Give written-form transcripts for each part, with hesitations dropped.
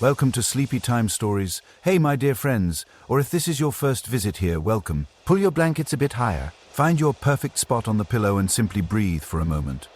Welcome to Sleepy Time Stories. Hey, my dear friends, or if this is your first visit here, welcome. Pull your blankets a bit higher, find your perfect spot on the pillow and simply breathe for a moment.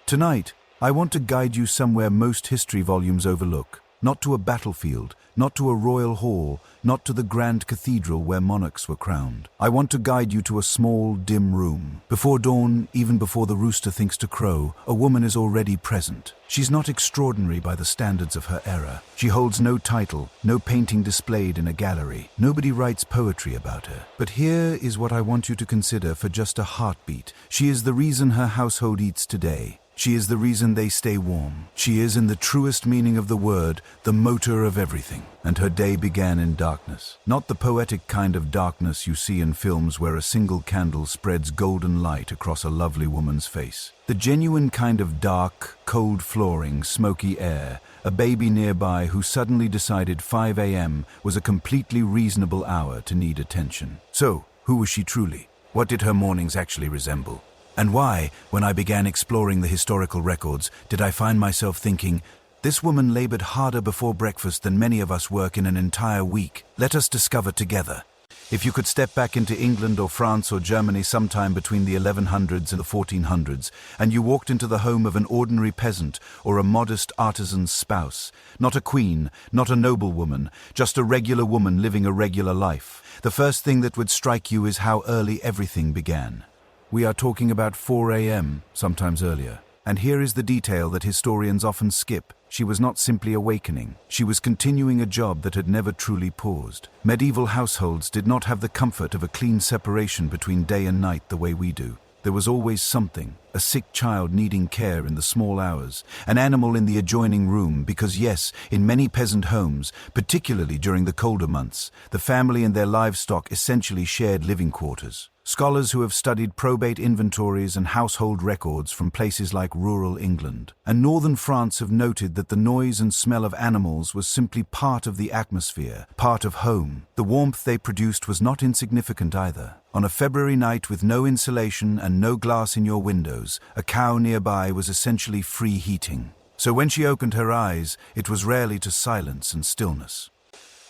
Tonight, I want to guide you somewhere most history volumes overlook. Not to a battlefield, not to a royal hall, not to the grand cathedral where monarchs were crowned. I want to guide you to a small, dim room. Before dawn, even before the rooster thinks to crow, a woman is already present. She's not extraordinary by the standards of her era. She holds no title, no painting displayed in a gallery. Nobody writes poetry about her. But here is what I want you to consider for just a heartbeat. She is the reason her household eats today. She is the reason they stay warm. She is, in the truest meaning of the word, the motor of everything. And her day began in darkness. Not the poetic kind of darkness you see in films where a single candle spreads golden light across a lovely woman's face. The genuine kind of dark, cold flooring, smoky air, a baby nearby who suddenly decided 5 a.m. was a completely reasonable hour to need attention. So, who was she truly? What did her mornings actually resemble? And why, when I began exploring the historical records, did I find myself thinking, this woman labored harder before breakfast than many of us work in an entire week? Let us discover together. If you could step back into England or France or Germany sometime between the 1100s and the 1400s, and you walked into the home of an ordinary peasant or a modest artisan's spouse, not a queen, not a noblewoman, just a regular woman living a regular life, the first thing that would strike you is how early everything began. We are talking about 4 a.m., sometimes earlier. And here is the detail that historians often skip. She was not simply awakening. She was continuing a job that had never truly paused. Medieval households did not have the comfort of a clean separation between day and night the way we do. There was always something, a sick child needing care in the small hours, an animal in the adjoining room, because yes, in many peasant homes, particularly during the colder months, the family and their livestock essentially shared living quarters. Scholars who have studied probate inventories and household records from places like rural England and northern France have noted that the noise and smell of animals was simply part of the atmosphere, part of home. The warmth they produced was not insignificant either. On a February night with no insulation and no glass in your windows, a cow nearby was essentially free heating. So when she opened her eyes, it was rarely to silence and stillness.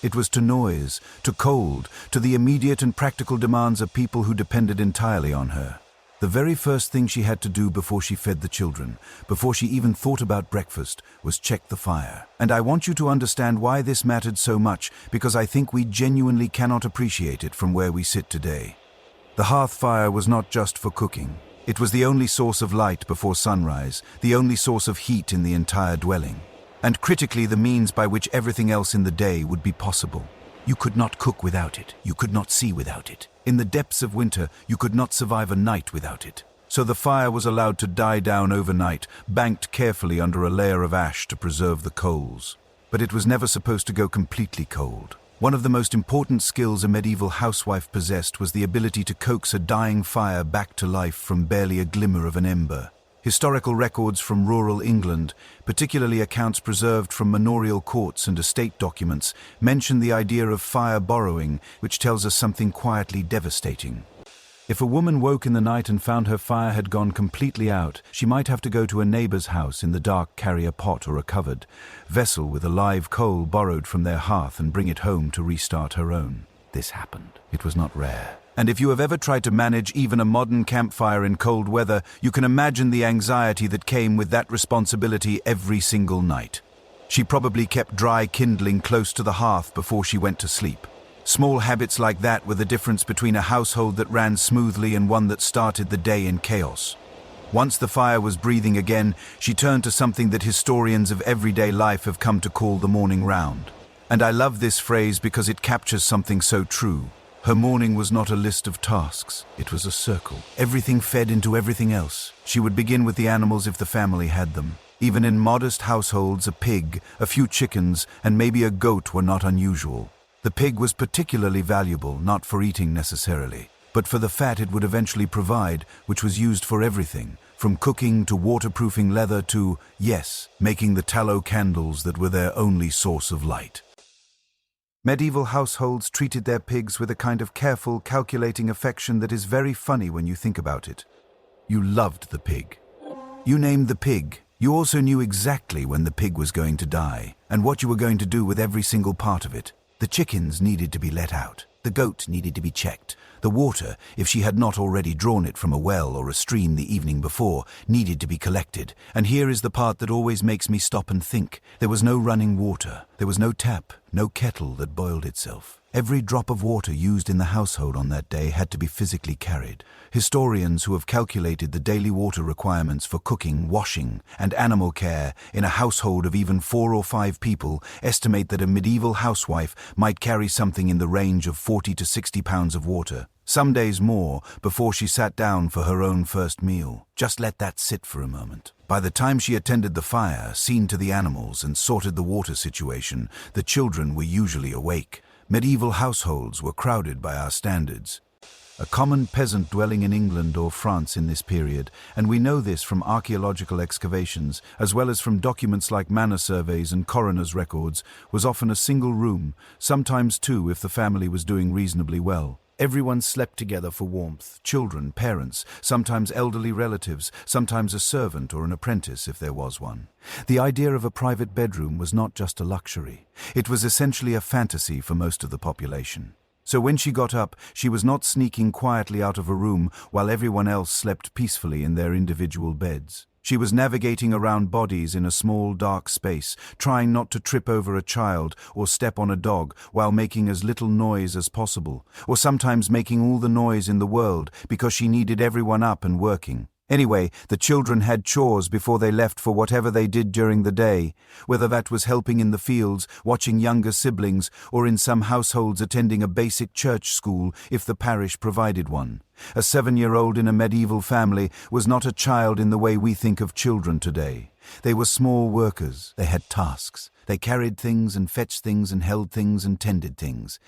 It was to noise, to cold, to the immediate and practical demands of people who depended entirely on her. The very first thing she had to do before she fed the children, before she even thought about breakfast, was check the fire. And I want you to understand why this mattered so much, because I think we genuinely cannot appreciate it from where we sit today. The hearth fire was not just for cooking. It was the only source of light before sunrise, the only source of heat in the entire dwelling. And critically, the means by which everything else in the day would be possible. You could not cook without it. You could not see without it. In the depths of winter, you could not survive a night without it. So the fire was allowed to die down overnight, banked carefully under a layer of ash to preserve the coals. But it was never supposed to go completely cold. One of the most important skills a medieval housewife possessed was the ability to coax a dying fire back to life from barely a glimmer of an ember. Historical records from rural England, particularly accounts preserved from manorial courts and estate documents, mention the idea of fire borrowing, which tells us something quietly devastating. If a woman woke in the night and found her fire had gone completely out, she might have to go to a neighbor's house in the dark, carry a pot or a covered vessel with a live coal borrowed from their hearth and bring it home to restart her own. This happened. It was not rare. And if you have ever tried to manage even a modern campfire in cold weather, you can imagine the anxiety that came with that responsibility every single night. She probably kept dry kindling close to the hearth before she went to sleep. Small habits like that were the difference between a household that ran smoothly and one that started the day in chaos. Once the fire was breathing again, she turned to something that historians of everyday life have come to call the morning round. And I love this phrase because it captures something so true. Her morning was not a list of tasks, it was a circle. Everything fed into everything else. She would begin with the animals if the family had them. Even in modest households, a pig, a few chickens, and maybe a goat were not unusual. The pig was particularly valuable, not for eating necessarily, but for the fat it would eventually provide, which was used for everything, from cooking to waterproofing leather to, yes, making the tallow candles that were their only source of light. Medieval households treated their pigs with a kind of careful, calculating affection that is very funny when you think about it. You loved the pig. You named the pig, You also knew exactly when the pig was going to die and what you were going to do with every single part of it. The chickens needed to be let out. The goat needed to be checked. The water, if she had not already drawn it from a well or a stream the evening before, needed to be collected. And here is the part that always makes me stop and think. There was no running water. There was no tap, no kettle that boiled itself. Every drop of water used in the household on that day had to be physically carried. Historians who have calculated the daily water requirements for cooking, washing, and animal care in a household of even 4 or 5 people estimate that a medieval housewife might carry something in the range of 40 to 60 pounds of water, some days more, before she sat down for her own first meal. Just let that sit for a moment. By the time she attended the fire, seen to the animals, and sorted the water situation, the children were usually awake. Medieval households were crowded by our standards. A common peasant dwelling in England or France in this period, and we know this from archaeological excavations, as well as from documents like manor surveys and coroner's records, was often a single room, sometimes 2 if the family was doing reasonably well. Everyone slept together for warmth, children, parents, sometimes elderly relatives, sometimes a servant or an apprentice if there was one. The idea of a private bedroom was not just a luxury. It was essentially a fantasy for most of the population. So when she got up, she was not sneaking quietly out of a room while everyone else slept peacefully in their individual beds. She was navigating around bodies in a small, dark space, trying not to trip over a child or step on a dog while making as little noise as possible, or sometimes making all the noise in the world because she needed everyone up and working. Anyway, the children had chores before they left for whatever they did during the day, whether that was helping in the fields, watching younger siblings, or in some households attending a basic church school if the parish provided one. A 7-year-old in a medieval family was not a child in the way we think of children today. They were small workers. They had tasks. They carried things and fetched things and held things and tended things.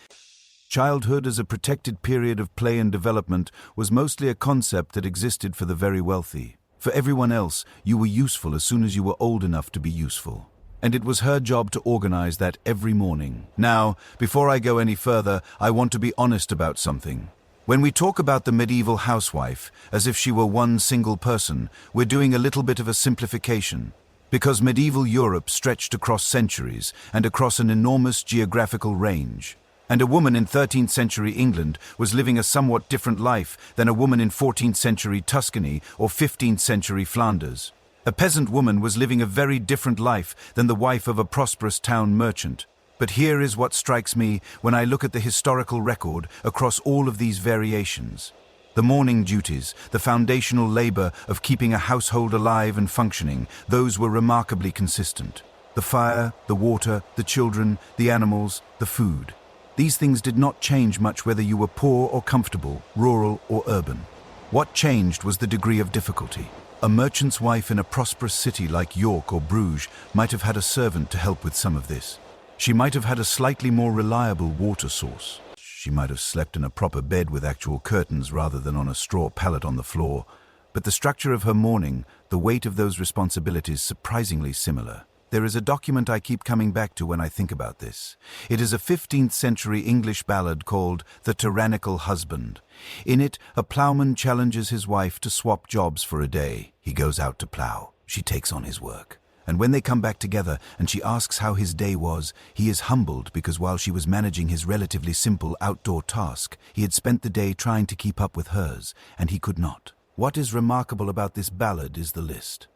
Childhood as a protected period of play and development was mostly a concept that existed for the very wealthy. For everyone else, you were useful as soon as you were old enough to be useful. And it was her job to organize that every morning. Now, before I go any further, I want to be honest about something. When we talk about the medieval housewife, as if she were one single person, we're doing a little bit of a simplification. Because medieval Europe stretched across centuries and across an enormous geographical range. And a woman in 13th century England was living a somewhat different life than a woman in 14th century Tuscany or 15th century Flanders. A peasant woman was living a very different life than the wife of a prosperous town merchant. But here is what strikes me when I look at the historical record across all of these variations. The morning duties, the foundational labor of keeping a household alive and functioning, those were remarkably consistent. The fire, the water, the children, the animals, the food. These things did not change much whether you were poor or comfortable, rural or urban. What changed was the degree of difficulty. A merchant's wife in a prosperous city like York or Bruges might have had a servant to help with some of this. She might have had a slightly more reliable water source. She might have slept in a proper bed with actual curtains rather than on a straw pallet on the floor. But the structure of her morning, the weight of those responsibilities surprisingly similar. There is a document I keep coming back to when I think about this. It is a 15th century English ballad called The Tyrannical Husband. In it, a ploughman challenges his wife to swap jobs for a day. He goes out to plough. She takes on his work. And when they come back together and she asks how his day was, he is humbled because while she was managing his relatively simple outdoor task, he had spent the day trying to keep up with hers, and he could not. What is remarkable about this ballad is the list.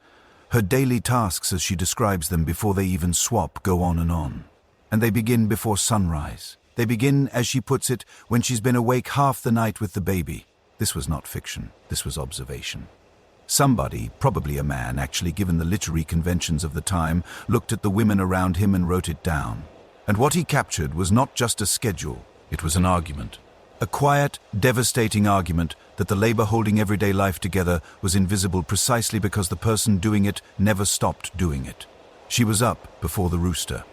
Her daily tasks, as she describes them before they even swap, go on. And they begin before sunrise. They begin, as she puts it, when she's been awake half the night with the baby. This was not fiction. This was observation. Somebody, probably a man, actually given the literary conventions of the time, looked at the women around him and wrote it down. And what he captured was not just a schedule. It was an argument. A quiet, devastating argument that the labor holding everyday life together was invisible precisely because the person doing it never stopped doing it. She was up before the rooster.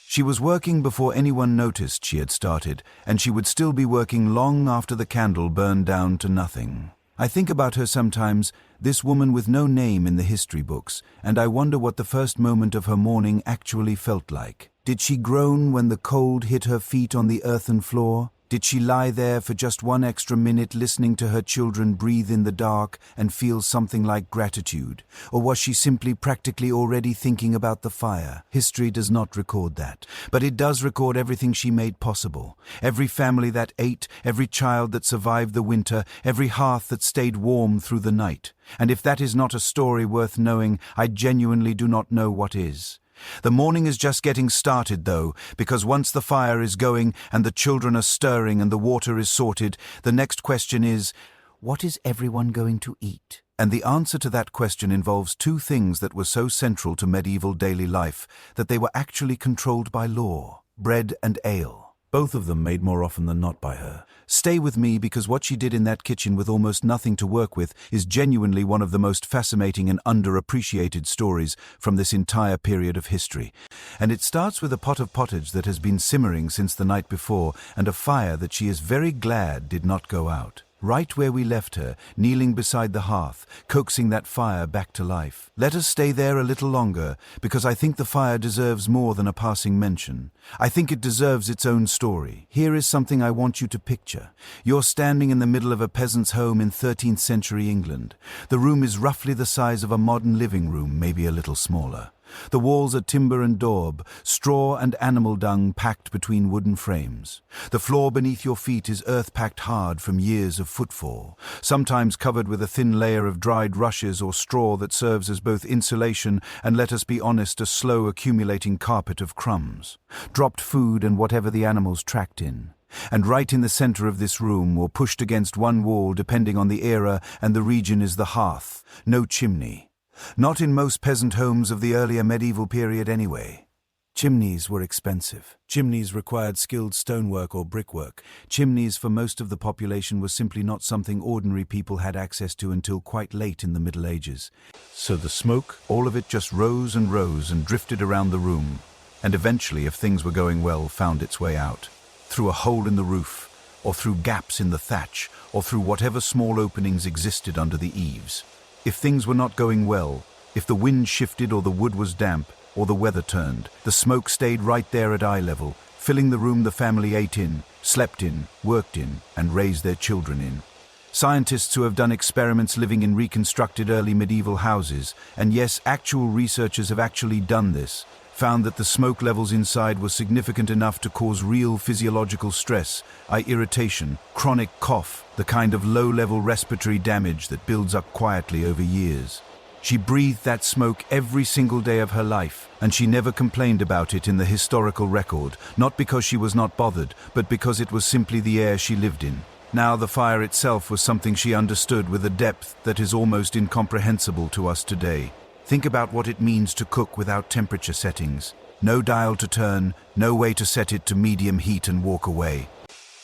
She was working before anyone noticed she had started, and she would still be working long after the candle burned down to nothing. I think about her sometimes, this woman with no name in the history books, and I wonder what the first moment of her morning actually felt like. Did she groan when the cold hit her feet on the earthen floor? Did she lie there for just one extra minute listening to her children breathe in the dark and feel something like gratitude? Or was she simply practically already thinking about the fire? History does not record that. But it does record everything she made possible. Every family that ate, every child that survived the winter, every hearth that stayed warm through the night. And if that is not a story worth knowing, I genuinely do not know what is. The morning is just getting started, though, because once the fire is going and the children are stirring and the water is sorted, the next question is, what is everyone going to eat? And the answer to that question involves two things that were so central to medieval daily life that they were actually controlled by law: bread and ale. Both of them made more often than not by her. Stay with me, because what she did in that kitchen with almost nothing to work with is genuinely one of the most fascinating and underappreciated stories from this entire period of history. And it starts with a pot of pottage that has been simmering since the night before and a fire that she is very glad did not go out. Right where we left her, kneeling beside the hearth, coaxing that fire back to life. Let us stay there a little longer, because I think the fire deserves more than a passing mention. I think it deserves its own story. Here is something I want you to picture. You're standing in the middle of a peasant's home in 13th century England. The room is roughly the size of a modern living room, maybe a little smaller. The walls are timber and daub, straw and animal dung packed between wooden frames. The floor beneath your feet is earth-packed hard from years of footfall, sometimes covered with a thin layer of dried rushes or straw that serves as both insulation and, let us be honest, a slow accumulating carpet of crumbs, dropped food and whatever the animals tracked in. And right in the center of this room, or pushed against one wall depending on the era and the region, is the hearth, no chimney. Not in most peasant homes of the earlier medieval period anyway. Chimneys were expensive. Chimneys required skilled stonework or brickwork. Chimneys for most of the population were simply not something ordinary people had access to until quite late in the Middle Ages. So the smoke, all of it, just rose and drifted around the room, and eventually, if things were going well, found its way out. Through a hole in the roof, or through gaps in the thatch, or through whatever small openings existed under the eaves. If things were not going well, if the wind shifted or the wood was damp or the weather turned, the smoke stayed right there at eye level, filling the room the family ate in, slept in, worked in, and raised their children in. Scientists who have done experiments living in reconstructed early medieval houses, and yes, actual researchers have actually done this, found that the smoke levels inside were significant enough to cause real physiological stress, eye irritation, chronic cough, the kind of low-level respiratory damage that builds up quietly over years. She breathed that smoke every single day of her life, and she never complained about it in the historical record, not because she was not bothered, but because it was simply the air she lived in. Now the fire itself was something she understood with a depth that is almost incomprehensible to us today. Think about what it means to cook without temperature settings. No dial to turn, no way to set it to medium heat and walk away.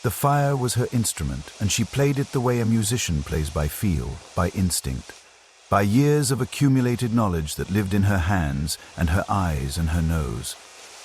The fire was her instrument, and she played it the way a musician plays, by feel, by instinct. By years of accumulated knowledge that lived in her hands and her eyes and her nose.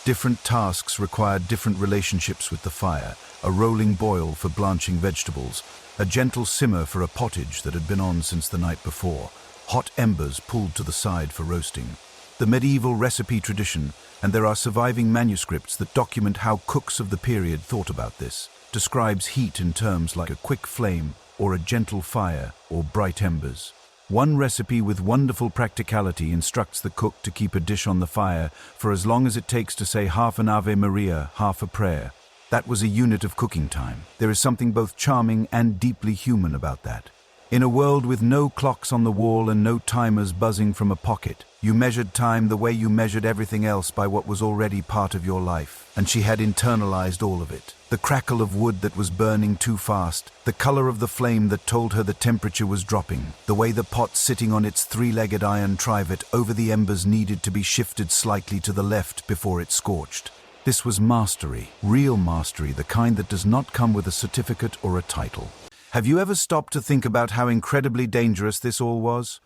Different tasks required different relationships with the fire, a rolling boil for blanching vegetables, a gentle simmer for a pottage that had been on since the night before, hot embers pulled to the side for roasting. The medieval recipe tradition, and there are surviving manuscripts that document how cooks of the period thought about this, describes heat in terms like a quick flame or a gentle fire or bright embers. One recipe with wonderful practicality instructs the cook to keep a dish on the fire for as long as it takes to say half an Ave Maria, half a prayer. That was a unit of cooking time. There is something both charming and deeply human about that. In a world with no clocks on the wall and no timers buzzing from a pocket, you measured time the way you measured everything else, by what was already part of your life, and she had internalized all of it. The crackle of wood that was burning too fast, the color of the flame that told her the temperature was dropping, the way the pot sitting on its three-legged iron trivet over the embers needed to be shifted slightly to the left before it scorched. This was mastery, real mastery, the kind that does not come with a certificate or a title. Have you ever stopped to think about how incredibly dangerous this all was?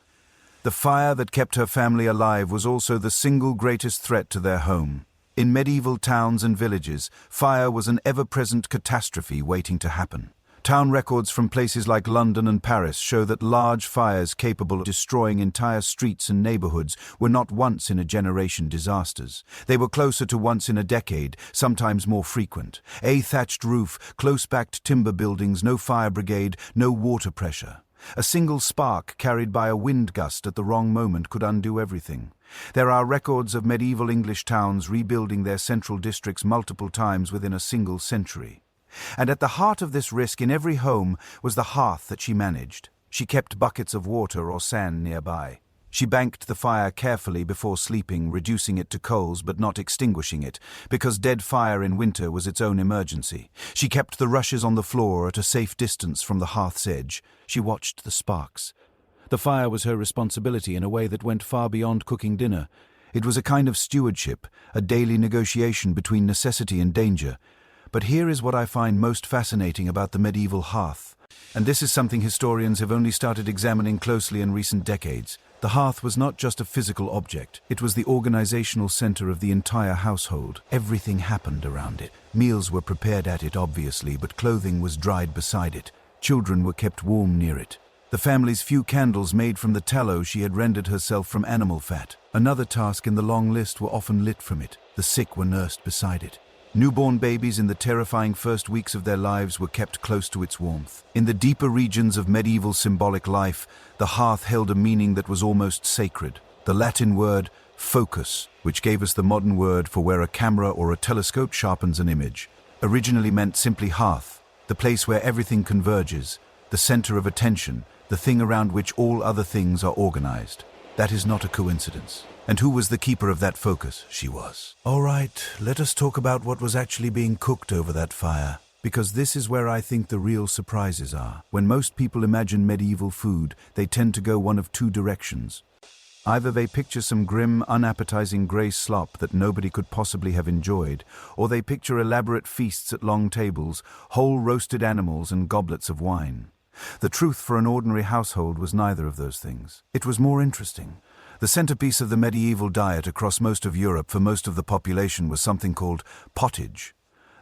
The fire that kept her family alive was also the single greatest threat to their home. In medieval towns and villages, fire was an ever-present catastrophe waiting to happen. Town records from places like London and Paris show that large fires capable of destroying entire streets and neighborhoods were not once-in-a-generation disasters. They were closer to once in a decade, sometimes more frequent. A thatched roof, close-backed timber buildings, no fire brigade, no water pressure. A single spark carried by a wind gust at the wrong moment could undo everything. There are records of medieval English towns rebuilding their central districts multiple times within a single century. And at the heart of this risk in every home was the hearth that she managed. She kept buckets of water or sand nearby. She banked the fire carefully before sleeping, reducing it to coals but not extinguishing it, because dead fire in winter was its own emergency. She kept the rushes on the floor at a safe distance from the hearth's edge. She watched the sparks. The fire was her responsibility in a way that went far beyond cooking dinner. It was a kind of stewardship, a daily negotiation between necessity and danger. But here is what I find most fascinating about the medieval hearth. And this is something historians have only started examining closely in recent decades. The hearth was not just a physical object. It was the organizational center of the entire household. Everything happened around it. Meals were prepared at it, obviously, but clothing was dried beside it. Children were kept warm near it. The family's few candles made from the tallow she had rendered herself from animal fat. Another task in the long list were often lit from it. The sick were nursed beside it. Newborn babies in the terrifying first weeks of their lives were kept close to its warmth. In the deeper regions of medieval symbolic life, the hearth held a meaning that was almost sacred. The Latin word focus, which gave us the modern word for where a camera or a telescope sharpens an image, originally meant simply hearth, the place where everything converges, the center of attention, the thing around which all other things are organized. That is not a coincidence. And who was the keeper of that focus? She was. All right, let us talk about what was actually being cooked over that fire, because this is where I think the real surprises are. When most people imagine medieval food, they tend to go one of two directions. Either they picture some grim, unappetizing grey slop that nobody could possibly have enjoyed, or they picture elaborate feasts at long tables, whole roasted animals and goblets of wine. The truth for an ordinary household was neither of those things. It was more interesting. The centerpiece of the medieval diet across most of Europe for most of the population was something called pottage.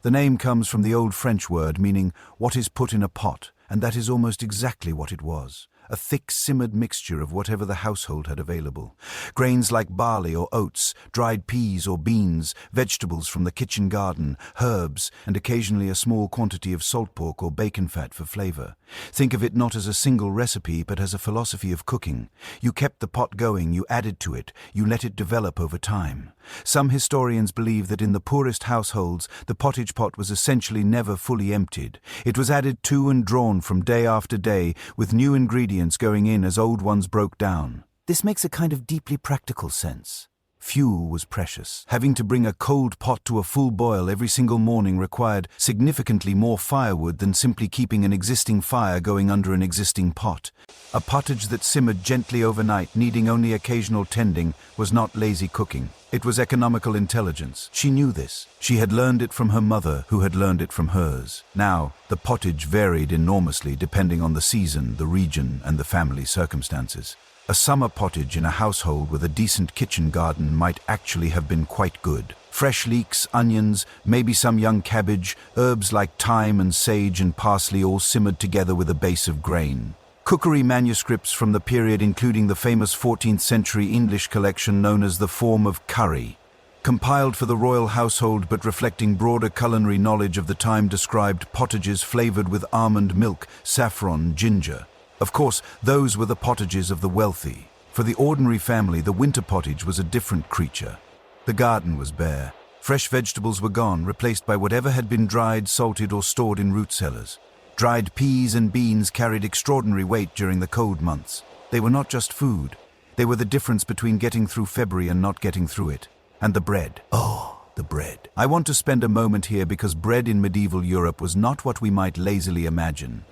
The name comes from the old French word meaning what is put in a pot, and that is almost exactly what it was. A thick simmered mixture of whatever the household had available. Grains like barley or oats, dried peas or beans, vegetables from the kitchen garden, herbs, and occasionally a small quantity of salt pork or bacon fat for flavor. Think of it not as a single recipe but as a philosophy of cooking. You kept the pot going, you added to it, you let it develop over time. Some historians believe that in the poorest households, the pottage pot was essentially never fully emptied. It was added to and drawn from day after day, with new ingredients going in as old ones broke down. This makes a kind of deeply practical sense. Fuel was precious. Having to bring a cold pot to a full boil every single morning required significantly more firewood than simply keeping an existing fire going under an existing pot. A pottage that simmered gently overnight, needing only occasional tending, was not lazy cooking. It was economical intelligence. She knew this. She had learned it from her mother, who had learned it from hers. Now, the pottage varied enormously depending on the season, the region, and the family circumstances. A summer pottage in a household with a decent kitchen garden might actually have been quite good. Fresh leeks, onions, maybe some young cabbage, herbs like thyme and sage and parsley all simmered together with a base of grain. Cookery manuscripts from the period including the famous 14th century English collection known as the Form of Curry, compiled for the royal household but reflecting broader culinary knowledge of the time, described pottages flavored with almond milk, saffron, ginger. Of course, those were the pottages of the wealthy. For the ordinary family, the winter pottage was a different creature. The garden was bare. Fresh vegetables were gone, replaced by whatever had been dried, salted, or stored in root cellars. Dried peas and beans carried extraordinary weight during the cold months. They were not just food. They were the difference between getting through February and not getting through it. And the bread. Oh, the bread. I want to spend a moment here because bread in medieval Europe was not what we might lazily imagine.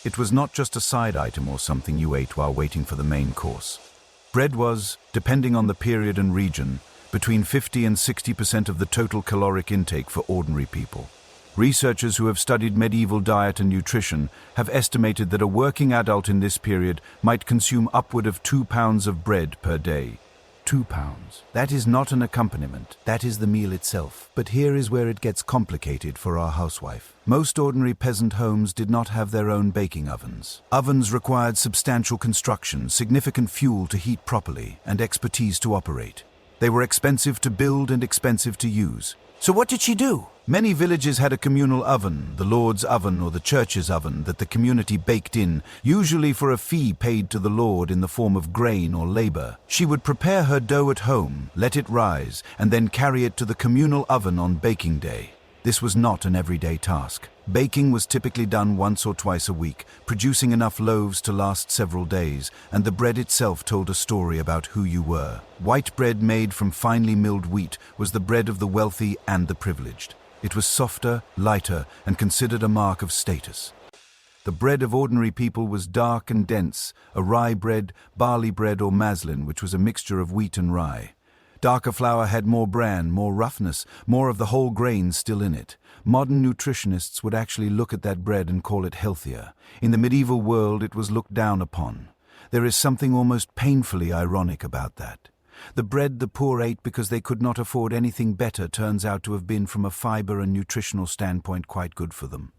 It was not just a side item or something you ate while waiting for the main course. Bread was, depending on the period and region, between 50 and 60% of the total caloric intake for ordinary people. Researchers who have studied medieval diet and nutrition have estimated that a working adult in this period might consume upward of 2 pounds of bread per day. £2. That is not an accompaniment, that is the meal itself. But here is where it gets complicated for our housewife. Most ordinary peasant homes did not have their own baking ovens. Ovens required substantial construction, significant fuel to heat properly, and expertise to operate. They were expensive to build and expensive to use. So what did she do? Many villages had a communal oven, the Lord's oven or the church's oven, that the community baked in, usually for a fee paid to the Lord in the form of grain or labor. She would prepare her dough at home, let it rise, and then carry it to the communal oven on baking day. This was not an everyday task. Baking was typically done once or twice a week, producing enough loaves to last several days, and the bread itself told a story about who you were. White bread made from finely milled wheat was the bread of the wealthy and the privileged. It was softer, lighter, and considered a mark of status. The bread of ordinary people was dark and dense, a rye bread, barley bread, or maslin, which was a mixture of wheat and rye. Darker flour had more bran, more roughness, more of the whole grain still in it. Modern nutritionists would actually look at that bread and call it healthier. In the medieval world, it was looked down upon. There is something almost painfully ironic about that. The bread the poor ate because they could not afford anything better turns out to have been, from a fiber and nutritional standpoint, quite good for them.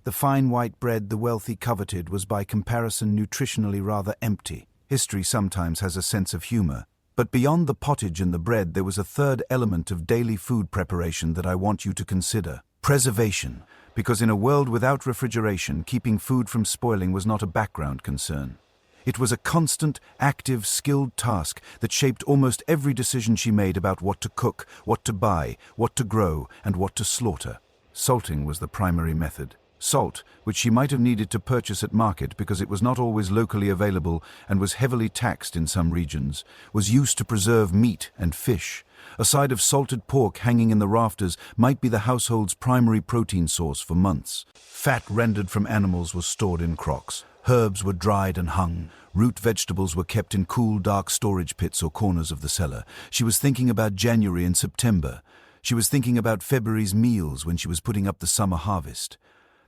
The fine white bread the wealthy coveted was by comparison nutritionally rather empty. History sometimes has a sense of humor. But beyond the pottage and the bread, there was a third element of daily food preparation that I want you to consider: preservation. Because in a world without refrigeration, keeping food from spoiling was not a background concern. It was a constant, active, skilled task that shaped almost every decision she made about what to cook, what to buy, what to grow, and what to slaughter. Salting was the primary method. Salt, which she might have needed to purchase at market because it was not always locally available and was heavily taxed in some regions, was used to preserve meat and fish. A side of salted pork hanging in the rafters might be the household's primary protein source for months. Fat rendered from animals was stored in crocks. Herbs were dried and hung. Root vegetables were kept in cool, dark storage pits or corners of the cellar. She was thinking about January and September. She was thinking about February's meals when she was putting up the summer harvest.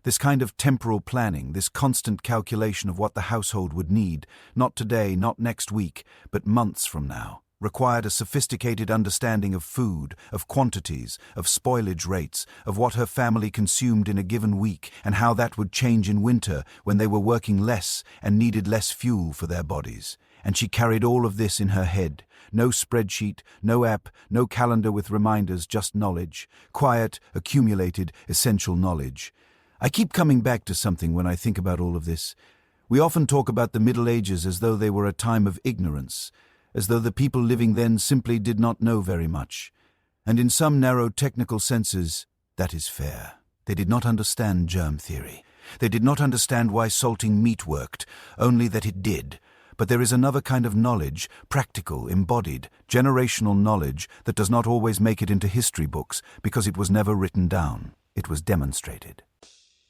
This kind of temporal planning, this constant calculation of what the household would need, not today, not next week, but months from now, required a sophisticated understanding of food, of quantities, of spoilage rates, of what her family consumed in a given week, and how that would change in winter when they were working less and needed less fuel for their bodies. And she carried all of this in her head. No spreadsheet, no app, no calendar with reminders, just knowledge. Quiet, accumulated, essential knowledge. I keep coming back to something when I think about all of this. We often talk about the Middle Ages as though they were a time of ignorance, as though the people living then simply did not know very much. And in some narrow technical senses, that is fair. They did not understand germ theory. They did not understand why salting meat worked, only that it did. But there is another kind of knowledge, practical, embodied, generational knowledge that does not always make it into history books because it was never written down. It was demonstrated.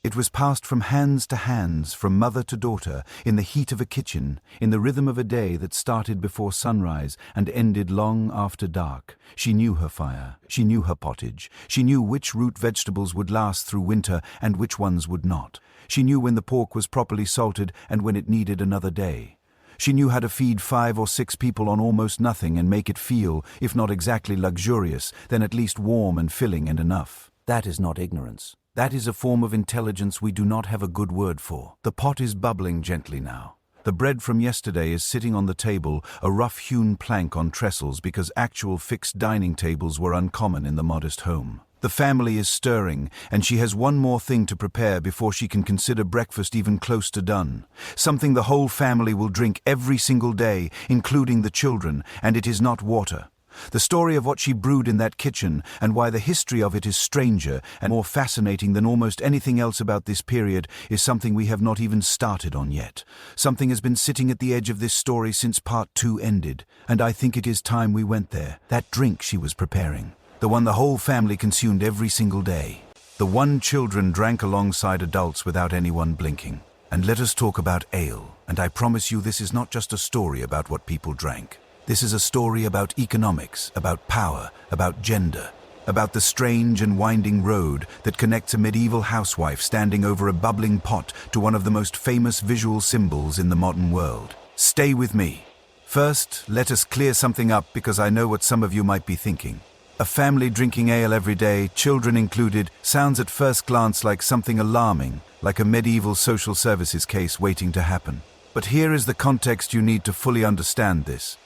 It was passed from hands to hands, from mother to daughter, in the heat of a kitchen, in the rhythm of a day that started before sunrise and ended long after dark. She knew her fire, she knew her pottage, she knew which root vegetables would last through winter and which ones would not. She knew when the pork was properly salted and when it needed another day. She knew how to feed 5 or 6 people on almost nothing and make it feel, if not exactly luxurious, then at least warm and filling and enough. That is not ignorance. That is a form of intelligence we do not have a good word for. The pot is bubbling gently now. The bread from yesterday is sitting on the table, a rough-hewn plank on trestles because actual fixed dining tables were uncommon in the modest home. The family is stirring, and she has one more thing to prepare before she can consider breakfast even close to done. Something the whole family will drink every single day, including the children, and it is not water. The story of what she brewed in that kitchen and why the history of it is stranger and more fascinating than almost anything else about this period is something we have not even started on yet. Something has been sitting at the edge of this story since part 2 ended, and I think it is time we went there. That drink she was preparing, the one the whole family consumed every single day. The one children drank alongside adults without anyone blinking. And let us talk about ale, and I promise you this is not just a story about what people drank. This is a story about economics, about power, about gender, about the strange and winding road that connects a medieval housewife standing over a bubbling pot to one of the most famous visual symbols in the modern world. Stay with me. First, let us clear something up because I know what some of you might be thinking. A family drinking ale every day, children included, sounds at first glance like something alarming, like a medieval social services case waiting to happen. But here is the context you need to fully understand this.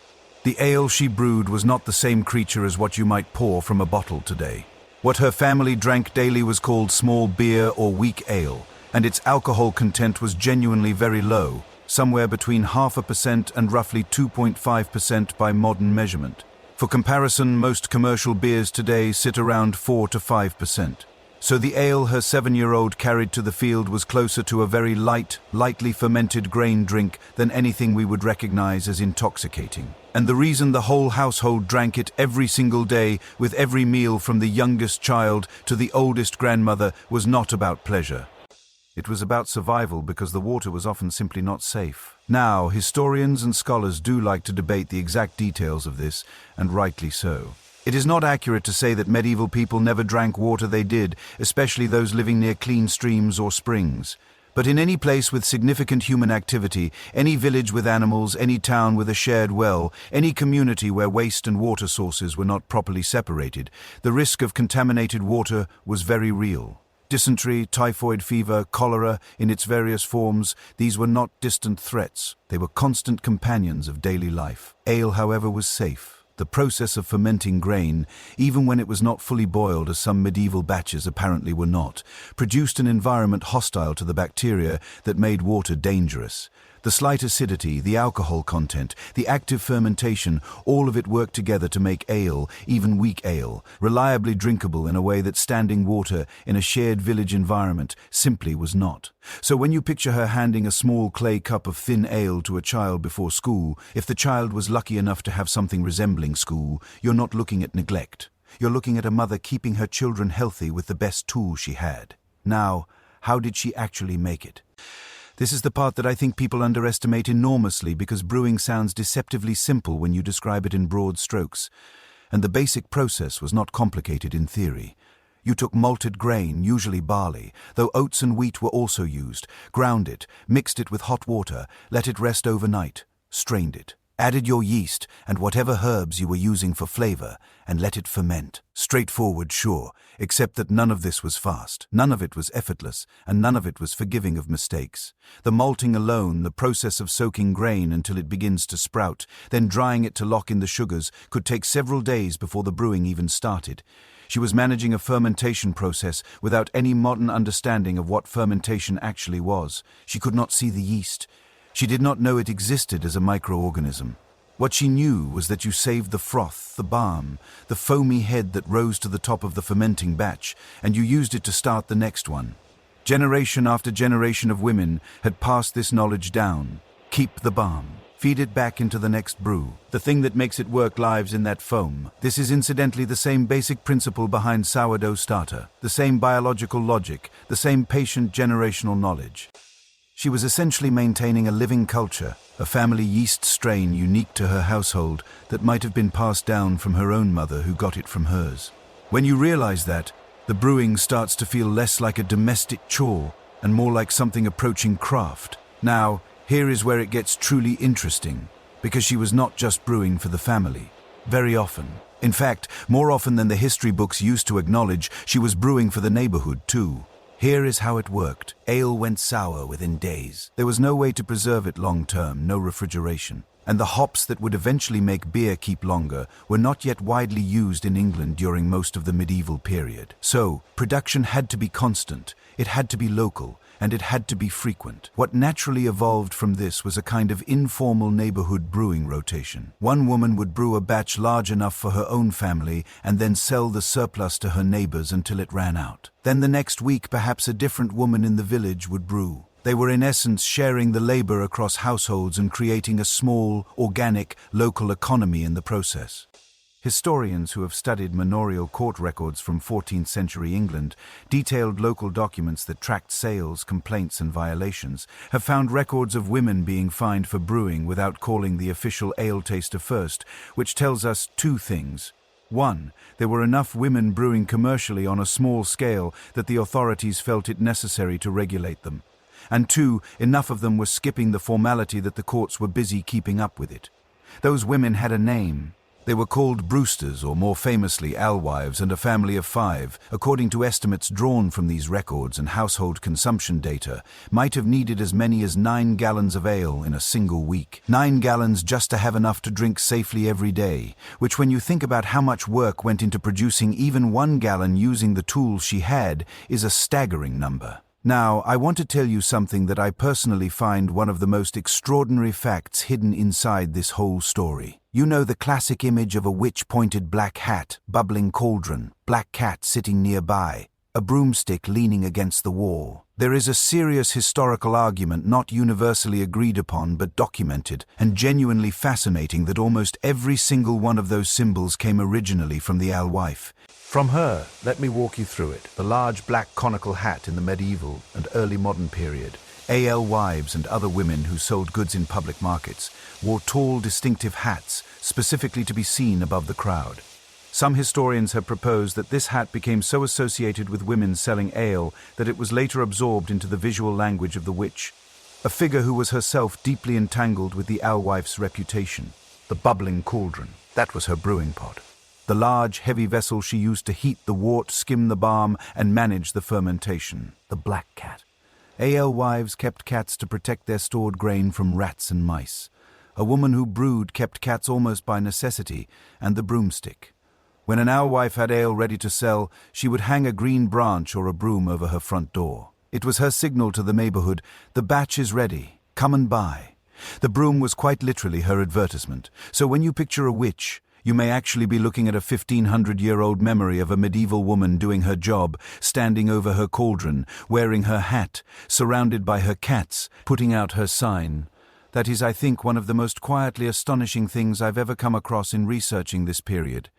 The ale she brewed was not the same creature as what you might pour from a bottle today. What her family drank daily was called small beer or weak ale, and its alcohol content was genuinely very low, somewhere between 0.5% and roughly 2.5% by modern measurement. For comparison, most commercial beers today sit around 4 to 5%. So the ale her 7-year-old carried to the field was closer to a very lightly fermented grain drink than anything we would recognize as intoxicating. And the reason the whole household drank it every single day, with every meal from the youngest child to the oldest grandmother, was not about pleasure. It was about survival because the water was often simply not safe. Now, historians and scholars do like to debate the exact details of this, and rightly so. It is not accurate to say that medieval people never drank water. They did, especially those living near clean streams or springs. But in any place with significant human activity, any village with animals, any town with a shared well, any community where waste and water sources were not properly separated, the risk of contaminated water was very real. Dysentery, typhoid fever, cholera in its various forms, these were not distant threats. They were constant companions of daily life. Ale, however, was safe. The process of fermenting grain, even when it was not fully boiled as some medieval batches apparently were not, produced an environment hostile to the bacteria that made water dangerous. The slight acidity, the alcohol content, the active fermentation, all of it worked together to make ale, even weak ale, reliably drinkable in a way that standing water in a shared village environment simply was not. So when you picture her handing a small clay cup of thin ale to a child before school, if the child was lucky enough to have something resembling school, you're not looking at neglect. You're looking at a mother keeping her children healthy with the best tools she had. Now, how did she actually make it? This is the part that I think people underestimate enormously because brewing sounds deceptively simple when you describe it in broad strokes. And the basic process was not complicated in theory. You took malted grain, usually barley, though oats and wheat were also used, ground it, mixed it with hot water, let it rest overnight, strained it, added your yeast and whatever herbs you were using for flavor, and let it ferment. Straightforward, sure, except that none of this was fast, none of it was effortless, and none of it was forgiving of mistakes. The malting alone, the process of soaking grain until it begins to sprout, then drying it to lock in the sugars, could take several days before the brewing even started. She was managing a fermentation process without any modern understanding of what fermentation actually was. She could not see the yeast. She did not know it existed as a microorganism. What she knew was that you saved the froth, the balm, the foamy head that rose to the top of the fermenting batch, and you used it to start the next one. Generation after generation of women had passed this knowledge down. Keep the balm. Feed it back into the next brew. The thing that makes it work lives in that foam. This is incidentally the same basic principle behind sourdough starter, the same biological logic, the same patient generational knowledge. She was essentially maintaining a living culture, a family yeast strain unique to her household that might have been passed down from her own mother who got it from hers. When you realize that, the brewing starts to feel less like a domestic chore and more like something approaching craft. Now, here is where it gets truly interesting, because she was not just brewing for the family. Very often. In fact, more often than the history books used to acknowledge, she was brewing for the neighborhood too. Here is how it worked. Ale went sour within days. There was no way to preserve it long term, no refrigeration. And the hops that would eventually make beer keep longer were not yet widely used in England during most of the medieval period. So, production had to be constant, it had to be local, and it had to be frequent. What naturally evolved from this was a kind of informal neighborhood brewing rotation. One woman would brew a batch large enough for her own family and then sell the surplus to her neighbors until it ran out. Then the next week, perhaps a different woman in the village would brew. They were in essence sharing the labor across households and creating a small, organic, local economy in the process. Historians who have studied manorial court records from 14th century England, detailed local documents that tracked sales, complaints and violations, have found records of women being fined for brewing without calling the official ale taster first, which tells us two things. 1. There were enough women brewing commercially on a small scale that the authorities felt it necessary to regulate them. And 2, enough of them were skipping the formality that the courts were busy keeping up with it. Those women had a name. They were called Brewsters, or more famously alewives, and a family of 5, according to estimates drawn from these records and household consumption data, might have needed as many as 9 gallons of ale in a single week. 9 gallons just to have enough to drink safely every day, which when you think about how much work went into producing even 1 gallon using the tools she had, is a staggering number. Now, I want to tell you something that I personally find one of the most extraordinary facts hidden inside this whole story. You know the classic image of a witch-pointed black hat, bubbling cauldron, black cat sitting nearby, a broomstick leaning against the wall. There is a serious historical argument not universally agreed upon but documented and genuinely fascinating that almost every single one of those symbols came originally from the alewife. From her, let me walk you through it. The large black conical hat in the medieval and early modern period. Alewives and other women who sold goods in public markets wore tall, distinctive hats, specifically to be seen above the crowd. Some historians have proposed that this hat became so associated with women selling ale that it was later absorbed into the visual language of the witch, a figure who was herself deeply entangled with the alewife's reputation. The bubbling cauldron, that was her brewing pot. The large, heavy vessel she used to heat the wort, skim the balm, and manage the fermentation. The black cat. Alewives kept cats to protect their stored grain from rats and mice. A woman who brewed kept cats almost by necessity, and the broomstick. When an alewife had ale ready to sell, she would hang a green branch or a broom over her front door. It was her signal to the neighborhood, "The batch is ready, come and buy." The broom was quite literally her advertisement, so when you picture a witch, you may actually be looking at a 1,500-year-old memory of a medieval woman doing her job, standing over her cauldron, wearing her hat, surrounded by her cats, putting out her sign. That is, I think, one of the most quietly astonishing things I've ever come across in researching this period.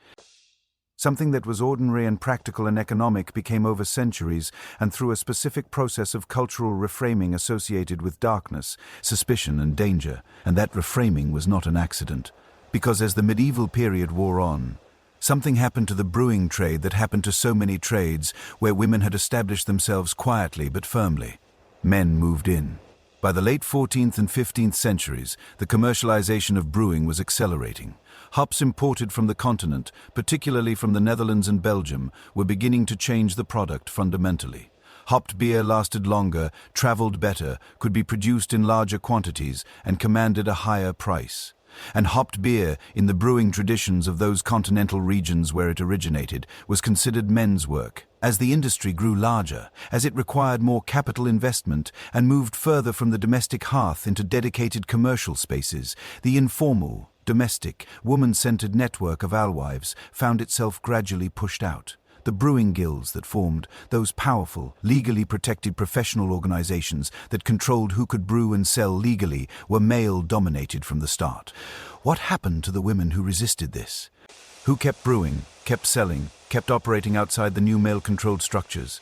Something that was ordinary and practical and economic became over centuries and through a specific process of cultural reframing associated with darkness, suspicion and danger, and that reframing was not an accident. Because as the medieval period wore on, something happened to the brewing trade that happened to so many trades where women had established themselves quietly but firmly. Men moved in. By the late 14th and 15th centuries, the commercialization of brewing was accelerating. Hops imported from the continent, particularly from the Netherlands and Belgium, were beginning to change the product fundamentally. Hopped beer lasted longer, traveled better, could be produced in larger quantities, and commanded a higher price. And hopped beer, in the brewing traditions of those continental regions where it originated, was considered men's work. As the industry grew larger, as it required more capital investment and moved further from the domestic hearth into dedicated commercial spaces, the informal, domestic, woman-centered network of alewives found itself gradually pushed out. The brewing guilds that formed, those powerful, legally protected professional organizations that controlled who could brew and sell legally, were male-dominated from the start. What happened to the women who resisted this? Who kept brewing, kept selling, kept operating outside the new male-controlled structures?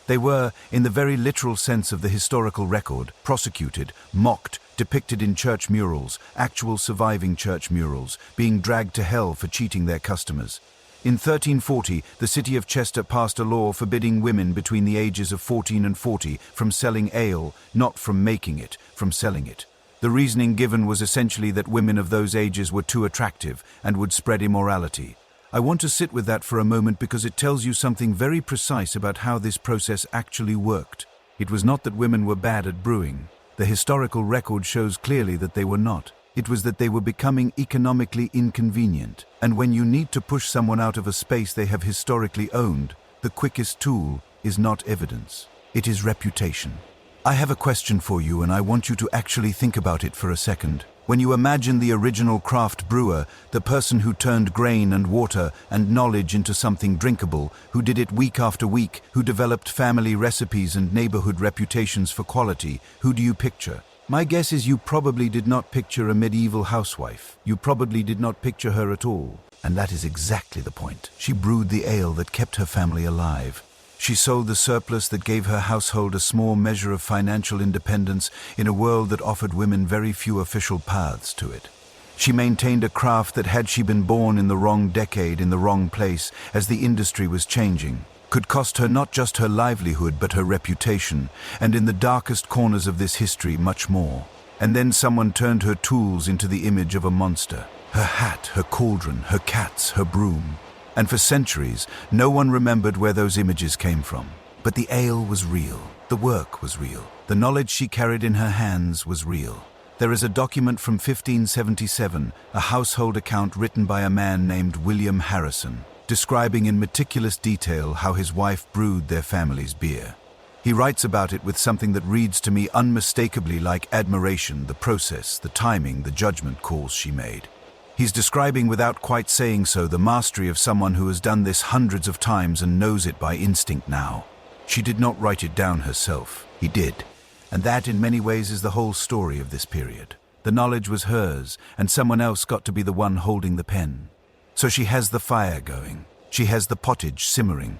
They were, in the very literal sense of the historical record, prosecuted, mocked, depicted in church murals, actual surviving church murals, being dragged to hell for cheating their customers. In 1340, the city of Chester passed a law forbidding women between the ages of 14 and 40 from selling ale, not from making it, from selling it. The reasoning given was essentially that women of those ages were too attractive and would spread immorality. I want to sit with that for a moment because it tells you something very precise about how this process actually worked. It was not that women were bad at brewing. The historical record shows clearly that they were not. It was that they were becoming economically inconvenient. And when you need to push someone out of a space they have historically owned, the quickest tool is not evidence. It is reputation. I have a question for you, and I want you to actually think about it for a second. When you imagine the original craft brewer, the person who turned grain and water and knowledge into something drinkable, who did it week after week, who developed family recipes and neighborhood reputations for quality, who do you picture? My guess is you probably did not picture a medieval housewife. You probably did not picture her at all. And that is exactly the point. She brewed the ale that kept her family alive. She sold the surplus that gave her household a small measure of financial independence in a world that offered women very few official paths to it. She maintained a craft that, had she been born in the wrong decade, in the wrong place, as the industry was changing, could cost her not just her livelihood but her reputation, and in the darkest corners of this history much more. And then someone turned her tools into the image of a monster. Her hat, her cauldron, her cats, her broom. And for centuries, no one remembered where those images came from. But the ale was real. The work was real. The knowledge she carried in her hands was real. There is a document from 1577, a household account written by a man named William Harrison, describing in meticulous detail how his wife brewed their family's beer. He writes about it with something that reads to me unmistakably like admiration, the process, the timing, the judgment calls she made. He's describing, without quite saying so, the mastery of someone who has done this hundreds of times and knows it by instinct now. She did not write it down herself. He did. And that, in many ways, is the whole story of this period. The knowledge was hers, and someone else got to be the one holding the pen. So she has the fire going. She has the pottage simmering.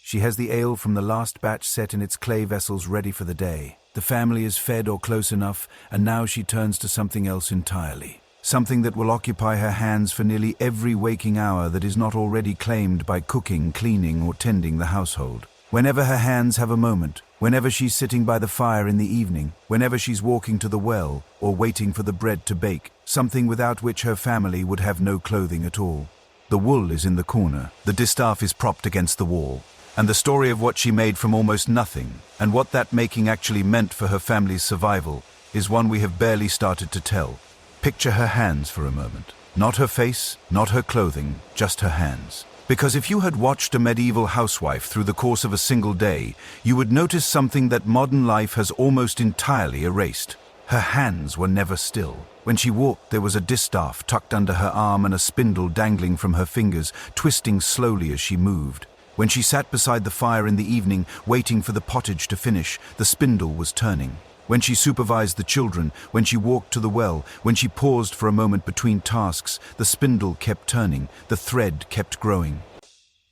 She has the ale from the last batch set in its clay vessels ready for the day. The family is fed or close enough, and now she turns to something else entirely. Something that will occupy her hands for nearly every waking hour that is not already claimed by cooking, cleaning, or tending the household. Whenever her hands have a moment, whenever she's sitting by the fire in the evening, whenever she's walking to the well or waiting for the bread to bake, something without which her family would have no clothing at all. The wool is in the corner, the distaff is propped against the wall, and the story of what she made from almost nothing, and what that making actually meant for her family's survival, is one we have barely started to tell. Picture her hands for a moment. Not her face, not her clothing, just her hands. Because if you had watched a medieval housewife through the course of a single day, you would notice something that modern life has almost entirely erased. Her hands were never still. When she walked, there was a distaff tucked under her arm and a spindle dangling from her fingers, twisting slowly as she moved. When she sat beside the fire in the evening, waiting for the pottage to finish, the spindle was turning. When she supervised the children, when she walked to the well, when she paused for a moment between tasks, the spindle kept turning, the thread kept growing.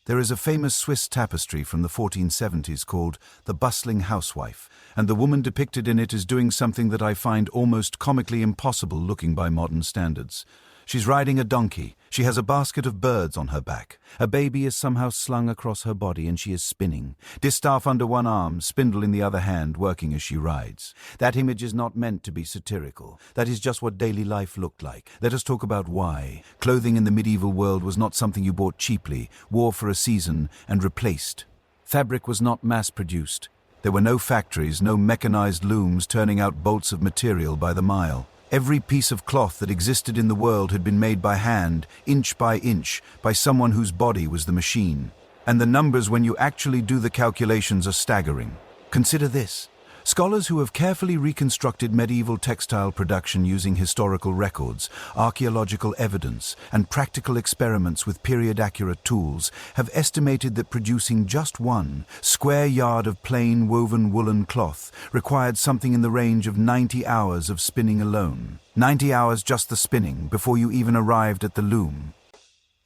There is a famous Swiss tapestry from the 1470s called The Bustling Housewife, and the woman depicted in it is doing something that I find almost comically impossible looking by modern standards. She's riding a donkey. She has a basket of birds on her back. A baby is somehow slung across her body and she is spinning. Distaff under one arm, spindle in the other hand, working as she rides. That image is not meant to be satirical. That is just what daily life looked like. Let us talk about why. Clothing in the medieval world was not something you bought cheaply, wore for a season, and replaced. Fabric was not mass-produced. There were no factories, no mechanized looms turning out bolts of material by the mile. Every piece of cloth that existed in the world had been made by hand, inch by inch, by someone whose body was the machine. And the numbers, when you actually do the calculations, are staggering. Consider this. Scholars who have carefully reconstructed medieval textile production using historical records, archaeological evidence, and practical experiments with period-accurate tools have estimated that producing just one square yard of plain woven woolen cloth required something in the range of 90 hours of spinning alone. 90 hours just the spinning before you even arrived at the loom.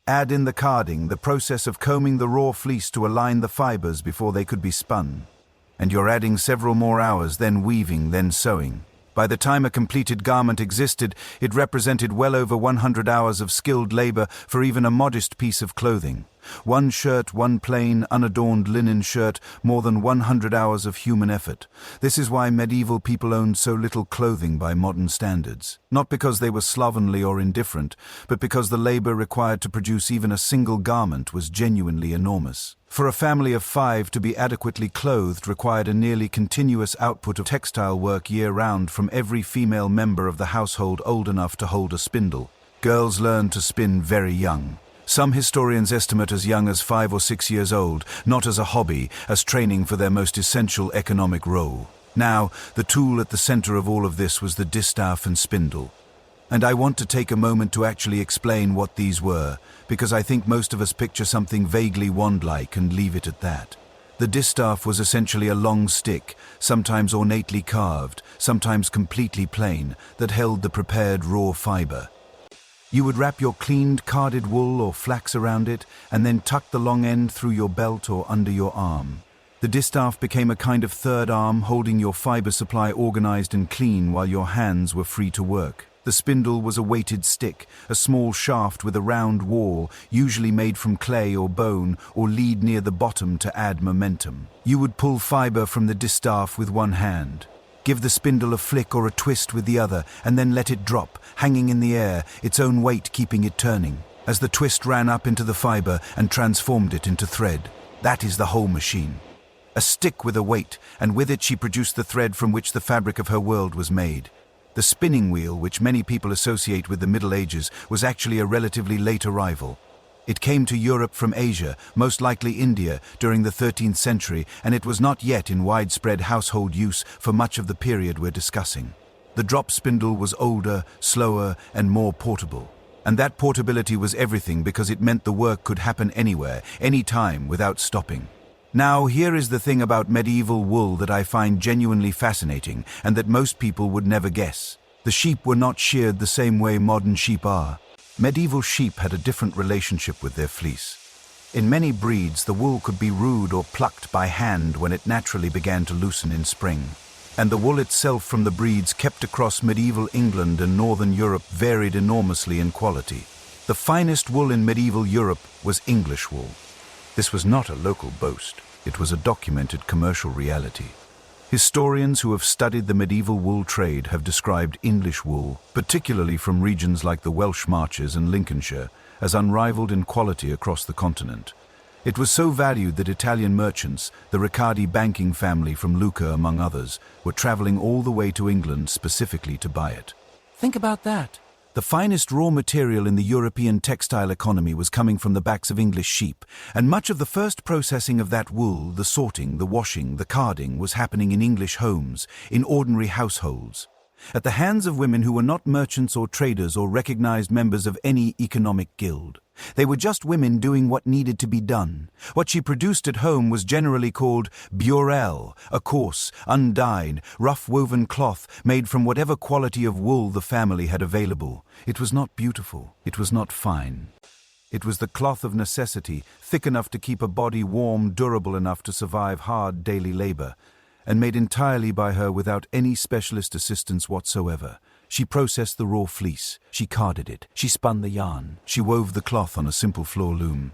Add in the carding, the process of combing the raw fleece to align the fibers before they could be spun. And you're adding several more hours, then weaving, then sewing. By the time a completed garment existed, it represented well over 100 hours of skilled labor for even a modest piece of clothing. One shirt, one plain, unadorned linen shirt, more than 100 hours of human effort. This is why medieval people owned so little clothing by modern standards. Not because they were slovenly or indifferent, but because the labor required to produce even a single garment was genuinely enormous. For a family of 5 to be adequately clothed required a nearly continuous output of textile work year-round from every female member of the household old enough to hold a spindle. Girls learned to spin very young. Some historians estimate as young as 5 or 6 years old, not as a hobby, as training for their most essential economic role. Now, the tool at the center of all of this was the distaff and spindle. And I want to take a moment to actually explain what these were, because I think most of us picture something vaguely wand-like and leave it at that. The distaff was essentially a long stick, sometimes ornately carved, sometimes completely plain, that held the prepared raw fiber. You would wrap your cleaned carded wool or flax around it, and then tuck the long end through your belt or under your arm. The distaff became a kind of third arm, holding your fiber supply organized and clean while your hands were free to work. The spindle was a weighted stick, a small shaft with a round wall, usually made from clay or bone, or lead near the bottom to add momentum. You would pull fiber from the distaff with one hand. Give the spindle a flick or a twist with the other, and then let it drop, hanging in the air, its own weight keeping it turning, as the twist ran up into the fiber and transformed it into thread. That is the whole machine. A stick with a weight, and with it she produced the thread from which the fabric of her world was made. The spinning wheel, which many people associate with the Middle Ages, was actually a relatively late arrival. It came to Europe from Asia, most likely India, during the 13th century, and it was not yet in widespread household use for much of the period we're discussing. The drop spindle was older, slower, and more portable. And that portability was everything because it meant the work could happen anywhere, anytime, without stopping. Now, here is the thing about medieval wool that I find genuinely fascinating and that most people would never guess. The sheep were not sheared the same way modern sheep are. Medieval sheep had a different relationship with their fleece. In many breeds, the wool could be rude or plucked by hand when it naturally began to loosen in spring. And the wool itself from the breeds kept across medieval England and northern Europe varied enormously in quality. The finest wool in medieval Europe was English wool. This was not a local boast. It was a documented commercial reality. Historians who have studied the medieval wool trade have described English wool, particularly from regions like the Welsh Marches and Lincolnshire, as unrivaled in quality across the continent. It was so valued that Italian merchants, the Riccardi banking family from Lucca among others, were traveling all the way to England specifically to buy it. Think about that. The finest raw material in the European textile economy was coming from the backs of English sheep, and much of the first processing of that wool, the sorting, the washing, the carding, was happening in English homes, in ordinary households, at the hands of women who were not merchants or traders or recognized members of any economic guild. They were just women doing what needed to be done. What she produced at home was generally called burel, a coarse, undyed, rough-woven cloth made from whatever quality of wool the family had available. It was not beautiful. It was not fine. It was the cloth of necessity, thick enough to keep a body warm, durable enough to survive hard daily labor, and made entirely by her without any specialist assistance whatsoever. She processed the raw fleece, she carded it, she spun the yarn, she wove the cloth on a simple floor loom.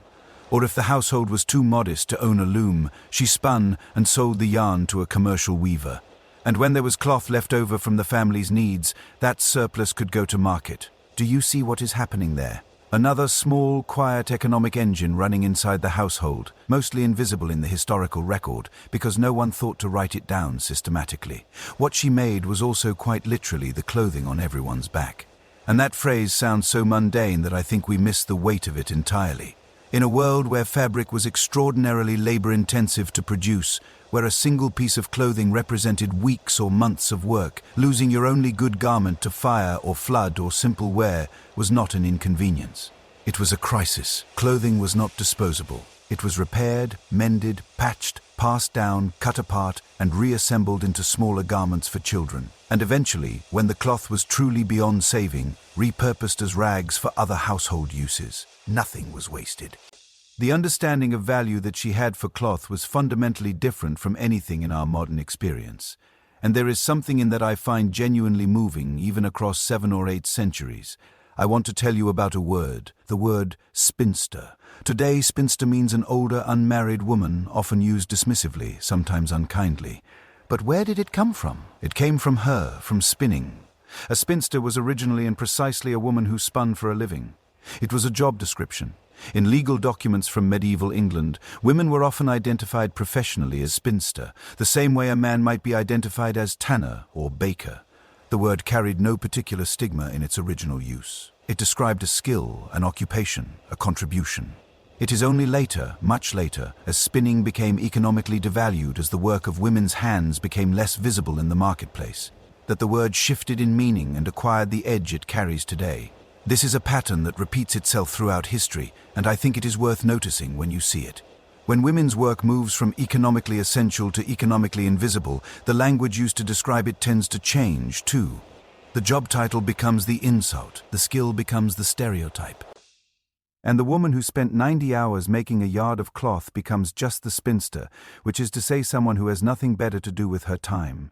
Or if the household was too modest to own a loom, she spun and sold the yarn to a commercial weaver. And when there was cloth left over from the family's needs, that surplus could go to market. Do you see what is happening there? Another small, quiet economic engine running inside the household, mostly invisible in the historical record, because no one thought to write it down systematically. What she made was also quite literally the clothing on everyone's back. And that phrase sounds so mundane that I think we miss the weight of it entirely. In a world where fabric was extraordinarily labor-intensive to produce, where a single piece of clothing represented weeks or months of work, losing your only good garment to fire or flood or simple wear was not an inconvenience. It was a crisis. Clothing was not disposable. It was repaired, mended, patched, passed down, cut apart, and reassembled into smaller garments for children. And eventually, when the cloth was truly beyond saving, repurposed as rags for other household uses. Nothing was wasted. The understanding of value that she had for cloth was fundamentally different from anything in our modern experience. And there is something in that I find genuinely moving, even across 7 or 8 centuries. I want to tell you about a word, the word spinster. Today, spinster means an older, unmarried woman, often used dismissively, sometimes unkindly. But where did it come from? It came from her, from spinning. A spinster was originally and precisely a woman who spun for a living. It was a job description. In legal documents from medieval England, women were often identified professionally as spinster, the same way a man might be identified as tanner or baker. The word carried no particular stigma in its original use. It described a skill, an occupation, a contribution. It is only later, much later, as spinning became economically devalued as the work of women's hands became less visible in the marketplace, that the word shifted in meaning and acquired the edge it carries today. This is a pattern that repeats itself throughout history, and I think it is worth noticing when you see it. When women's work moves from economically essential to economically invisible, the language used to describe it tends to change, too. The job title becomes the insult, the skill becomes the stereotype. And the woman who spent 90 hours making a yard of cloth becomes just the spinster, which is to say someone who has nothing better to do with her time.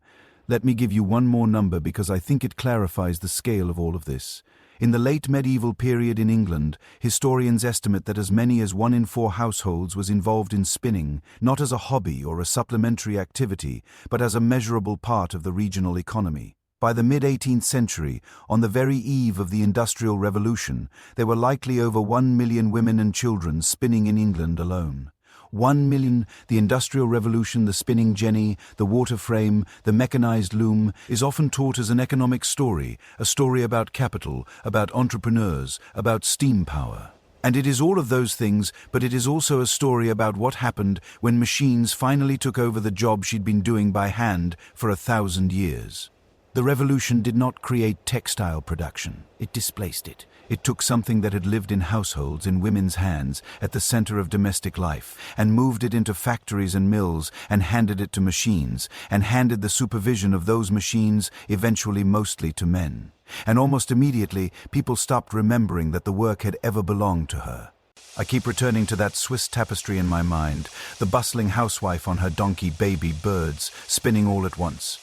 Let me give you one more number because I think it clarifies the scale of all of this. In the late medieval period in England, historians estimate that as many as 1 in 4 households was involved in spinning, not as a hobby or a supplementary activity, but as a measurable part of the regional economy. By the mid-18th century, on the very eve of the Industrial Revolution, there were likely over 1 million women and children spinning in England alone. 1 million, the Industrial Revolution, the spinning jenny, the water frame, the mechanized loom, is often taught as an economic story, a story about capital, about entrepreneurs, about steam power. And it is all of those things, but it is also a story about what happened when machines finally took over the job she'd been doing by hand for 1,000 years. The revolution did not create textile production. It displaced it. It took something that had lived in households, in women's hands, at the center of domestic life, and moved it into factories and mills, and handed it to machines, and handed the supervision of those machines eventually mostly to men. And almost immediately, people stopped remembering that the work had ever belonged to her. I keep returning to that Swiss tapestry in my mind, the bustling housewife on her donkey baby birds, spinning all at once.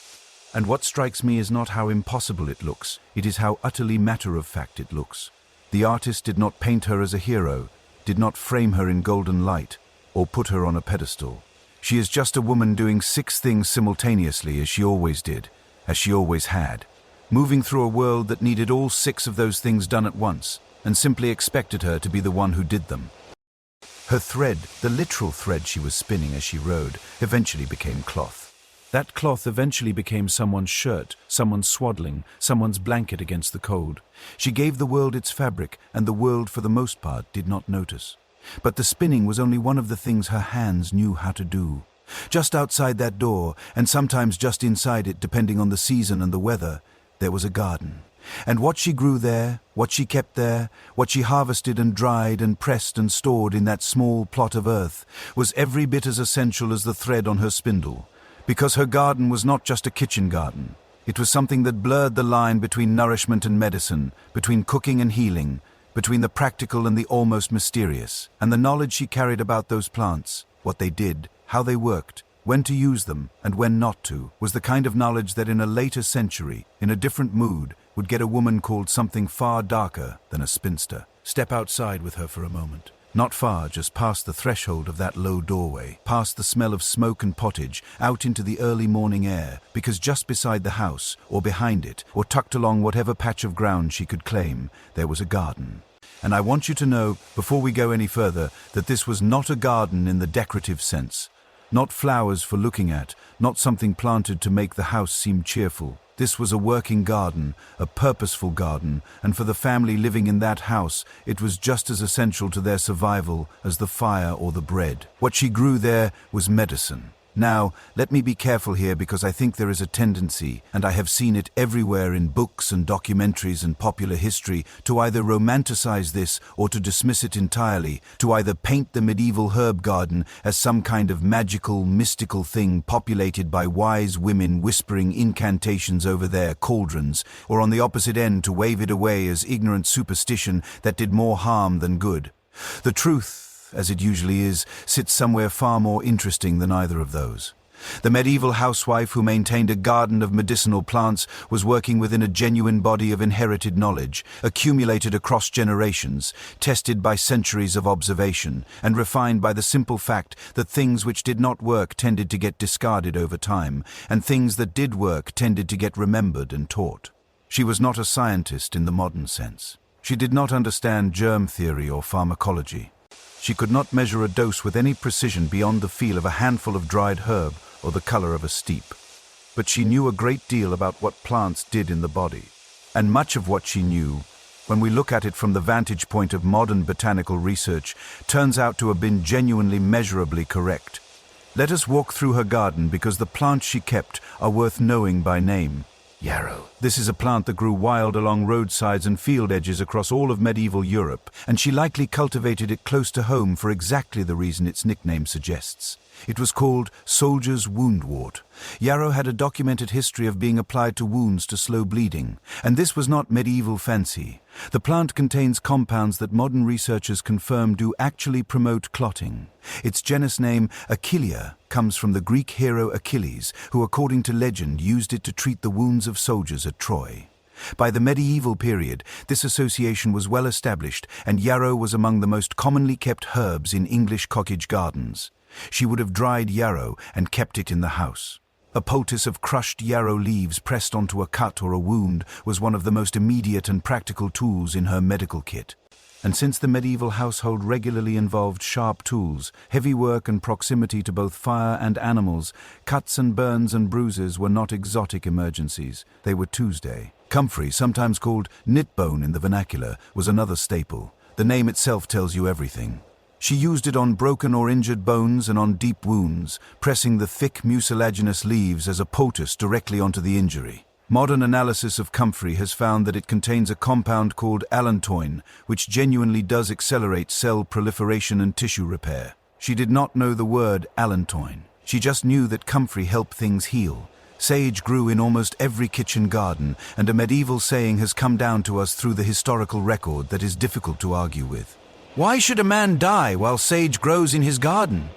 And what strikes me is not how impossible it looks, it is how utterly matter-of-fact it looks. The artist did not paint her as a hero, did not frame her in golden light, or put her on a pedestal. She is just a woman doing 6 things simultaneously as she always did, as she always had, moving through a world that needed all 6 of those things done at once, and simply expected her to be the one who did them. Her thread, the literal thread she was spinning as she rode, eventually became cloth. That cloth eventually became someone's shirt, someone's swaddling, someone's blanket against the cold. She gave the world its fabric, and the world, for the most part, did not notice. But the spinning was only one of the things her hands knew how to do. Just outside that door, and sometimes just inside it, depending on the season and the weather, there was a garden. And what she grew there, what she kept there, what she harvested and dried and pressed and stored in that small plot of earth, was every bit as essential as the thread on her spindle. Because her garden was not just a kitchen garden. It was something that blurred the line between nourishment and medicine, between cooking and healing, between the practical and the almost mysterious. And the knowledge she carried about those plants, what they did, how they worked, when to use them and when not to, was the kind of knowledge that in a later century, in a different mood, would get a woman called something far darker than a spinster. Step outside with her for a moment. Not far, just past the threshold of that low doorway, past the smell of smoke and pottage, out into the early morning air, because just beside the house, or behind it, or tucked along whatever patch of ground she could claim, there was a garden. And I want you to know, before we go any further, that this was not a garden in the decorative sense. Not flowers for looking at, not something planted to make the house seem cheerful. This was a working garden, a purposeful garden, and for the family living in that house, it was just as essential to their survival as the fire or the bread. What she grew there was medicine. Now, let me be careful here because I think there is a tendency, and I have seen it everywhere in books and documentaries and popular history, to either romanticize this or to dismiss it entirely, to either paint the medieval herb garden as some kind of magical, mystical thing populated by wise women whispering incantations over their cauldrons, or on the opposite end to wave it away as ignorant superstition that did more harm than good. The truth, as it usually is, sits somewhere far more interesting than either of those. The medieval housewife who maintained a garden of medicinal plants was working within a genuine body of inherited knowledge, accumulated across generations, tested by centuries of observation, and refined by the simple fact that things which did not work tended to get discarded over time, and things that did work tended to get remembered and taught. She was not a scientist in the modern sense. She did not understand germ theory or pharmacology. She could not measure a dose with any precision beyond the feel of a handful of dried herb or the color of a steep. But she knew a great deal about what plants did in the body. And much of what she knew, when we look at it from the vantage point of modern botanical research, turns out to have been genuinely measurably correct. Let us walk through her garden because the plants she kept are worth knowing by name. Yarrow. This is a plant that grew wild along roadsides and field edges across all of medieval Europe, and she likely cultivated it close to home for exactly the reason its nickname suggests. It was called soldier's woundwort. Yarrow had a documented history of being applied to wounds to slow bleeding, and this was not medieval fancy. The plant contains compounds that modern researchers confirm do actually promote clotting. Its genus name, Achillea, comes from the Greek hero Achilles, who according to legend used it to treat the wounds of soldiers at Troy. By the medieval period, this association was well established, and yarrow was among the most commonly kept herbs in English cottage gardens. She would have dried yarrow and kept it in the house. A poultice of crushed yarrow leaves pressed onto a cut or a wound was one of the most immediate and practical tools in her medical kit. And since the medieval household regularly involved sharp tools, heavy work and proximity to both fire and animals, cuts and burns and bruises were not exotic emergencies. They were Tuesday. Comfrey, sometimes called knitbone in the vernacular, was another staple. The name itself tells you everything. She used it on broken or injured bones and on deep wounds, pressing the thick mucilaginous leaves as a poultice directly onto the injury. Modern analysis of comfrey has found that it contains a compound called allantoin, which genuinely does accelerate cell proliferation and tissue repair. She did not know the word allantoin. She just knew that comfrey helped things heal. Sage grew in almost every kitchen garden, and a medieval saying has come down to us through the historical record that is difficult to argue with. Why should a man die while sage grows in his garden?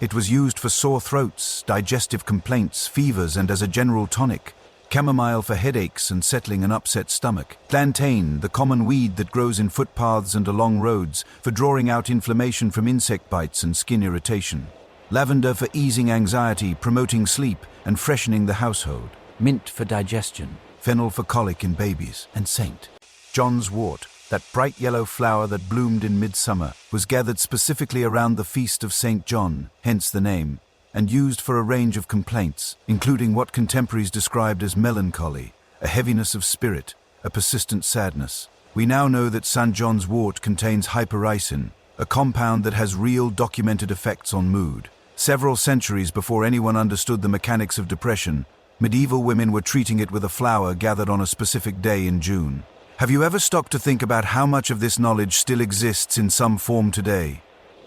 It was used for sore throats, digestive complaints, fevers, and as a general tonic. Chamomile for headaches and settling an upset stomach. Plantain, the common weed that grows in footpaths and along roads, for drawing out inflammation from insect bites and skin irritation. Lavender for easing anxiety, promoting sleep, and freshening the household. Mint for digestion. Fennel for colic in babies. And Saint John's wort, that bright yellow flower that bloomed in midsummer, was gathered specifically around the feast of St. John, hence the name, and used for a range of complaints, including what contemporaries described as melancholy, a heaviness of spirit, a persistent sadness. We now know that St. John's wort contains hypericin, a compound that has real documented effects on mood. Several centuries before anyone understood the mechanics of depression, medieval women were treating it with a flower gathered on a specific day in June. Have you ever stopped to think about how much of this knowledge still exists in some form today?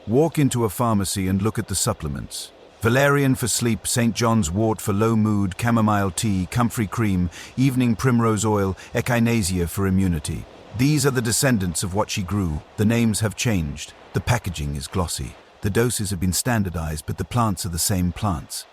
Walk into a pharmacy and look at the supplements. Valerian for sleep, St. John's wort for low mood, chamomile tea, comfrey cream, evening primrose oil, echinacea for immunity. These are the descendants of what she grew. The names have changed. The packaging is glossy. The doses have been standardized, but the plants are the same plants.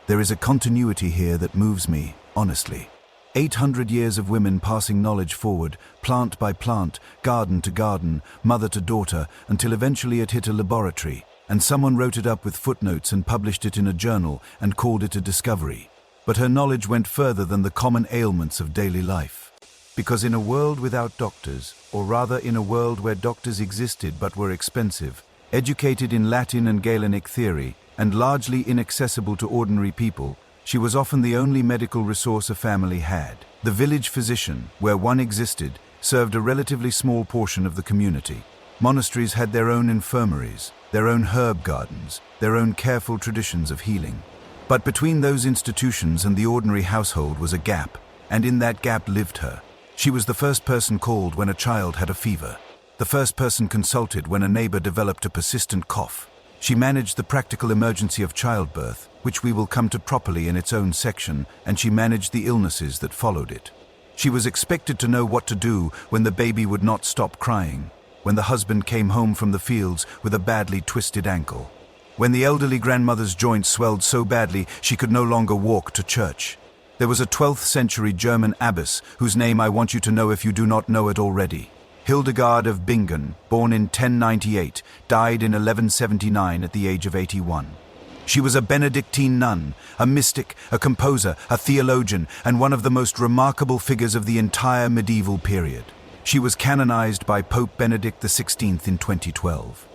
There is a continuity here that moves me, honestly. 800 years of women passing knowledge forward, plant by plant, garden to garden, mother to daughter, until eventually it hit a laboratory, and someone wrote it up with footnotes and published it in a journal and called it a discovery. But her knowledge went further than the common ailments of daily life. Because in a world without doctors, or rather in a world where doctors existed but were expensive, educated in Latin and Galenic theory, and largely inaccessible to ordinary people, she was often the only medical resource a family had. The village physician, where one existed, served a relatively small portion of the community. Monasteries had their own infirmaries, their own herb gardens, their own careful traditions of healing. But between those institutions and the ordinary household was a gap, and in that gap lived her. She was the first person called when a child had a fever, the first person consulted when a neighbor developed a persistent cough. She managed the practical emergency of childbirth, which we will come to properly in its own section, and she managed the illnesses that followed it. She was expected to know what to do when the baby would not stop crying, when the husband came home from the fields with a badly twisted ankle, when the elderly grandmother's joints swelled so badly she could no longer walk to church. There was a 12th century German abbess whose name I want you to know if you do not know it already. Hildegard of Bingen, born in 1098, died in 1179 at the age of 81. She was a Benedictine nun, a mystic, a composer, a theologian, and one of the most remarkable figures of the entire medieval period. She was canonized by Pope Benedict XVI in 2012.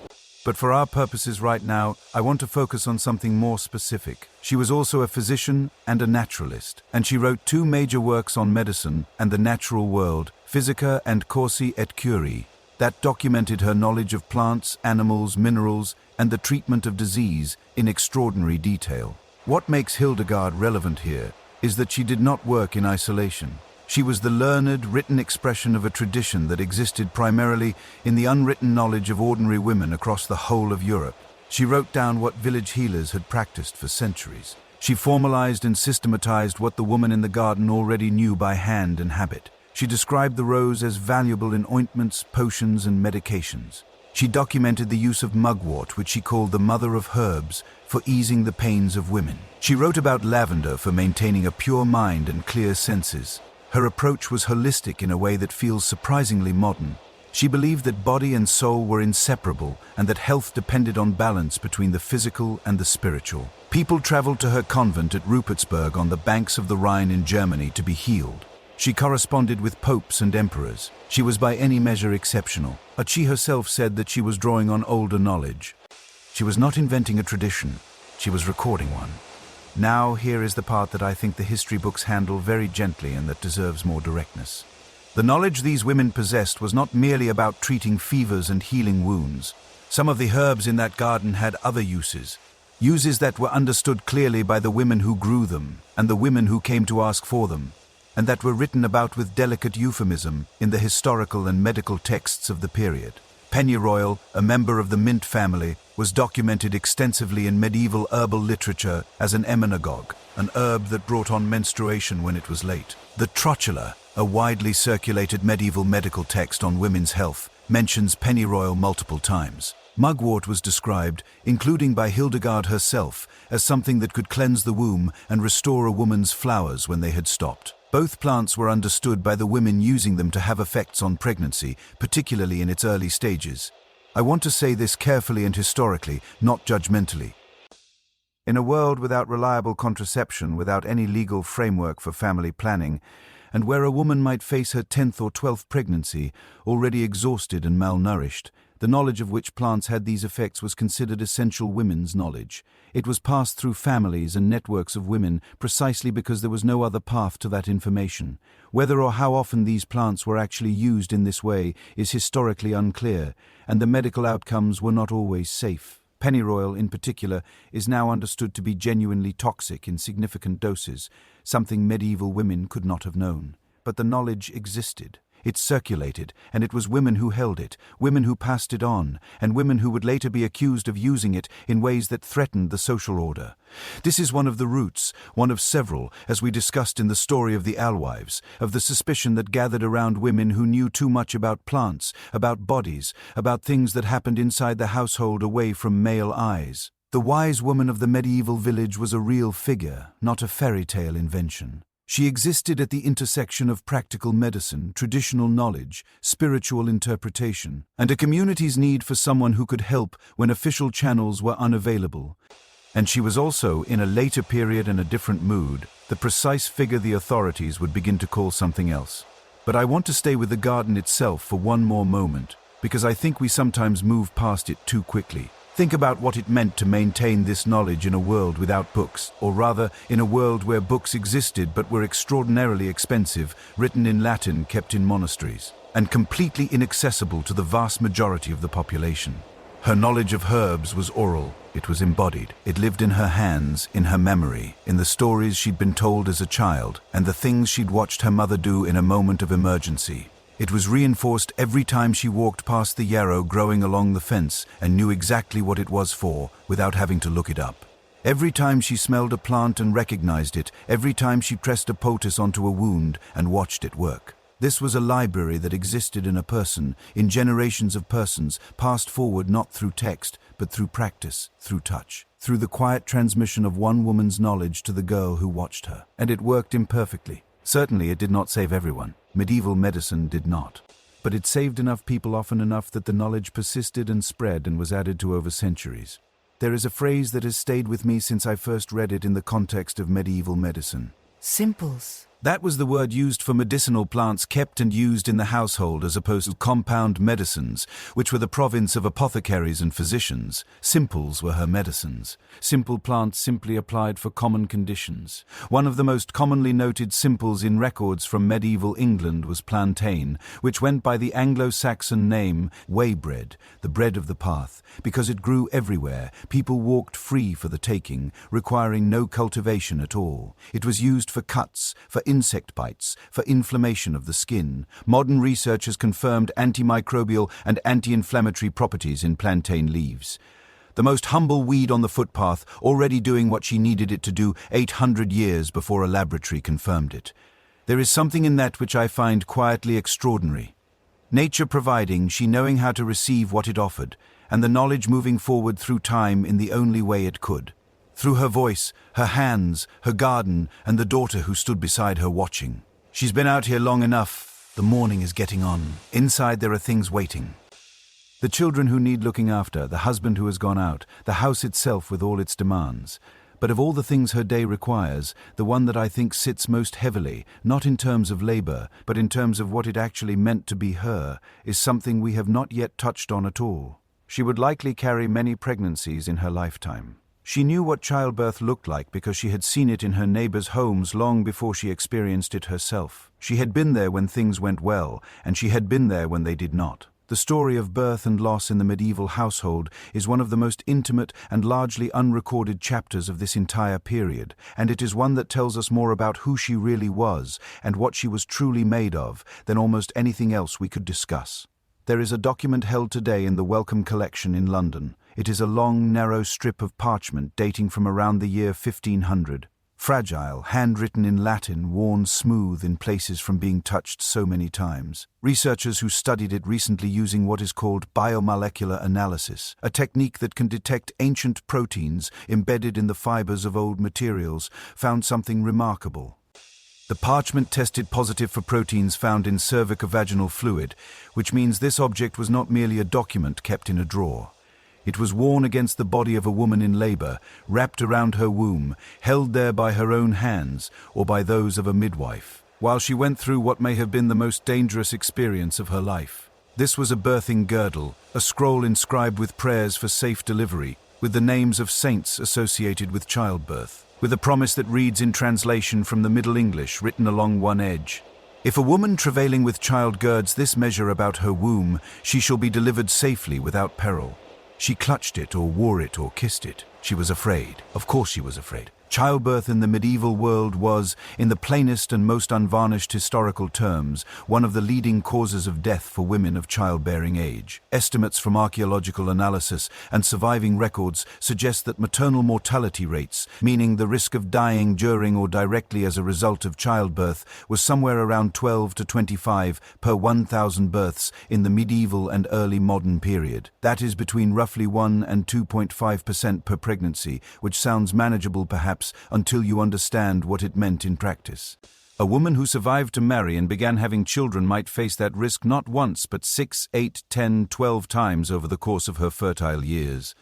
But for our purposes right now, I want to focus on something more specific. She was also a physician and a naturalist, and she wrote 2 major works on medicine and the natural world, Physica and Corsi et Curie, that documented her knowledge of plants, animals, minerals, and the treatment of disease in extraordinary detail. What makes Hildegard relevant here is that she did not work in isolation. She was the learned, written expression of a tradition that existed primarily in the unwritten knowledge of ordinary women across the whole of Europe. She wrote down what village healers had practiced for centuries. She formalized and systematized what the woman in the garden already knew by hand and habit. She described the rose as valuable in ointments, potions, and medications. She documented the use of mugwort, which she called the mother of herbs, for easing the pains of women. She wrote about lavender for maintaining a pure mind and clear senses. Her approach was holistic in a way that feels surprisingly modern. She believed that body and soul were inseparable and that health depended on balance between the physical and the spiritual. People traveled to her convent at Rupertsberg on the banks of the Rhine in Germany to be healed. She corresponded with popes and emperors. She was by any measure exceptional, but she herself said that she was drawing on older knowledge. She was not inventing a tradition, she was recording one. Now here is the part that I think the history books handle very gently and that deserves more directness. The knowledge these women possessed was not merely about treating fevers and healing wounds. Some of the herbs in that garden had other uses that were understood clearly by the women who grew them and the women who came to ask for them, and that were written about with delicate euphemism in the historical and medical texts of the period. Pennyroyal, a member of the mint family, was documented extensively in medieval herbal literature as an emmenagogue, an herb that brought on menstruation when it was late. The Trotula, a widely circulated medieval medical text on women's health, mentions pennyroyal multiple times. Mugwort was described, including by Hildegard herself, as something that could cleanse the womb and restore a woman's flowers when they had stopped. Both plants were understood by the women using them to have effects on pregnancy, particularly in its early stages. I want to say this carefully and historically, not judgmentally. In a world without reliable contraception, without any legal framework for family planning, and where a woman might face her 10th or 12th pregnancy, already exhausted and malnourished, the knowledge of which plants had these effects was considered essential women's knowledge. It was passed through families and networks of women precisely because there was no other path to that information. Whether or how often these plants were actually used in this way is historically unclear, and the medical outcomes were not always safe. Pennyroyal, in particular, is now understood to be genuinely toxic in significant doses, something medieval women could not have known. But the knowledge existed. It circulated, and it was women who held it, women who passed it on, and women who would later be accused of using it in ways that threatened the social order. This is one of the roots, one of several, as we discussed in the story of the alewives, of the suspicion that gathered around women who knew too much about plants, about bodies, about things that happened inside the household away from male eyes. The wise woman of the medieval village was a real figure, not a fairy tale invention. She existed at the intersection of practical medicine, traditional knowledge, spiritual interpretation, and a community's need for someone who could help when official channels were unavailable. And she was also, in a later period and a different mood, the precise figure the authorities would begin to call something else. But I want to stay with the garden itself for one more moment, because I think we sometimes move past it too quickly. Think about what it meant to maintain this knowledge in a world without books, or rather, in a world where books existed but were extraordinarily expensive, written in Latin, kept in monasteries, and completely inaccessible to the vast majority of the population. Her knowledge of herbs was oral, it was embodied. It lived in her hands, in her memory, in the stories she'd been told as a child, and the things she'd watched her mother do in a moment of emergency. It was reinforced every time she walked past the yarrow growing along the fence and knew exactly what it was for without having to look it up. Every time she smelled a plant and recognized it, every time she pressed a poultice onto a wound and watched it work. This was a library that existed in a person, in generations of persons, passed forward not through text, but through practice, through touch, through the quiet transmission of one woman's knowledge to the girl who watched her. And it worked imperfectly. Certainly it did not save everyone. Medieval medicine did not. But it saved enough people often enough that the knowledge persisted and spread and was added to over centuries. There is a phrase that has stayed with me since I first read it in the context of medieval medicine. Simples. That was the word used for medicinal plants kept and used in the household as opposed to compound medicines, which were the province of apothecaries and physicians. Simples were her medicines. Simple plants simply applied for common conditions. One of the most commonly noted simples in records from medieval England was plantain, which went by the Anglo-Saxon name waybread, the bread of the path, because it grew everywhere. People walked free for the taking, requiring no cultivation at all. It was used for cuts, for insect bites, for inflammation of the skin. Modern research has confirmed antimicrobial and anti-inflammatory properties in plantain leaves. The most humble weed on the footpath, already doing what she needed it to do 800 years before a laboratory confirmed it. There is something in that which I find quietly extraordinary. Nature providing, she knowing how to receive what it offered, and the knowledge moving forward through time in the only way it could. Through her voice, her hands, her garden, and the daughter who stood beside her watching. She's been out here long enough. The morning is getting on. Inside there are things waiting. The children who need looking after, the husband who has gone out, the house itself with all its demands. But of all the things her day requires, the one that I think sits most heavily, not in terms of labor, but in terms of what it actually meant to be her, is something we have not yet touched on at all. She would likely carry many pregnancies in her lifetime. She knew what childbirth looked like because she had seen it in her neighbors' homes long before she experienced it herself. She had been there when things went well, and she had been there when they did not. The story of birth and loss in the medieval household is one of the most intimate and largely unrecorded chapters of this entire period, and it is one that tells us more about who she really was and what she was truly made of than almost anything else we could discuss. There is a document held today in the Wellcome Collection in London. It is a long, narrow strip of parchment dating from around the year 1500. Fragile, handwritten in Latin, worn smooth in places from being touched so many times. Researchers who studied it recently using what is called biomolecular analysis, a technique that can detect ancient proteins embedded in the fibers of old materials, found something remarkable. The parchment tested positive for proteins found in cervicovaginal fluid, which means this object was not merely a document kept in a drawer. It was worn against the body of a woman in labor, wrapped around her womb, held there by her own hands or by those of a midwife, while she went through what may have been the most dangerous experience of her life. This was a birthing girdle, a scroll inscribed with prayers for safe delivery, with the names of saints associated with childbirth, with a promise that reads in translation from the Middle English written along one edge. If a woman travailing with child girds this measure about her womb, she shall be delivered safely without peril. She clutched it or wore it or kissed it. She was afraid. Of course she was afraid. Childbirth in the medieval world was, in the plainest and most unvarnished historical terms, one of the leading causes of death for women of childbearing age. Estimates from archaeological analysis and surviving records suggest that maternal mortality rates, meaning the risk of dying during or directly as a result of childbirth, was somewhere around 12 to 25 per 1,000 births in the medieval and early modern period. That is between roughly 1 and 2.5% per pregnancy, which sounds manageable perhaps until you understand what it meant in practice. A woman who survived to marry and began having children might face that risk not once but 6, 8, 10, 12 times over the course of her fertile years.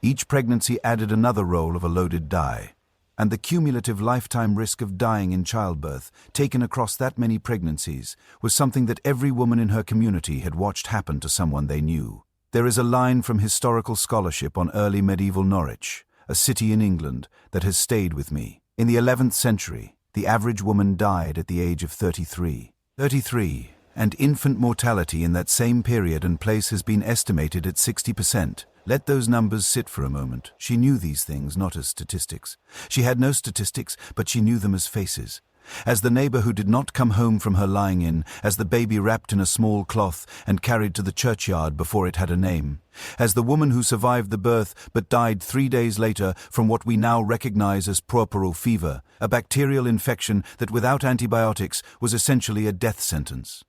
Each pregnancy added another roll of a loaded die, and the cumulative lifetime risk of dying in childbirth, taken across that many pregnancies, was something that every woman in her community had watched happen to someone they knew. There is a line from historical scholarship on early medieval Norwich, a city in England, that has stayed with me. In the 11th century, the average woman died at the age of 33. 33, and infant mortality in that same period and place has been estimated at 60%. Let those numbers sit for a moment. She knew these things not as statistics. She had no statistics, but she knew them as faces. As the neighbor who did not come home from her lying-in, as the baby wrapped in a small cloth and carried to the churchyard before it had a name, as the woman who survived the birth but died 3 days later from what we now recognize as puerperal fever, a bacterial infection that without antibiotics was essentially a death sentence.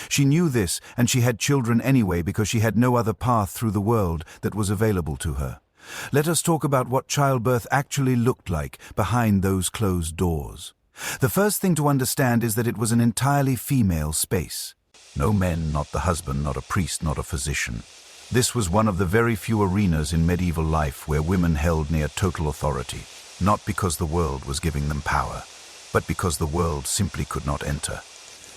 She knew this, and she had children anyway because she had no other path through the world that was available to her. Let us talk about what childbirth actually looked like behind those closed doors. The first thing to understand is that it was an entirely female space. No men, not the husband, not a priest, not a physician. This was one of the very few arenas in medieval life where women held near total authority, not because the world was giving them power, but because the world simply could not enter.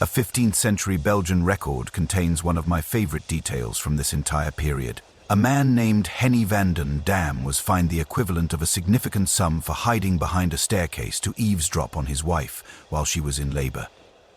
A 15th century Belgian record contains one of my favorite details from this entire period. A man named Henny van den Dam was fined the equivalent of a significant sum for hiding behind a staircase to eavesdrop on his wife while she was in labor.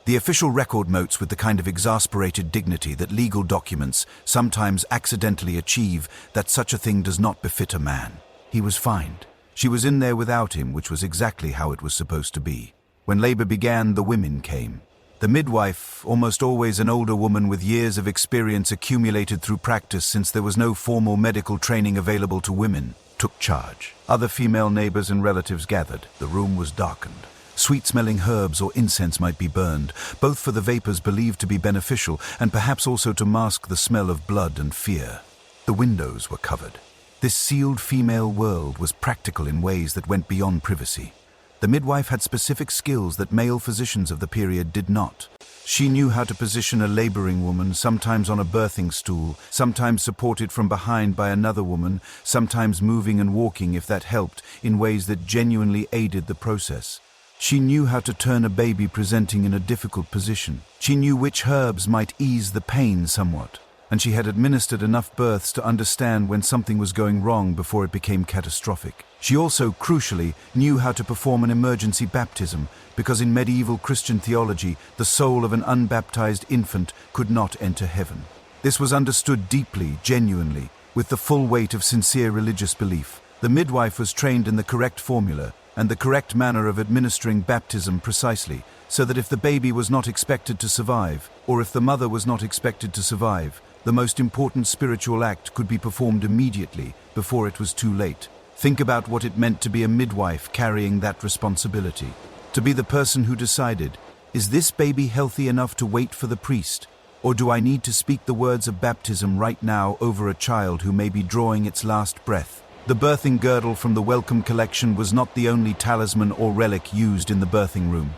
The official record notes with the kind of exasperated dignity that legal documents sometimes accidentally achieve that such a thing does not befit a man. He was fined. She was in there without him, which was exactly how it was supposed to be. When labor began, the women came. The midwife, almost always an older woman with years of experience accumulated through practice since there was no formal medical training available to women, took charge. Other female neighbors and relatives gathered. The room was darkened. Sweet-smelling herbs or incense might be burned, both for the vapors believed to be beneficial and perhaps also to mask the smell of blood and fear. The windows were covered. This sealed female world was practical in ways that went beyond privacy. The midwife had specific skills that male physicians of the period did not. She knew how to position a laboring woman, sometimes on a birthing stool, sometimes supported from behind by another woman, sometimes moving and walking if that helped, in ways that genuinely aided the process. She knew how to turn a baby presenting in a difficult position. She knew which herbs might ease the pain somewhat. And she had administered enough births to understand when something was going wrong before it became catastrophic. She also, crucially, knew how to perform an emergency baptism, because in medieval Christian theology, the soul of an unbaptized infant could not enter heaven. This was understood deeply, genuinely, with the full weight of sincere religious belief. The midwife was trained in the correct formula and the correct manner of administering baptism precisely, so that if the baby was not expected to survive, or if the mother was not expected to survive, the most important spiritual act could be performed immediately, before it was too late. Think about what it meant to be a midwife carrying that responsibility. To be the person who decided, is this baby healthy enough to wait for the priest? Or do I need to speak the words of baptism right now over a child who may be drawing its last breath? The birthing girdle from the Welcome collection was not the only talisman or relic used in the birthing room.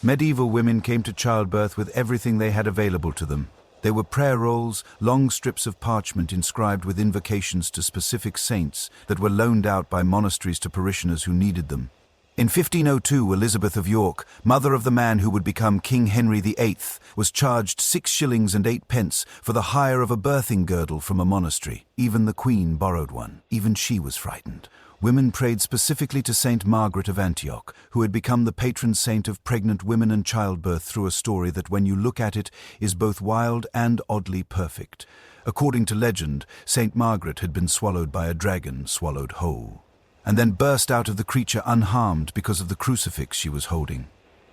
Medieval women came to childbirth with everything they had available to them. There were prayer rolls, long strips of parchment inscribed with invocations to specific saints that were loaned out by monasteries to parishioners who needed them. In 1502, Elizabeth of York, mother of the man who would become King Henry VIII, was charged 6 shillings and 8 pence for the hire of a birthing girdle from a monastery. Even the Queen borrowed one. Even she was frightened. Women prayed specifically to Saint Margaret of Antioch, who had become the patron saint of pregnant women and childbirth through a story that, when you look at it, is both wild and oddly perfect. According to legend, Saint Margaret had been swallowed by a dragon, swallowed whole, and then burst out of the creature unharmed because of the crucifix she was holding.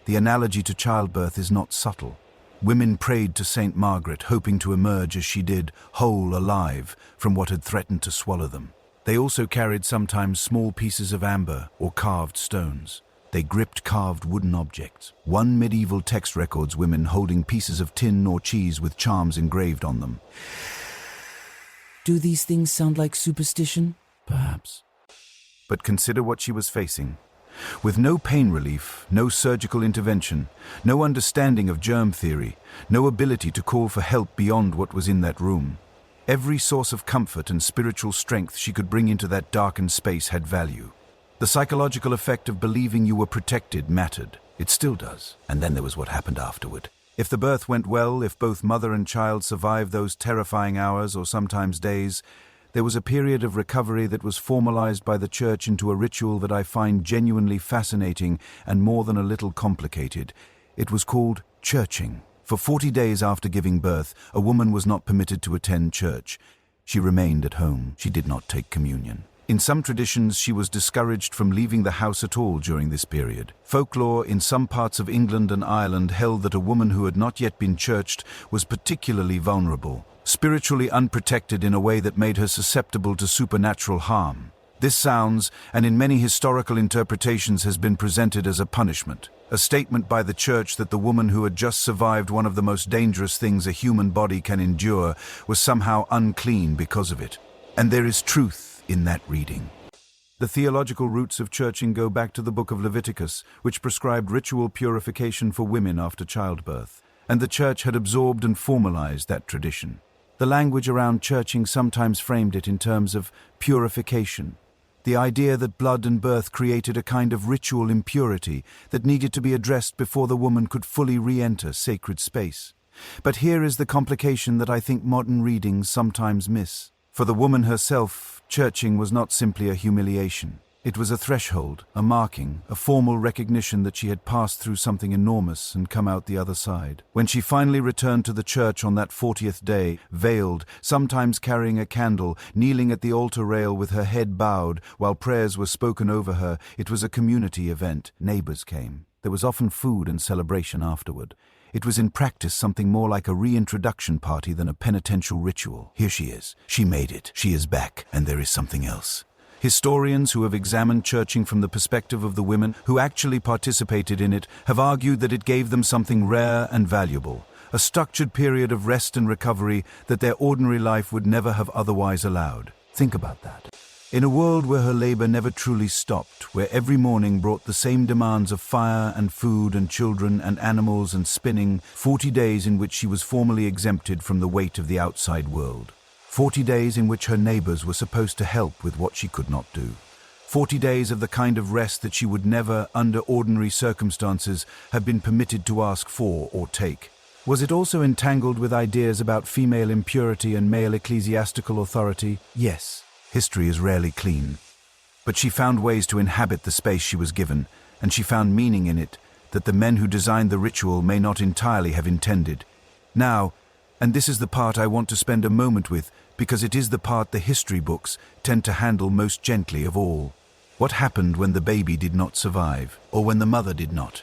The analogy to childbirth is not subtle. Women prayed to Saint Margaret, hoping to emerge as she did, whole, alive, from what had threatened to swallow them. They also carried sometimes small pieces of amber or carved stones. They gripped carved wooden objects. One medieval text records women holding pieces of tin or cheese with charms engraved on them. Do these things sound like superstition? Perhaps. But consider what she was facing. With no pain relief, no surgical intervention, no understanding of germ theory, no ability to call for help beyond what was in that room. Every source of comfort and spiritual strength she could bring into that darkened space had value. The psychological effect of believing you were protected mattered. It still does. And then there was what happened afterward. If the birth went well, if both mother and child survived those terrifying hours or sometimes days, there was a period of recovery that was formalized by the church into a ritual that I find genuinely fascinating and more than a little complicated. It was called churching. For 40 days after giving birth, a woman was not permitted to attend church. She remained at home. She did not take communion. In some traditions, she was discouraged from leaving the house at all during this period. Folklore in some parts of England and Ireland held that a woman who had not yet been churched was particularly vulnerable, spiritually unprotected in a way that made her susceptible to supernatural harm. This sounds, and in many historical interpretations has been presented as a punishment, a statement by the church that the woman who had just survived one of the most dangerous things a human body can endure was somehow unclean because of it. And there is truth in that reading. The theological roots of churching go back to the book of Leviticus, which prescribed ritual purification for women after childbirth, and the church had absorbed and formalized that tradition. The language around churching sometimes framed it in terms of purification, the idea that blood and birth created a kind of ritual impurity that needed to be addressed before the woman could fully re-enter sacred space. But here is the complication that I think modern readings sometimes miss. For the woman herself, churching was not simply a humiliation. It was a threshold, a marking, a formal recognition that she had passed through something enormous and come out the other side. When she finally returned to the church on that 40th day, veiled, sometimes carrying a candle, kneeling at the altar rail with her head bowed while prayers were spoken over her, it was a community event. Neighbors came. There was often food and celebration afterward. It was in practice something more like a reintroduction party than a penitential ritual. Here she is. She made it. She is back. And there is something else. Historians who have examined churching from the perspective of the women who actually participated in it have argued that it gave them something rare and valuable, a structured period of rest and recovery that their ordinary life would never have otherwise allowed. Think about that. In a world where her labor never truly stopped, where every morning brought the same demands of fire and food and children and animals and spinning, 40 days in which she was formally exempted from the weight of the outside world. 40 days in which her neighbors were supposed to help with what she could not do. 40 days of the kind of rest that she would never, under ordinary circumstances, have been permitted to ask for or take. Was it also entangled with ideas about female impurity and male ecclesiastical authority? Yes. History is rarely clean. But she found ways to inhabit the space she was given, and she found meaning in it that the men who designed the ritual may not entirely have intended. Now, and this is the part I want to spend a moment with, because it is the part the history books tend to handle most gently of all. What happened when the baby did not survive, or when the mother did not?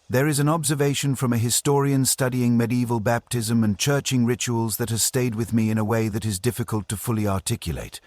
There is an observation from a historian studying medieval baptism and churching rituals that has stayed with me in a way that is difficult to fully articulate.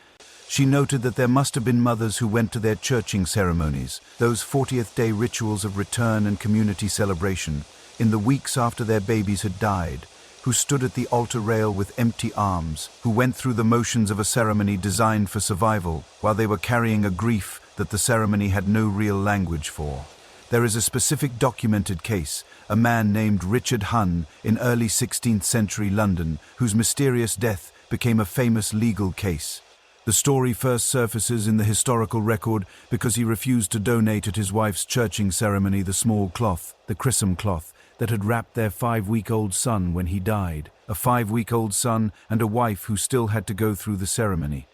She noted that there must have been mothers who went to their churching ceremonies, those 40th day rituals of return and community celebration, in the weeks after their babies had died, who stood at the altar rail with empty arms, who went through the motions of a ceremony designed for survival, while they were carrying a grief that the ceremony had no real language for. There is a specific documented case, a man named Richard Hunn in early 16th century London, whose mysterious death became a famous legal case. The story first surfaces in the historical record because he refused to donate at his wife's churching ceremony the small cloth, the chrism cloth, that had wrapped their 5-week-old son when he died, a 5-week-old son and a wife who still had to go through the ceremony.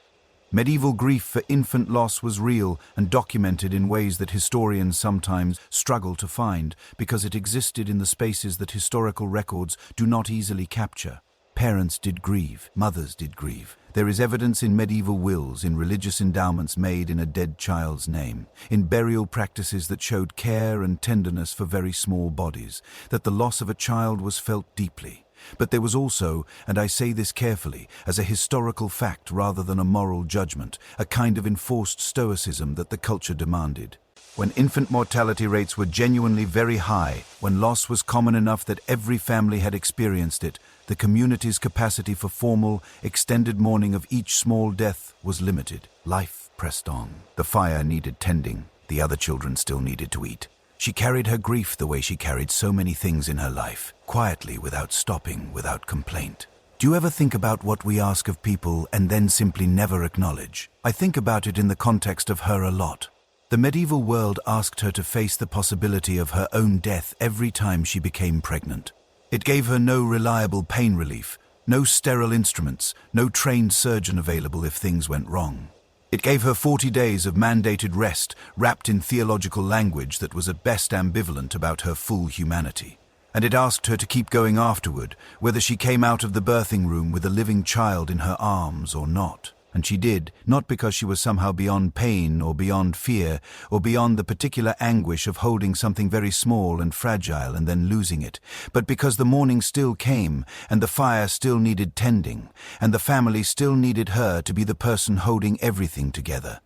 Medieval grief for infant loss was real and documented in ways that historians sometimes struggle to find because it existed in the spaces that historical records do not easily capture. Parents did grieve, mothers did grieve. There is evidence in medieval wills, in religious endowments made in a dead child's name, in burial practices that showed care and tenderness for very small bodies, that the loss of a child was felt deeply. But there was also, and I say this carefully, as a historical fact rather than a moral judgment, a kind of enforced stoicism that the culture demanded. When infant mortality rates were genuinely very high, when loss was common enough that every family had experienced it, the community's capacity for formal, extended mourning of each small death was limited. Life pressed on. The fire needed tending. The other children still needed to eat. She carried her grief the way she carried so many things in her life, quietly, without stopping, without complaint. Do you ever think about what we ask of people and then simply never acknowledge? I think about it in the context of her a lot. The medieval world asked her to face the possibility of her own death every time she became pregnant. It gave her no reliable pain relief, no sterile instruments, no trained surgeon available if things went wrong. It gave her 40 days of mandated rest, wrapped in theological language that was at best ambivalent about her full humanity. And it asked her to keep going afterward, whether she came out of the birthing room with a living child in her arms or not. And she did, not because she was somehow beyond pain or beyond fear or beyond the particular anguish of holding something very small and fragile and then losing it, but because the morning still came and the fire still needed tending and the family still needed her to be the person holding everything together.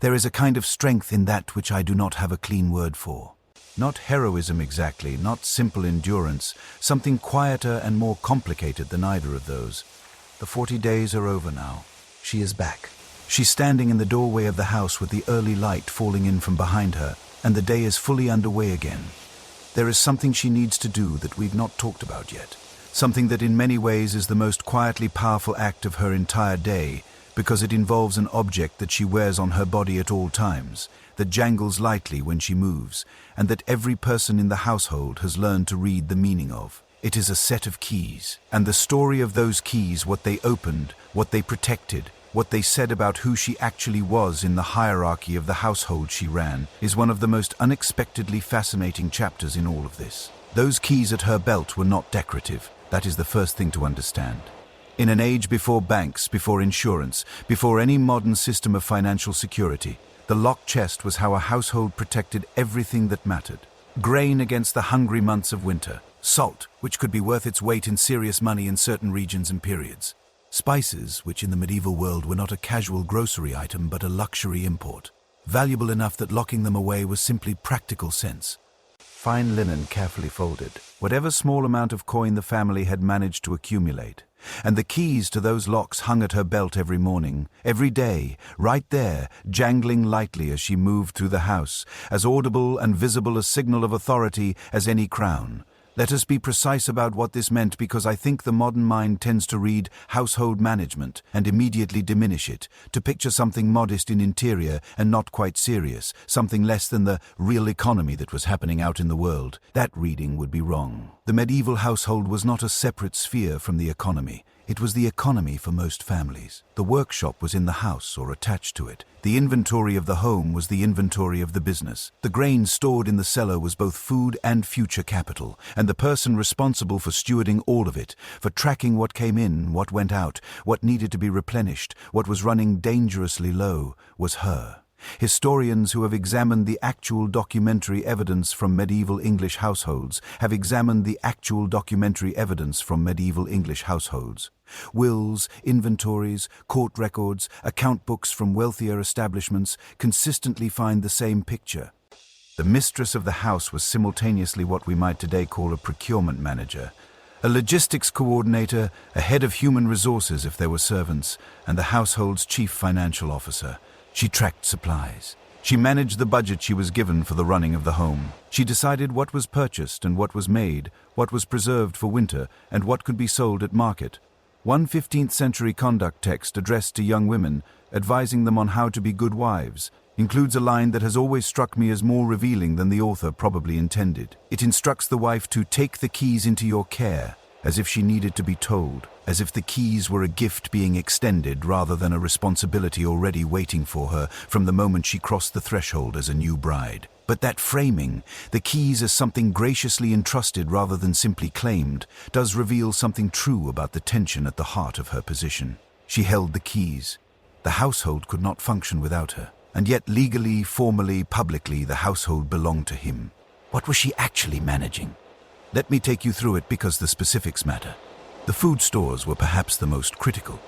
There is a kind of strength in that which I do not have a clean word for. Not heroism exactly, not simple endurance, something quieter and more complicated than either of those. The 40 days are over now. She is back. She's standing in the doorway of the house with the early light falling in from behind her, and the day is fully underway again. There is something she needs to do that we've not talked about yet. Something that in many ways is the most quietly powerful act of her entire day, because it involves an object that she wears on her body at all times, that jangles lightly when she moves, and that every person in the household has learned to read the meaning of. It is a set of keys, and the story of those keys, what they opened, what they protected, what they said about who she actually was in the hierarchy of the household she ran, is one of the most unexpectedly fascinating chapters in all of this. Those keys at her belt were not decorative. That is the first thing to understand. In an age before banks, before insurance, before any modern system of financial security, the locked chest was how a household protected everything that mattered. Grain against the hungry months of winter. Salt, which could be worth its weight in serious money in certain regions and periods. Spices, which in the medieval world were not a casual grocery item but a luxury import. Valuable enough that locking them away was simply practical sense. Fine linen carefully folded. Whatever small amount of coin the family had managed to accumulate. And the keys to those locks hung at her belt every morning, every day, right there, jangling lightly as she moved through the house, as audible and visible a signal of authority as any crown. Let us be precise about what this meant, because I think the modern mind tends to read household management and immediately diminish it, to picture something modest in interior and not quite serious, something less than the real economy that was happening out in the world. That reading would be wrong. The medieval household was not a separate sphere from the economy. It was the economy for most families. The workshop was in the house or attached to it. The inventory of the home was the inventory of the business. The grain stored in the cellar was both food and future capital, and the person responsible for stewarding all of it, for tracking what came in, what went out, what needed to be replenished, what was running dangerously low, was her. Historians who have examined the actual documentary evidence from medieval English households have examined the actual documentary evidence from medieval English households. Wills, inventories, court records, account books from wealthier establishments consistently find the same picture. The mistress of the house was simultaneously what we might today call a procurement manager, a logistics coordinator, a head of human resources if there were servants, and the household's chief financial officer. She tracked supplies. She managed the budget she was given for the running of the home. She decided what was purchased and what was made, what was preserved for winter, and what could be sold at market. One 15th century conduct text addressed to young women, advising them on how to be good wives, includes a line that has always struck me as more revealing than the author probably intended. It instructs the wife to take the keys into your care, as if she needed to be told, as if the keys were a gift being extended rather than a responsibility already waiting for her from the moment she crossed the threshold as a new bride. But that framing, the keys as something graciously entrusted rather than simply claimed, does reveal something true about the tension at the heart of her position. She held the keys. The household could not function without her. And yet legally, formally, publicly, the household belonged to him. What was she actually managing? Let me take you through it because the specifics matter. The food stores were perhaps the most critical.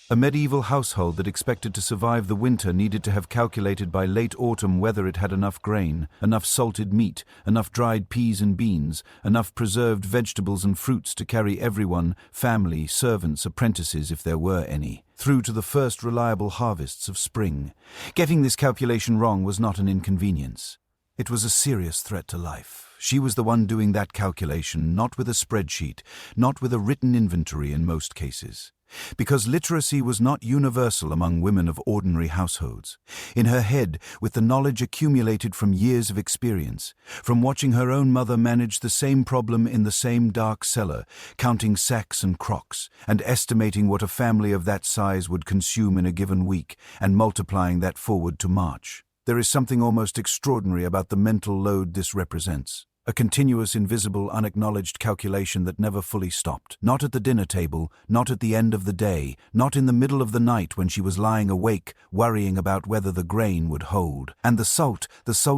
A medieval household that expected to survive the winter needed to have calculated by late autumn whether it had enough grain, enough salted meat, enough dried peas and beans, enough preserved vegetables and fruits to carry everyone, family, servants, apprentices if there were any, through to the first reliable harvests of spring. Getting this calculation wrong was not an inconvenience. It was a serious threat to life. She was the one doing that calculation, not with a spreadsheet, not with a written inventory in most cases. Because literacy was not universal among women of ordinary households. In her head, with the knowledge accumulated from years of experience, from watching her own mother manage the same problem in the same dark cellar, counting sacks and crocks, and estimating what a family of that size would consume in a given week, and multiplying that forward to March. There is something almost extraordinary about the mental load this represents. A continuous, invisible, unacknowledged calculation that never fully stopped. Not at the dinner table, not at the end of the day, not in the middle of the night when she was lying awake, worrying about whether the grain would hold. And the salt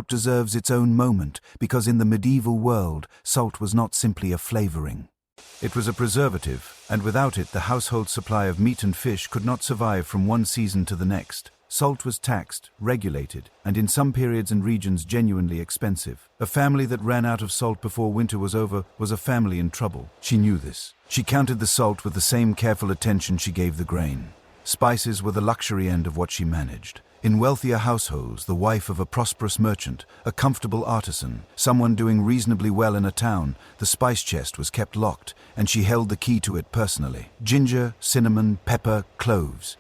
deserves its own moment, because in the medieval world, salt was not simply a flavoring. It was a preservative, and without it, the household supply of meat and fish could not survive from one season to the next. Salt was taxed, regulated, and in some periods and regions genuinely expensive. A family that ran out of salt before winter was over was a family in trouble. She knew this. She counted the salt with the same careful attention she gave the grain. Spices were the luxury end of what she managed. In wealthier households, the wife of a prosperous merchant, a comfortable artisan, someone doing reasonably well in a town, the spice chest was kept locked, and she held the key to it personally. Ginger, cinnamon, pepper, cloves.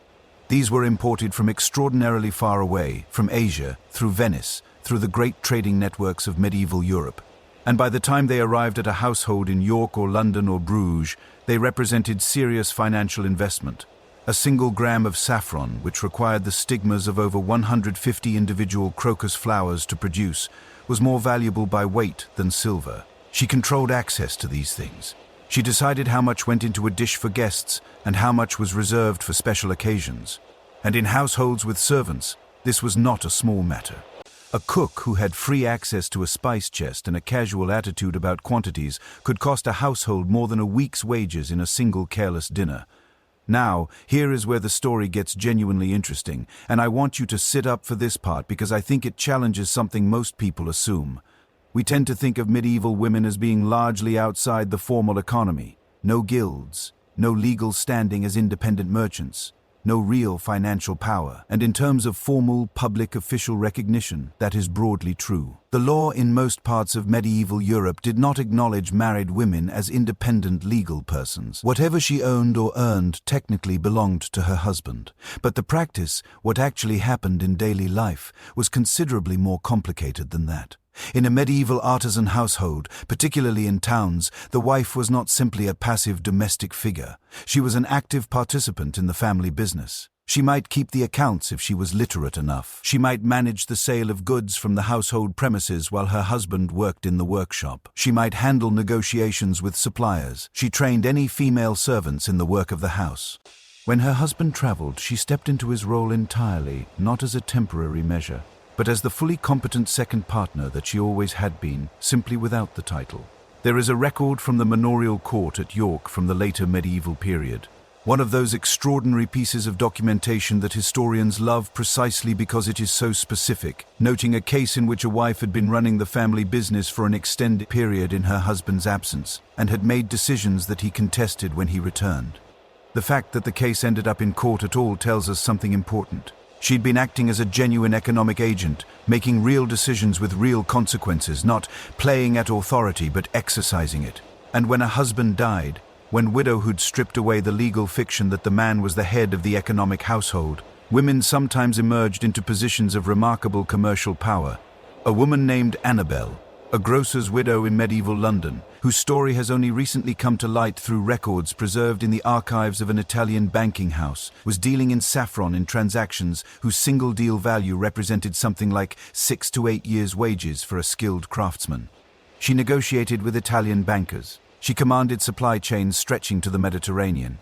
These were imported from extraordinarily far away, from Asia, through Venice, through the great trading networks of medieval Europe. And by the time they arrived at a household in York or London or Bruges, they represented serious financial investment. A single gram of saffron, which required the stigmas of over 150 individual crocus flowers to produce, was more valuable by weight than silver. She controlled access to these things. She decided how much went into a dish for guests and how much was reserved for special occasions. And in households with servants, this was not a small matter. A cook who had free access to a spice chest and a casual attitude about quantities could cost a household more than a week's wages in a single careless dinner. Now, here is where the story gets genuinely interesting, and I want you to sit up for this part because I think it challenges something most people assume. We tend to think of medieval women as being largely outside the formal economy. No guilds, no legal standing as independent merchants, no real financial power, and in terms of formal public official recognition, that is broadly true. The law in most parts of medieval Europe did not acknowledge married women as independent legal persons. Whatever she owned or earned technically belonged to her husband. But the practice, what actually happened in daily life, was considerably more complicated than that. In a medieval artisan household, particularly in towns, the wife was not simply a passive domestic figure. She was an active participant in the family business. She might keep the accounts if she was literate enough. She might manage the sale of goods from the household premises while her husband worked in the workshop. She might handle negotiations with suppliers. She trained any female servants in the work of the house. When her husband traveled, she stepped into his role entirely, not as a temporary measure, but as the fully competent second partner that she always had been, simply without the title. There is a record from the manorial court at York from the later medieval period. One of those extraordinary pieces of documentation that historians love precisely because it is so specific, noting a case in which a wife had been running the family business for an extended period in her husband's absence, and had made decisions that he contested when he returned. The fact that the case ended up in court at all tells us something important. She'd been acting as a genuine economic agent, making real decisions with real consequences, not playing at authority but exercising it. And when a husband died, when widowhood stripped away the legal fiction that the man was the head of the economic household, women sometimes emerged into positions of remarkable commercial power. A woman named Annabel, a grocer's widow in medieval London, whose story has only recently come to light through records preserved in the archives of an Italian banking house, was dealing in saffron in transactions whose single deal value represented something like 6 to 8 years' wages for a skilled craftsman. She negotiated with Italian bankers. She commanded supply chains stretching to the Mediterranean.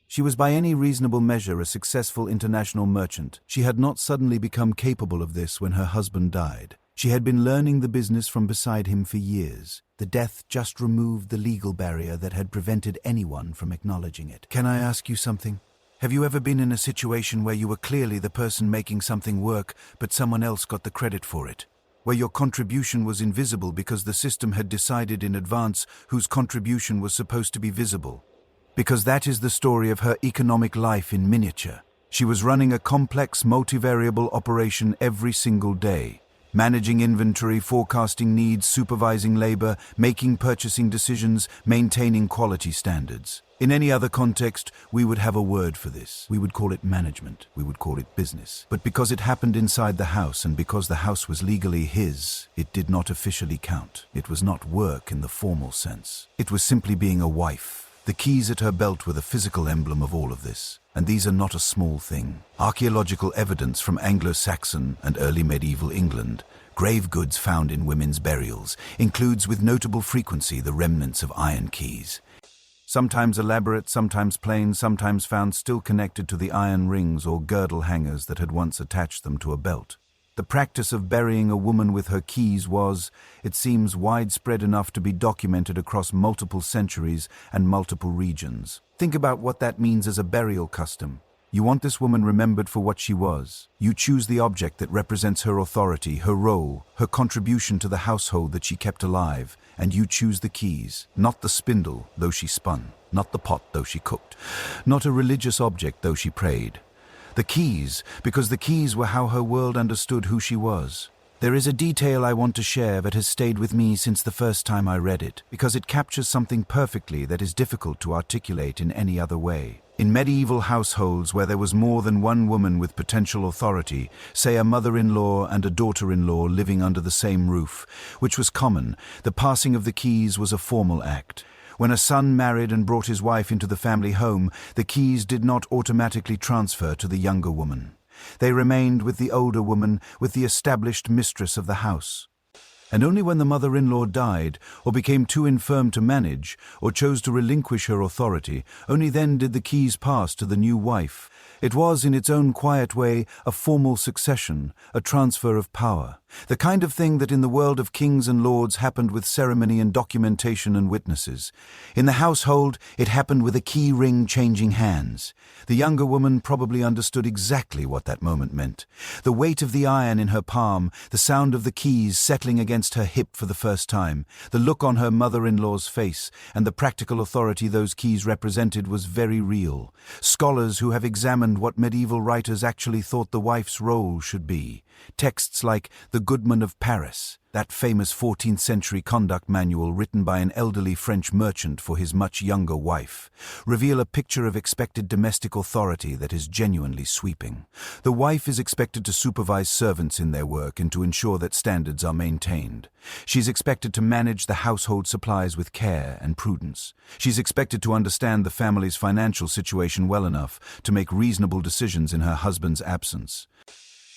She was by any reasonable measure a successful international merchant. She had not suddenly become capable of this when her husband died. She had been learning the business from beside him for years. The death just removed the legal barrier that had prevented anyone from acknowledging it. Can I ask you something? Have you ever been in a situation where you were clearly the person making something work, but someone else got the credit for it? Where your contribution was invisible because the system had decided in advance whose contribution was supposed to be visible? Because that is the story of her economic life in miniature. She was running a complex multivariable operation every single day. Managing inventory, forecasting needs, supervising labor, making purchasing decisions, maintaining quality standards. In any other context, we would have a word for this. We would call it management. We would call it business. But because it happened inside the house and because the house was legally his, it did not officially count. It was not work in the formal sense. It was simply being a wife. The keys at her belt were the physical emblem of all of this. And these are not a small thing. Archaeological evidence from Anglo-Saxon and early medieval England, grave goods found in women's burials, includes with notable frequency the remnants of iron keys. Sometimes elaborate, sometimes plain, sometimes found still connected to the iron rings or girdle hangers that had once attached them to a belt. The practice of burying a woman with her keys was, it seems, widespread enough to be documented across multiple centuries and multiple regions. Think about what that means as a burial custom. You want this woman remembered for what she was. You choose the object that represents her authority, her role, her contribution to the household that she kept alive, and you choose the keys, not the spindle, though she spun, not the pot, though she cooked, not a religious object, though she prayed. The keys, because the keys were how her world understood who she was. There is a detail I want to share that has stayed with me since the first time I read it, because it captures something perfectly that is difficult to articulate in any other way. In medieval households where there was more than one woman with potential authority, say a mother-in-law and a daughter-in-law living under the same roof, which was common, the passing of the keys was a formal act. When a son married and brought his wife into the family home, the keys did not automatically transfer to the younger woman. They remained with the older woman, with the established mistress of the house. And only when the mother-in-law died, or became too infirm to manage, or chose to relinquish her authority, only then did the keys pass to the new wife. It was, in its own quiet way, a formal succession, a transfer of power. The kind of thing that in the world of kings and lords happened with ceremony and documentation and witnesses. In the household, it happened with a key ring changing hands. The younger woman probably understood exactly what that moment meant. The weight of the iron in her palm, the sound of the keys settling against against her hip for the first time, the look on her mother-in-law's face, and the practical authority those keys represented was very real. Scholars who have examined what medieval writers actually thought the wife's role should be, texts like The Goodman of Paris, that famous 14th century conduct manual written by an elderly French merchant for his much younger wife, reveal a picture of expected domestic authority that is genuinely sweeping. The wife is expected to supervise servants in their work and to ensure that standards are maintained. She's expected to manage the household supplies with care and prudence. She's expected to understand the family's financial situation well enough to make reasonable decisions in her husband's absence.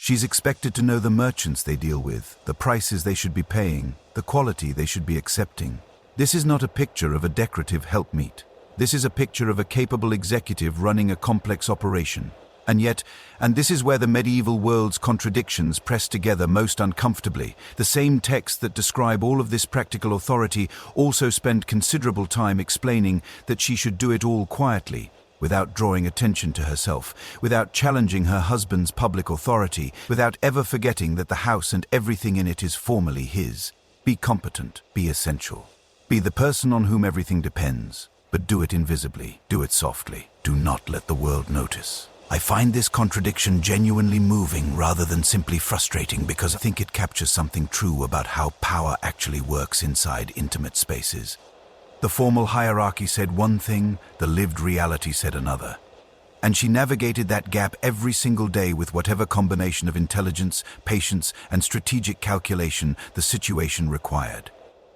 She's expected to know the merchants they deal with, the prices they should be paying, the quality they should be accepting. This is not a picture of a decorative helpmeet. This is a picture of a capable executive running a complex operation. And yet, and this is where the medieval world's contradictions press together most uncomfortably, the same texts that describe all of this practical authority also spend considerable time explaining that she should do it all quietly, without drawing attention to herself, without challenging her husband's public authority, without ever forgetting that the house and everything in it is formally his. Be competent, be essential. Be the person on whom everything depends, but do it invisibly, do it softly. Do not let the world notice. I find this contradiction genuinely moving rather than simply frustrating because I think it captures something true about how power actually works inside intimate spaces. The formal hierarchy said one thing, the lived reality said another. And she navigated that gap every single day with whatever combination of intelligence, patience, and strategic calculation the situation required.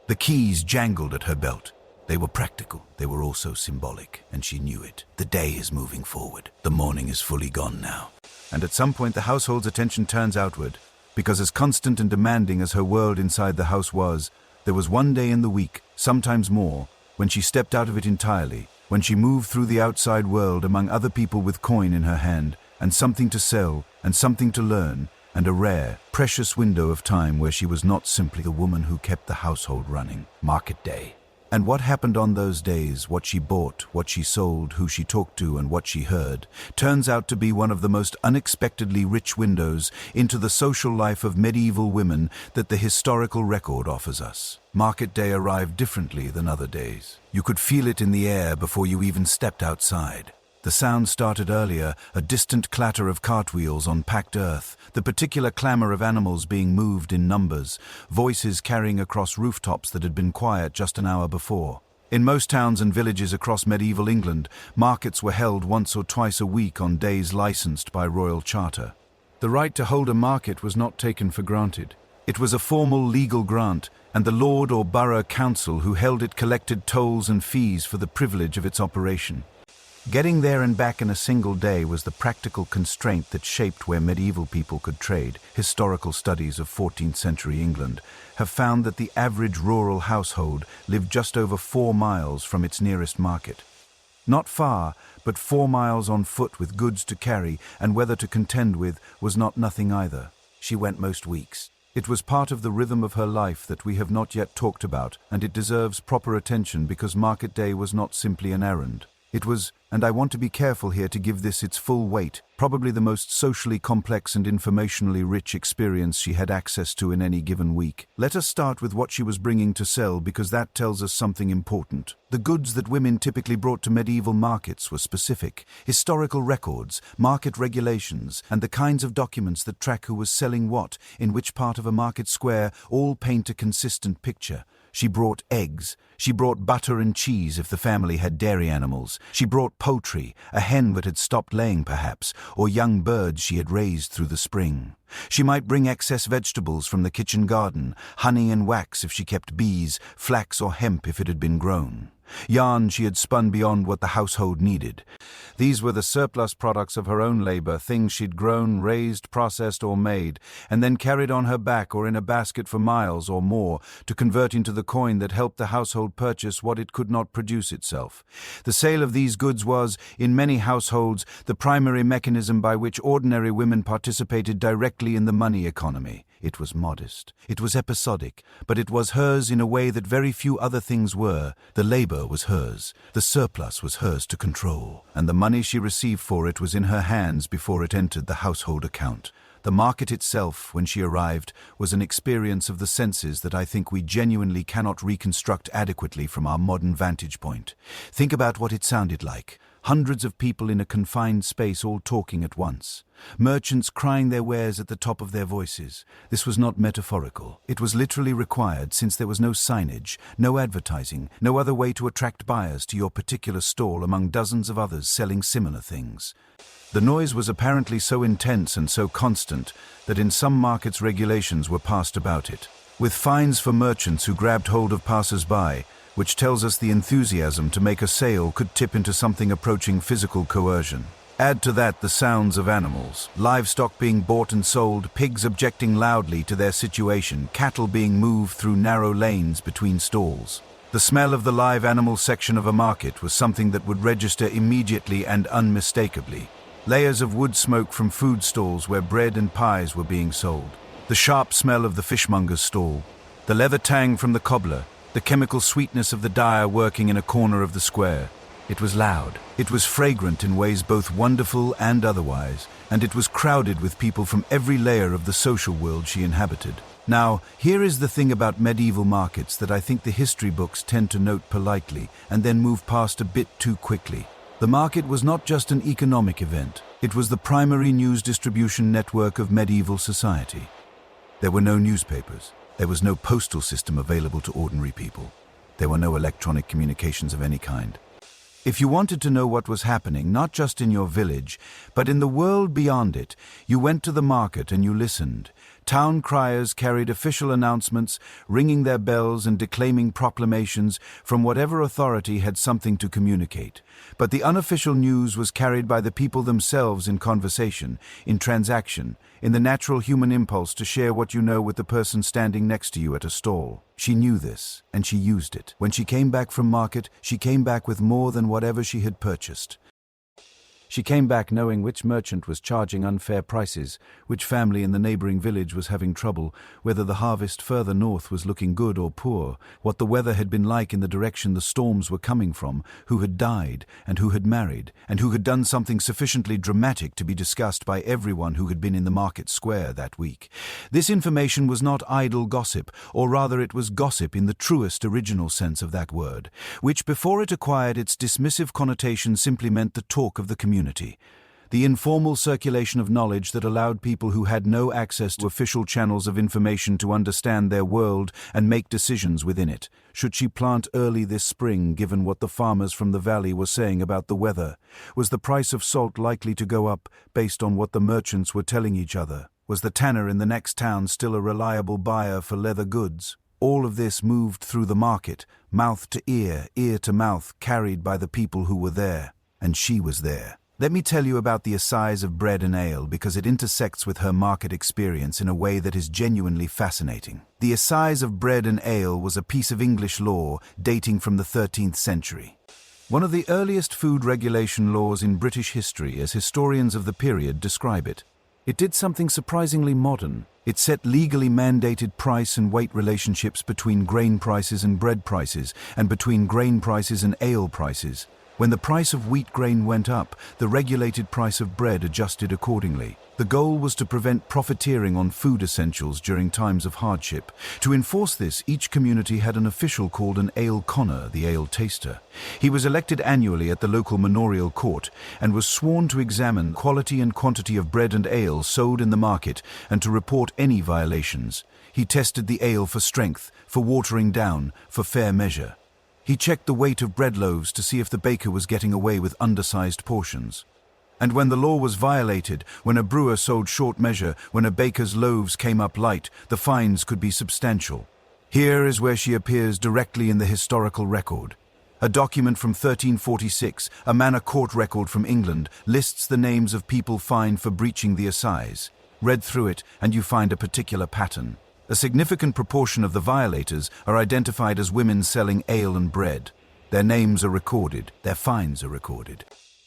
The keys jangled at her belt. They were practical, they were also symbolic, and she knew it. The day is moving forward. The morning is fully gone now. And at some point the household's attention turns outward, because as constant and demanding as her world inside the house was, there was one day in the week, sometimes more, when she stepped out of it entirely, when she moved through the outside world among other people with coin in her hand, and something to sell, and something to learn, and a rare, precious window of time where she was not simply the woman who kept the household running. Market day. And what happened on those days, what she bought, what she sold, who she talked to, and what she heard, turns out to be one of the most unexpectedly rich windows into the social life of medieval women that the historical record offers us. Market day arrived differently than other days. You could feel it in the air before you even stepped outside. The sound started earlier, a distant clatter of cartwheels on packed earth, the particular clamor of animals being moved in numbers, voices carrying across rooftops that had been quiet just an hour before. In most towns and villages across medieval England, markets were held once or twice a week on days licensed by royal charter. The right to hold a market was not taken for granted. It was a formal legal grant, and the lord or borough council who held it collected tolls and fees for the privilege of its operation. Getting there and back in a single day was the practical constraint that shaped where medieval people could trade. Historical studies of 14th century England have found that the average rural household lived just over 4 miles from its nearest market. Not far, but 4 miles on foot with goods to carry and weather to contend with was not nothing either. She went most weeks. It was part of the rhythm of her life that we have not yet talked about, and it deserves proper attention because market day was not simply an errand. It was, and I want to be careful here to give this its full weight, probably the most socially complex and informationally rich experience she had access to in any given week. Let us start with what she was bringing to sell because that tells us something important. The goods that women typically brought to medieval markets were specific, historical records, market regulations, and the kinds of documents that track who was selling what, in which part of a market square, all paint a consistent picture. She brought eggs. She brought butter and cheese if the family had dairy animals. She brought poultry, a hen that had stopped laying perhaps, or young birds she had raised through the spring. She might bring excess vegetables from the kitchen garden, honey and wax if she kept bees, flax or hemp if it had been grown. Yarn she had spun beyond what the household needed. These were the surplus products of her own labor, things she'd grown, raised, processed or made, and then carried on her back or in a basket for miles or more to convert into the coin that helped the household purchase what it could not produce itself. The sale of these goods was, in many households, the primary mechanism by which ordinary women participated directly in the money economy. It was modest, it was episodic, but it was hers in a way that very few other things were. The labor was hers, the surplus was hers to control, and the money she received for it was in her hands before it entered the household account. The market itself, when she arrived, was an experience of the senses that I think we genuinely cannot reconstruct adequately from our modern vantage point. Think about what it sounded like. Hundreds of people in a confined space all talking at once. Merchants crying their wares at the top of their voices. This was not metaphorical. It was literally required since there was no signage, no advertising, no other way to attract buyers to your particular stall among dozens of others selling similar things. The noise was apparently so intense and so constant that in some markets regulations were passed about it, with fines for merchants who grabbed hold of passers-by, which tells us the enthusiasm to make a sale could tip into something approaching physical coercion. Add to that the sounds of animals, livestock being bought and sold, pigs objecting loudly to their situation, cattle being moved through narrow lanes between stalls. The smell of the live animal section of a market was something that would register immediately and unmistakably. Layers of wood smoke from food stalls where bread and pies were being sold. The sharp smell of the fishmonger's stall. The leather tang from the cobbler. The chemical sweetness of the dyer working in a corner of the square. It was loud. It was fragrant in ways both wonderful and otherwise, and it was crowded with people from every layer of the social world she inhabited. Now, here is the thing about medieval markets that I think the history books tend to note politely and then move past a bit too quickly. The market was not just an economic event, it was the primary news distribution network of medieval society. There were no newspapers, there was no postal system available to ordinary people, there were no electronic communications of any kind. If you wanted to know what was happening, not just in your village, but in the world beyond it, you went to the market and you listened. Town criers carried official announcements, ringing their bells and declaiming proclamations from whatever authority had something to communicate. But the unofficial news was carried by the people themselves in conversation, in transaction, in the natural human impulse to share what you know with the person standing next to you at a stall. She knew this, and she used it. When she came back from market, she came back with more than whatever she had purchased. She came back knowing which merchant was charging unfair prices, which family in the neighboring village was having trouble, whether the harvest further north was looking good or poor, what the weather had been like in the direction the storms were coming from, who had died, and who had married, and who had done something sufficiently dramatic to be discussed by everyone who had been in the market square that week. This information was not idle gossip, or rather it was gossip in the truest original sense of that word, which before it acquired its dismissive connotation simply meant the talk of the community. The informal circulation of knowledge that allowed people who had no access to official channels of information to understand their world and make decisions within it. Should she plant early this spring, given what the farmers from the valley were saying about the weather? Was the price of salt likely to go up based on what the merchants were telling each other? Was the tanner in the next town still a reliable buyer for leather goods? All of this moved through the market, mouth to ear to mouth, carried by the people who were there. And she was there. Let me tell you about the assize of bread and ale because it intersects with her market experience in a way that is genuinely fascinating. The assize of bread and ale was a piece of English law dating from the 13th century. One of the earliest food regulation laws in British history, as historians of the period describe it. It did something surprisingly modern. It set legally mandated price and weight relationships between grain prices and bread prices, and between grain prices and ale prices. When the price of wheat grain went up, the regulated price of bread adjusted accordingly. The goal was to prevent profiteering on food essentials during times of hardship. To enforce this, each community had an official called an ale conner, the ale taster. He was elected annually at the local manorial court and was sworn to examine quality and quantity of bread and ale sold in the market and to report any violations. He tested the ale for strength, for watering down, for fair measure. He checked the weight of bread loaves to see if the baker was getting away with undersized portions. And when the law was violated, when a brewer sold short measure, when a baker's loaves came up light, the fines could be substantial. Here is where she appears directly in the historical record. A document from 1346, a manor court record from England, lists the names of people fined for breaching the assize. Read through it, and you find a particular pattern. A significant proportion of the violators are identified as women selling ale and bread. Their names are recorded, their fines are recorded.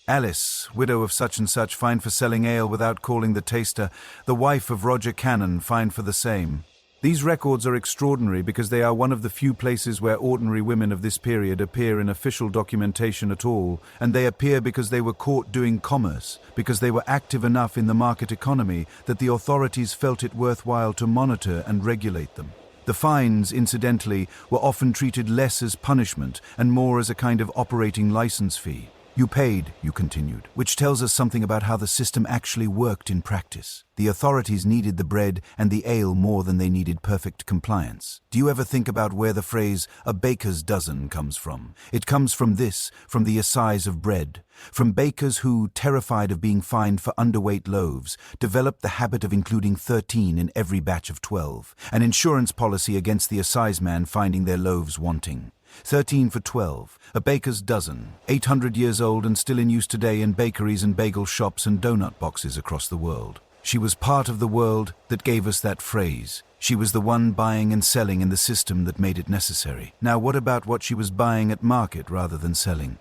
Alice, widow of such and such, fined for selling ale without calling the taster. The wife of Roger Cannon, fined for the same. These records are extraordinary because they are one of the few places where ordinary women of this period appear in official documentation at all, and they appear because they were caught doing commerce, because they were active enough in the market economy that the authorities felt it worthwhile to monitor and regulate them. The fines, incidentally, were often treated less as punishment and more as a kind of operating license fee. You paid, you continued, which tells us something about how the system actually worked in practice. The authorities needed the bread and the ale more than they needed perfect compliance. Do you ever think about where the phrase, a baker's dozen, comes from? It comes from the assize of bread. From bakers who, terrified of being fined for underweight loaves, developed the habit of including 13 in every batch of 12, an insurance policy against the assize man finding their loaves wanting. 13 for 12, a baker's dozen, 800 years old and still in use today in bakeries and bagel shops and donut boxes across the world. She was part of the world that gave us that phrase. She was the one buying and selling in the system that made it necessary. Now what about what she was buying at market rather than selling?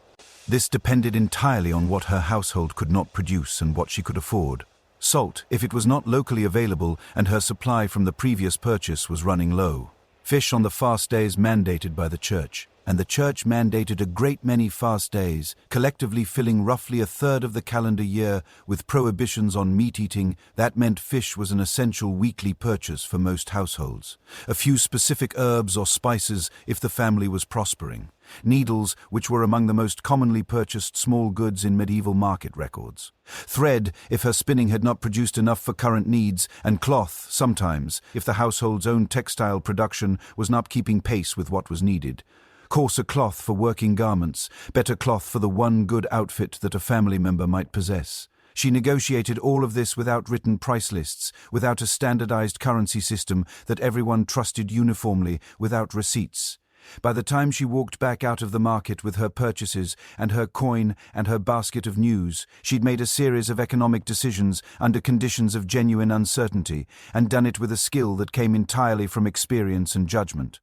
This depended entirely on what her household could not produce and what she could afford. Salt, if it was not locally available and her supply from the previous purchase was running low. Fish on the fast days mandated by the church, and the church mandated a great many fast days, collectively filling roughly a third of the calendar year with prohibitions on meat eating. That meant fish was an essential weekly purchase for most households. A few specific herbs or spices if the family was prospering. Needles, which were among the most commonly purchased small goods in medieval market records. Thread, if her spinning had not produced enough for current needs, and cloth, sometimes, if the household's own textile production was not keeping pace with what was needed. Coarser cloth for working garments, better cloth for the one good outfit that a family member might possess. She negotiated all of this without written price lists, without a standardized currency system that everyone trusted uniformly, without receipts. By the time she walked back out of the market with her purchases and her coin and her basket of news, she'd made a series of economic decisions under conditions of genuine uncertainty, and done it with a skill that came entirely from experience and judgment.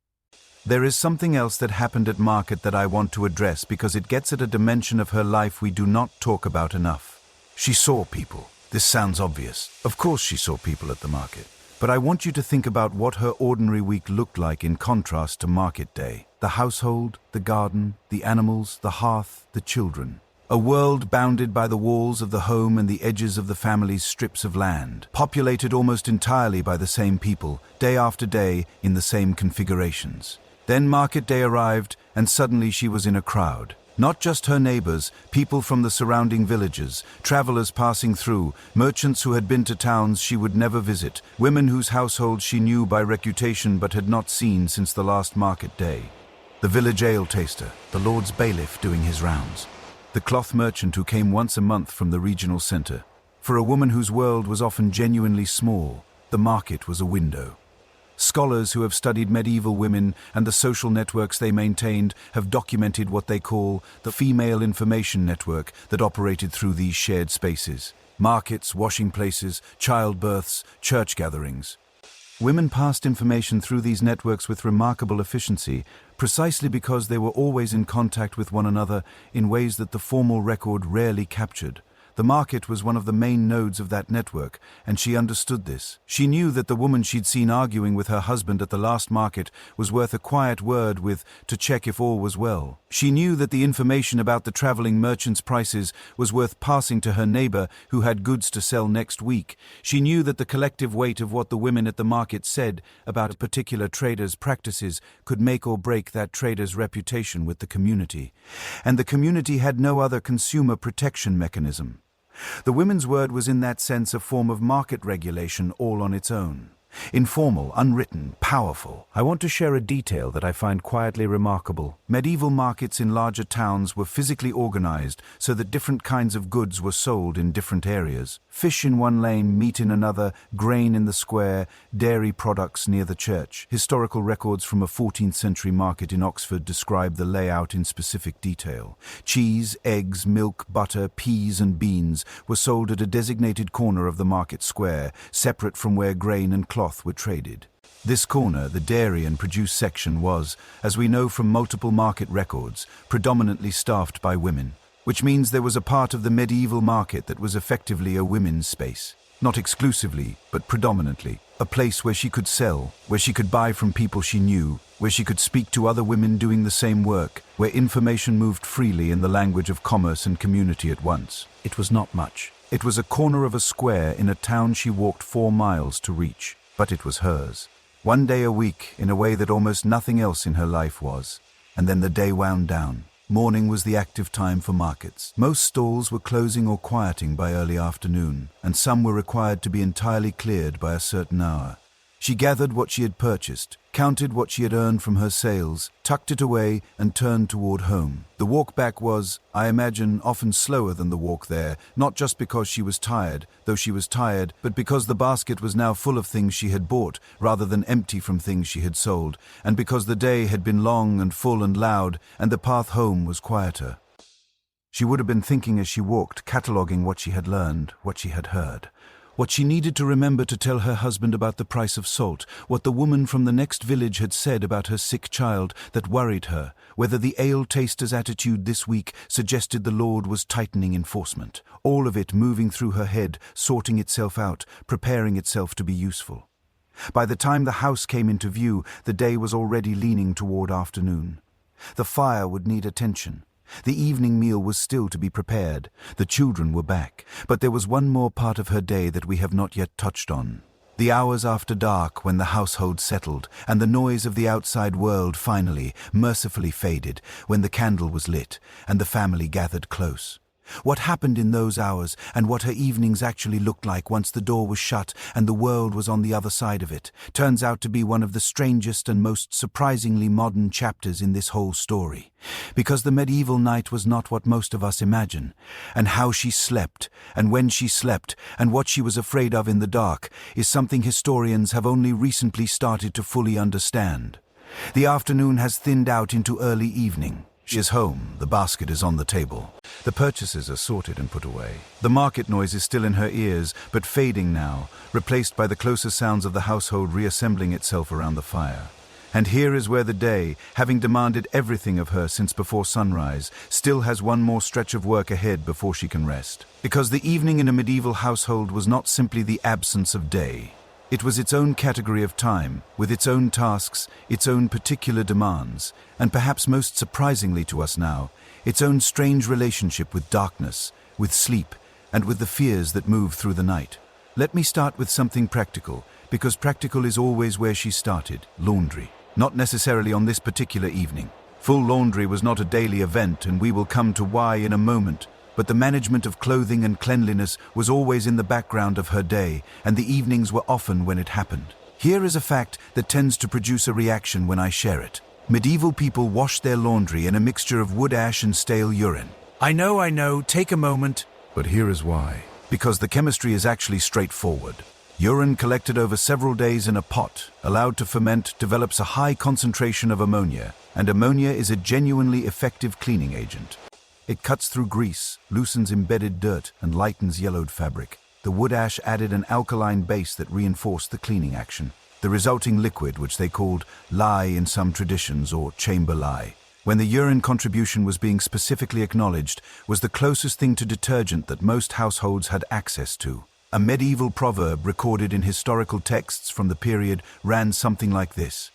There is something else that happened at market that I want to address because it gets at a dimension of her life we do not talk about enough. She saw people. This sounds obvious. Of course she saw people at the market. But I want you to think about what her ordinary week looked like in contrast to market day. The household, the garden, the animals, the hearth, the children. A world bounded by the walls of the home and the edges of the family's strips of land, populated almost entirely by the same people, day after day, in the same configurations. Then market day arrived, and suddenly she was in a crowd. Not just her neighbors, people from the surrounding villages, travelers passing through, merchants who had been to towns she would never visit, women whose households she knew by reputation but had not seen since the last market day. The village ale taster, the Lord's bailiff doing his rounds. The cloth merchant who came once a month from the regional center. For a woman whose world was often genuinely small, the market was a window. Scholars who have studied medieval women and the social networks they maintained have documented what they call the female information network that operated through these shared spaces. Markets, washing places, childbirths, church gatherings. Women passed information through these networks with remarkable efficiency, precisely because they were always in contact with one another in ways that the formal record rarely captured. The market was one of the main nodes of that network, and she understood this. She knew that the woman she'd seen arguing with her husband at the last market was worth a quiet word with to check if all was well. She knew that the information about the traveling merchant's prices was worth passing to her neighbor who had goods to sell next week. She knew that the collective weight of what the women at the market said about a particular trader's practices could make or break that trader's reputation with the community. And the community had no other consumer protection mechanism. The women's word was in that sense a form of market regulation all on its own. Informal, unwritten, powerful. I want to share a detail that I find quietly remarkable. Medieval markets in larger towns were physically organized so that different kinds of goods were sold in different areas. Fish in one lane, meat in another, grain in the square, dairy products near the church. Historical records from a 14th century market in Oxford describe the layout in specific detail. Cheese, eggs, milk, butter, peas and beans were sold at a designated corner of the market square, separate from where grain and cloth were traded. This corner, the dairy and produce section, was, as we know from multiple market records, predominantly staffed by women, which means there was a part of the medieval market that was effectively a women's space. Not exclusively, but predominantly. A place where she could sell, where she could buy from people she knew, where she could speak to other women doing the same work, where information moved freely in the language of commerce and community at once. It was not much. It was a corner of a square in a town she walked 4 miles to reach, but it was hers. 1 day a week, in a way that almost nothing else in her life was. And then the day wound down. Morning was the active time for markets. Most stalls were closing or quieting by early afternoon, and some were required to be entirely cleared by a certain hour. She gathered what she had purchased, counted what she had earned from her sales, tucked it away, and turned toward home. The walk back was, I imagine, often slower than the walk there, not just because she was tired, though she was tired, but because the basket was now full of things she had bought, rather than empty from things she had sold, and because the day had been long and full and loud, and the path home was quieter. She would have been thinking as she walked, cataloguing what she had learned, what she had heard. What she needed to remember to tell her husband about the price of salt, what the woman from the next village had said about her sick child that worried her, whether the ale taster's attitude this week suggested the Lord was tightening enforcement. All of it moving through her head, sorting itself out, preparing itself to be useful. By the time the house came into view, the day was already leaning toward afternoon. The fire would need attention. The evening meal was still to be prepared. The children were back. But there was one more part of her day that we have not yet touched on. The hours after dark, when the household settled, and the noise of the outside world finally, mercifully faded, when the candle was lit, and the family gathered close. What happened in those hours, and what her evenings actually looked like once the door was shut and the world was on the other side of it, turns out to be one of the strangest and most surprisingly modern chapters in this whole story. Because the medieval night was not what most of us imagine, and how she slept, and when she slept, and what she was afraid of in the dark, is something historians have only recently started to fully understand. The afternoon has thinned out into early evening. She is home, the basket is on the table. The purchases are sorted and put away. The market noise is still in her ears, but fading now, replaced by the closer sounds of the household reassembling itself around the fire. And here is where the day, having demanded everything of her since before sunrise, still has one more stretch of work ahead before she can rest. Because the evening in a medieval household was not simply the absence of day. It was its own category of time, with its own tasks, its own particular demands, and perhaps most surprisingly to us now, its own strange relationship with darkness, with sleep, and with the fears that move through the night. Let me start with something practical, because practical is always where she started, laundry. Not necessarily on this particular evening. Full laundry was not a daily event, and we will come to why in a moment. But the management of clothing and cleanliness was always in the background of her day, and the evenings were often when it happened. Here is a fact that tends to produce a reaction when I share it. Medieval people washed their laundry in a mixture of wood ash and stale urine. I know, take a moment. But here is why. Because the chemistry is actually straightforward. Urine collected over several days in a pot, allowed to ferment, develops a high concentration of ammonia, and ammonia is a genuinely effective cleaning agent. It cuts through grease, loosens embedded dirt, and lightens yellowed fabric. The wood ash added an alkaline base that reinforced the cleaning action. The resulting liquid, which they called lye in some traditions, or chamber lye, when the urine contribution was being specifically acknowledged, was the closest thing to detergent that most households had access to. A medieval proverb recorded in historical texts from the period ran something like this.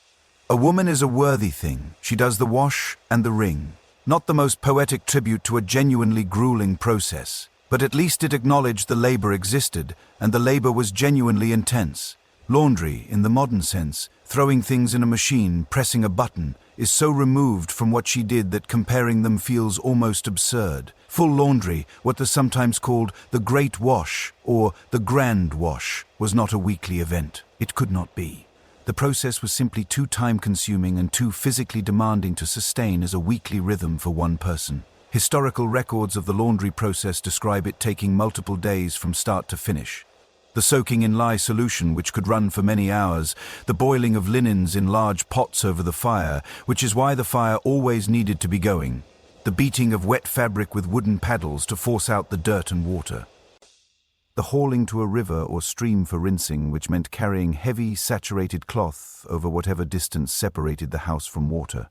A woman is a worthy thing. She does the wash and the wring. Not the most poetic tribute to a genuinely grueling process, but at least it acknowledged the labor existed, and the labor was genuinely intense. Laundry, in the modern sense, throwing things in a machine, pressing a button, is so removed from what she did that comparing them feels almost absurd. Full laundry, what is sometimes called the Great Wash or the Grand Wash, was not a weekly event. It could not be. The process was simply too time-consuming and too physically demanding to sustain as a weekly rhythm for one person. Historical records of the laundry process describe it taking multiple days from start to finish. The soaking in lye solution, which could run for many hours, the boiling of linens in large pots over the fire, which is why the fire always needed to be going, the beating of wet fabric with wooden paddles to force out the dirt and water. The hauling to a river or stream for rinsing, which meant carrying heavy, saturated cloth over whatever distance separated the house from water.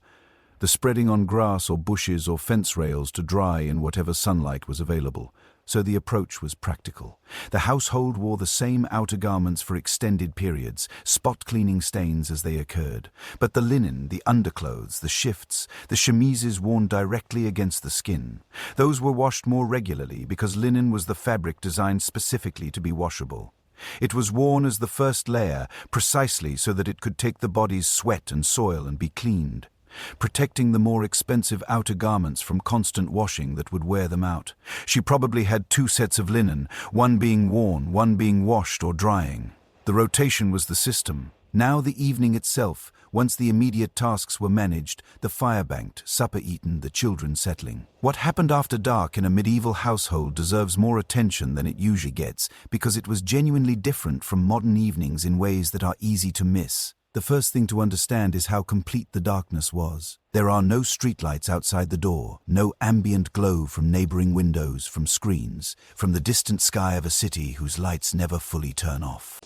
The spreading on grass or bushes or fence rails to dry in whatever sunlight was available. so the approach was practical. The household wore the same outer garments for extended periods, spot-cleaning stains as they occurred. But the linen, the underclothes, the shifts, the chemises worn directly against the skin, those were washed more regularly because linen was the fabric designed specifically to be washable. It was worn as the first layer, precisely so that it could take the body's sweat and soil and be cleaned, protecting the more expensive outer garments from constant washing that would wear them out. She probably had 2 sets of linen, one being worn, one being washed or drying. The rotation was the system. Now the evening itself, once the immediate tasks were managed, the fire banked, supper eaten, the children settling. What happened after dark in a medieval household deserves more attention than it usually gets, because it was genuinely different from modern evenings in ways that are easy to miss. The first thing to understand is how complete the darkness was. There are no streetlights outside the door, no ambient glow from neighboring windows, from screens, from the distant sky of a city whose lights never fully turn off.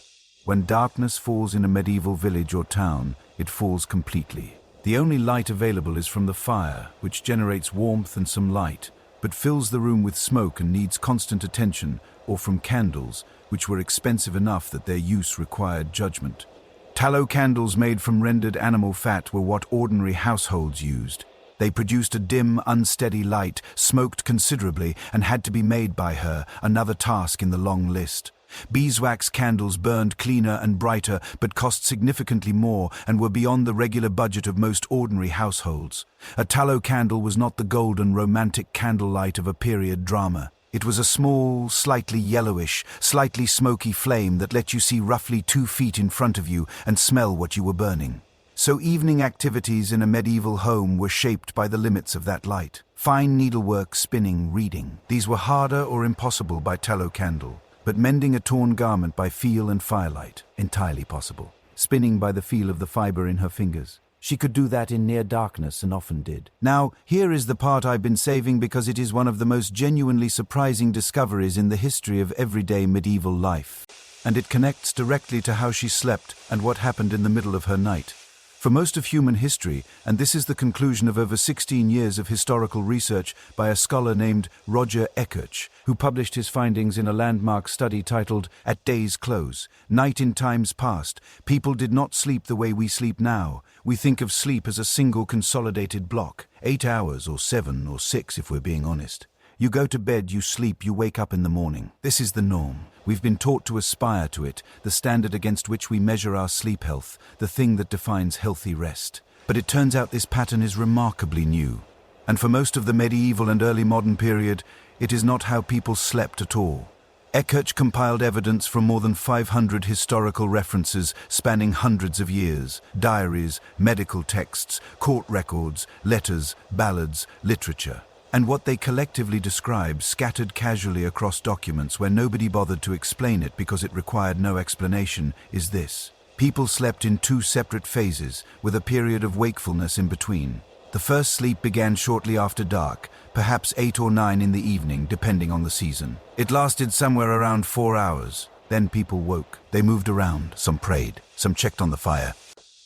When darkness falls in a medieval village or town, it falls completely. The only light available is from the fire, which generates warmth and some light, but fills the room with smoke and needs constant attention, or from candles, which were expensive enough that their use required judgment. Tallow candles made from rendered animal fat were what ordinary households used. They produced a dim, unsteady light, smoked considerably, and had to be made by her, another task in the long list. Beeswax candles burned cleaner and brighter, but cost significantly more and were beyond the regular budget of most ordinary households. A tallow candle was not the golden, romantic candlelight of a period drama. It was a small, slightly yellowish, slightly smoky flame that let you see roughly 2 feet in front of you and smell what you were burning. So evening activities in a medieval home were shaped by the limits of that light. Fine needlework, spinning, reading. These were harder or impossible by tallow candle. But mending a torn garment by feel and firelight, entirely possible. Spinning by the feel of the fiber in her fingers. She could do that in near darkness and often did. Now, here is the part I've been saving because it is one of the most genuinely surprising discoveries in the history of everyday medieval life. And it connects directly to how she slept and what happened in the middle of her night. For most of human history, and this is the conclusion of over 16 years of historical research by a scholar named Roger Ekirch, who published his findings in a landmark study titled At Day's Close, Night in Times Past, People Did Not Sleep the Way We Sleep Now. We think of sleep as a single consolidated block, 8 hours or 7 or 6 if we're being honest. You go to bed, you sleep, you wake up in the morning. This is the norm. We've been taught to aspire to it, the standard against which we measure our sleep health, the thing that defines healthy rest. But it turns out this pattern is remarkably new. And for most of the medieval and early modern period, it is not how people slept at all. Ekirch compiled evidence from more than 500 historical references spanning hundreds of years, diaries, medical texts, court records, letters, ballads, literature. And what they collectively describe, scattered casually across documents where nobody bothered to explain it because it required no explanation, is this. People slept in 2 separate phases, with a period of wakefulness in between. The first sleep began shortly after dark, perhaps 8 or 9 in the evening, depending on the season. It lasted somewhere around 4 hours. Then people woke. They moved around. Some prayed. Some checked on the fire.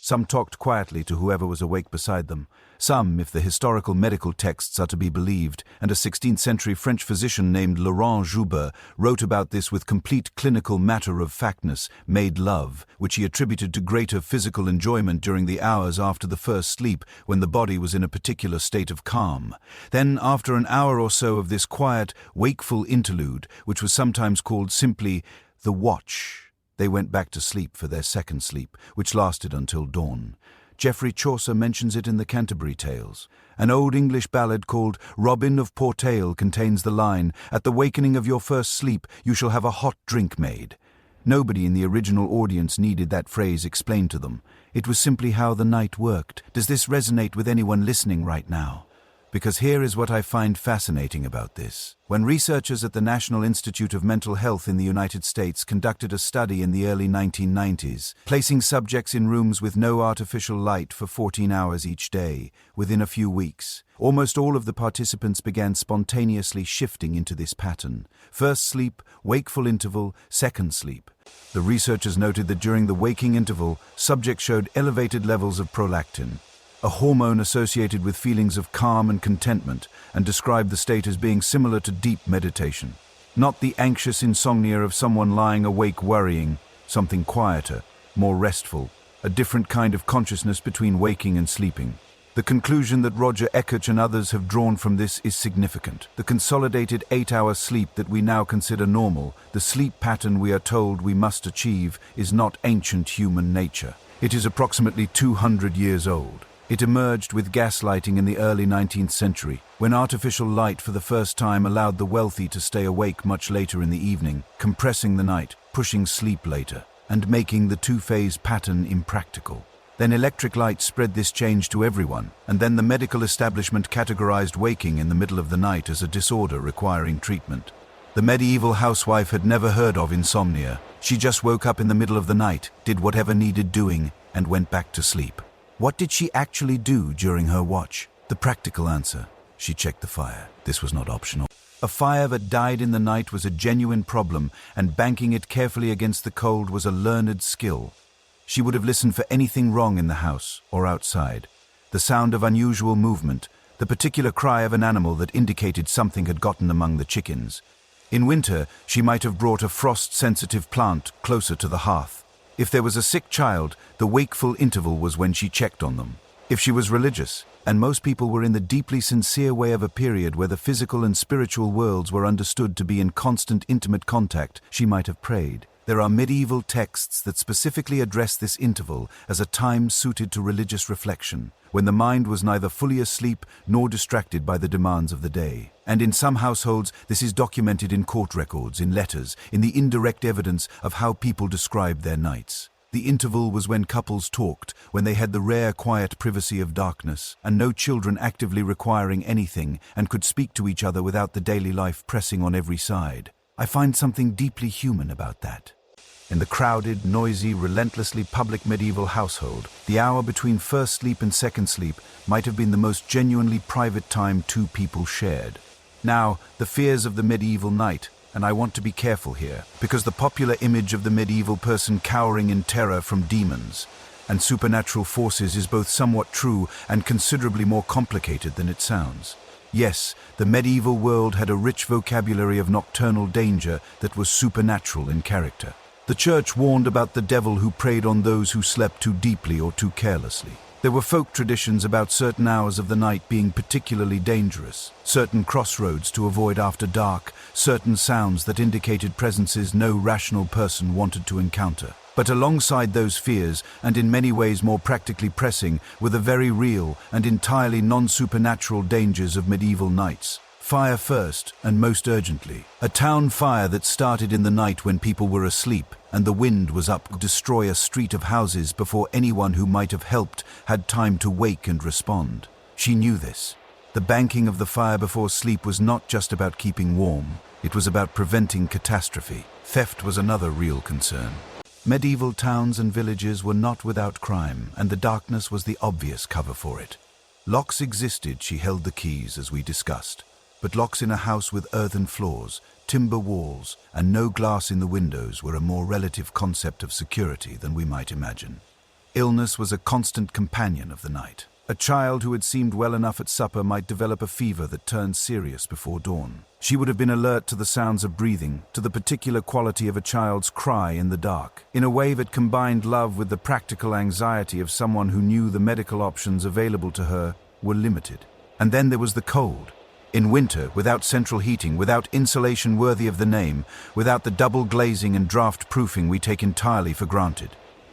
Some talked quietly to whoever was awake beside them. Some, if the historical medical texts are to be believed, and a 16th-century French physician named Laurent Joubert wrote about this with complete clinical matter-of-factness, made love, which he attributed to greater physical enjoyment during the hours after the first sleep when the body was in a particular state of calm. Then, after an hour or so of this quiet, wakeful interlude, which was sometimes called simply the watch, they went back to sleep for their second sleep, which lasted until dawn. Geoffrey Chaucer mentions it in the Canterbury Tales. An old English ballad called Robin of Portale contains the line, "At the wakening of your first sleep, you shall have a hot drink made." Nobody in the original audience needed that phrase explained to them. It was simply how the night worked. Does this resonate with anyone listening right now? Because here is what I find fascinating about this. When researchers at the National Institute of Mental Health in the United States conducted a study in the early 1990s, placing subjects in rooms with no artificial light for 14 hours each day, within a few weeks, almost all of the participants began spontaneously shifting into this pattern. First sleep, wakeful interval, second sleep. The researchers noted that during the waking interval, subjects showed elevated levels of prolactin, a hormone associated with feelings of calm and contentment, and described the state as being similar to deep meditation. Not the anxious insomnia of someone lying awake worrying, something quieter, more restful, a different kind of consciousness between waking and sleeping. The conclusion that Roger Ekert and others have drawn from this is significant. The consolidated 8-hour sleep that we now consider normal, the sleep pattern we are told we must achieve, is not ancient human nature. It is approximately 200 years old. It emerged with gaslighting in the early 19th century, when artificial light for the first time allowed the wealthy to stay awake much later in the evening, compressing the night, pushing sleep later, and making the two-phase pattern impractical. Then electric light spread this change to everyone, and then the medical establishment categorized waking in the middle of the night as a disorder requiring treatment. The medieval housewife had never heard of insomnia. She just woke up in the middle of the night, did whatever needed doing, and went back to sleep. What did she actually do during her watch? The practical answer: she checked the fire. This was not optional. A fire that died in the night was a genuine problem, and banking it carefully against the cold was a learned skill. She would have listened for anything wrong in the house or outside. The sound of unusual movement, the particular cry of an animal that indicated something had gotten among the chickens. In winter, she might have brought a frost-sensitive plant closer to the hearth. If there was a sick child, the wakeful interval was when she checked on them. If she was religious, and most people were in the deeply sincere way of a period where the physical and spiritual worlds were understood to be in constant intimate contact, she might have prayed. There are medieval texts that specifically address this interval as a time suited to religious reflection, when the mind was neither fully asleep nor distracted by the demands of the day. And in some households, this is documented in court records, in letters, in the indirect evidence of how people described their nights. The interval was when couples talked, when they had the rare quiet privacy of darkness, and no children actively requiring anything, and could speak to each other without the daily life pressing on every side. I find something deeply human about that. In the crowded, noisy, relentlessly public medieval household, the hour between first sleep and second sleep might have been the most genuinely private time two people shared. Now, the fears of the medieval night, and I want to be careful here, because the popular image of the medieval person cowering in terror from demons and supernatural forces is both somewhat true and considerably more complicated than it sounds. Yes, the medieval world had a rich vocabulary of nocturnal danger that was supernatural in character. The church warned about the devil who preyed on those who slept too deeply or too carelessly. There were folk traditions about certain hours of the night being particularly dangerous, certain crossroads to avoid after dark, certain sounds that indicated presences no rational person wanted to encounter. But alongside those fears, and in many ways more practically pressing, were the very real and entirely non-supernatural dangers of medieval nights. Fire first, and most urgently. A town fire that started in the night when people were asleep, and the wind was up to destroy a street of houses before anyone who might have helped had time to wake and respond. She knew this. The banking of the fire before sleep was not just about keeping warm. It was about preventing catastrophe. Theft was another real concern. Medieval towns and villages were not without crime, and the darkness was the obvious cover for it. Locks existed, she held the keys, as we discussed. But locks in a house with earthen floors, timber walls, and no glass in the windows were a more relative concept of security than we might imagine. Illness was a constant companion of the night. A child who had seemed well enough at supper might develop a fever that turned serious before dawn. She would have been alert to the sounds of breathing, to the particular quality of a child's cry in the dark, in a way that combined love with the practical anxiety of someone who knew the medical options available to her were limited. And then there was the cold. In winter, without central heating, without insulation worthy of the name, without the double glazing and draft proofing we take entirely for granted.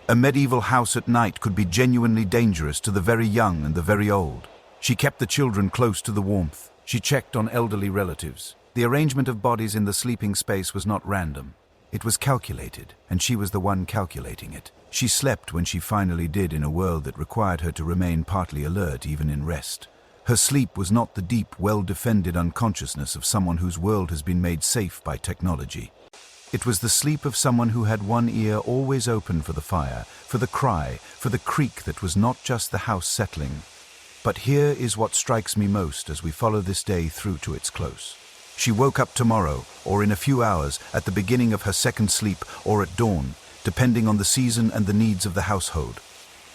A medieval house at night could be genuinely dangerous to the very young and the very old. She kept the children close to the warmth. She checked on elderly relatives. The arrangement of bodies in the sleeping space was not random. It was calculated, and she was the one calculating it. She slept when she finally did in a world that required her to remain partly alert even in rest. Her sleep was not the deep, well-defended unconsciousness of someone whose world has been made safe by technology. It was the sleep of someone who had one ear always open for the fire, for the cry, for the creak that was not just the house settling. But here is what strikes me most as we follow this day through to its close. She woke up tomorrow, or in a few hours, at the beginning of her second sleep, or at dawn, depending on the season and the needs of the household.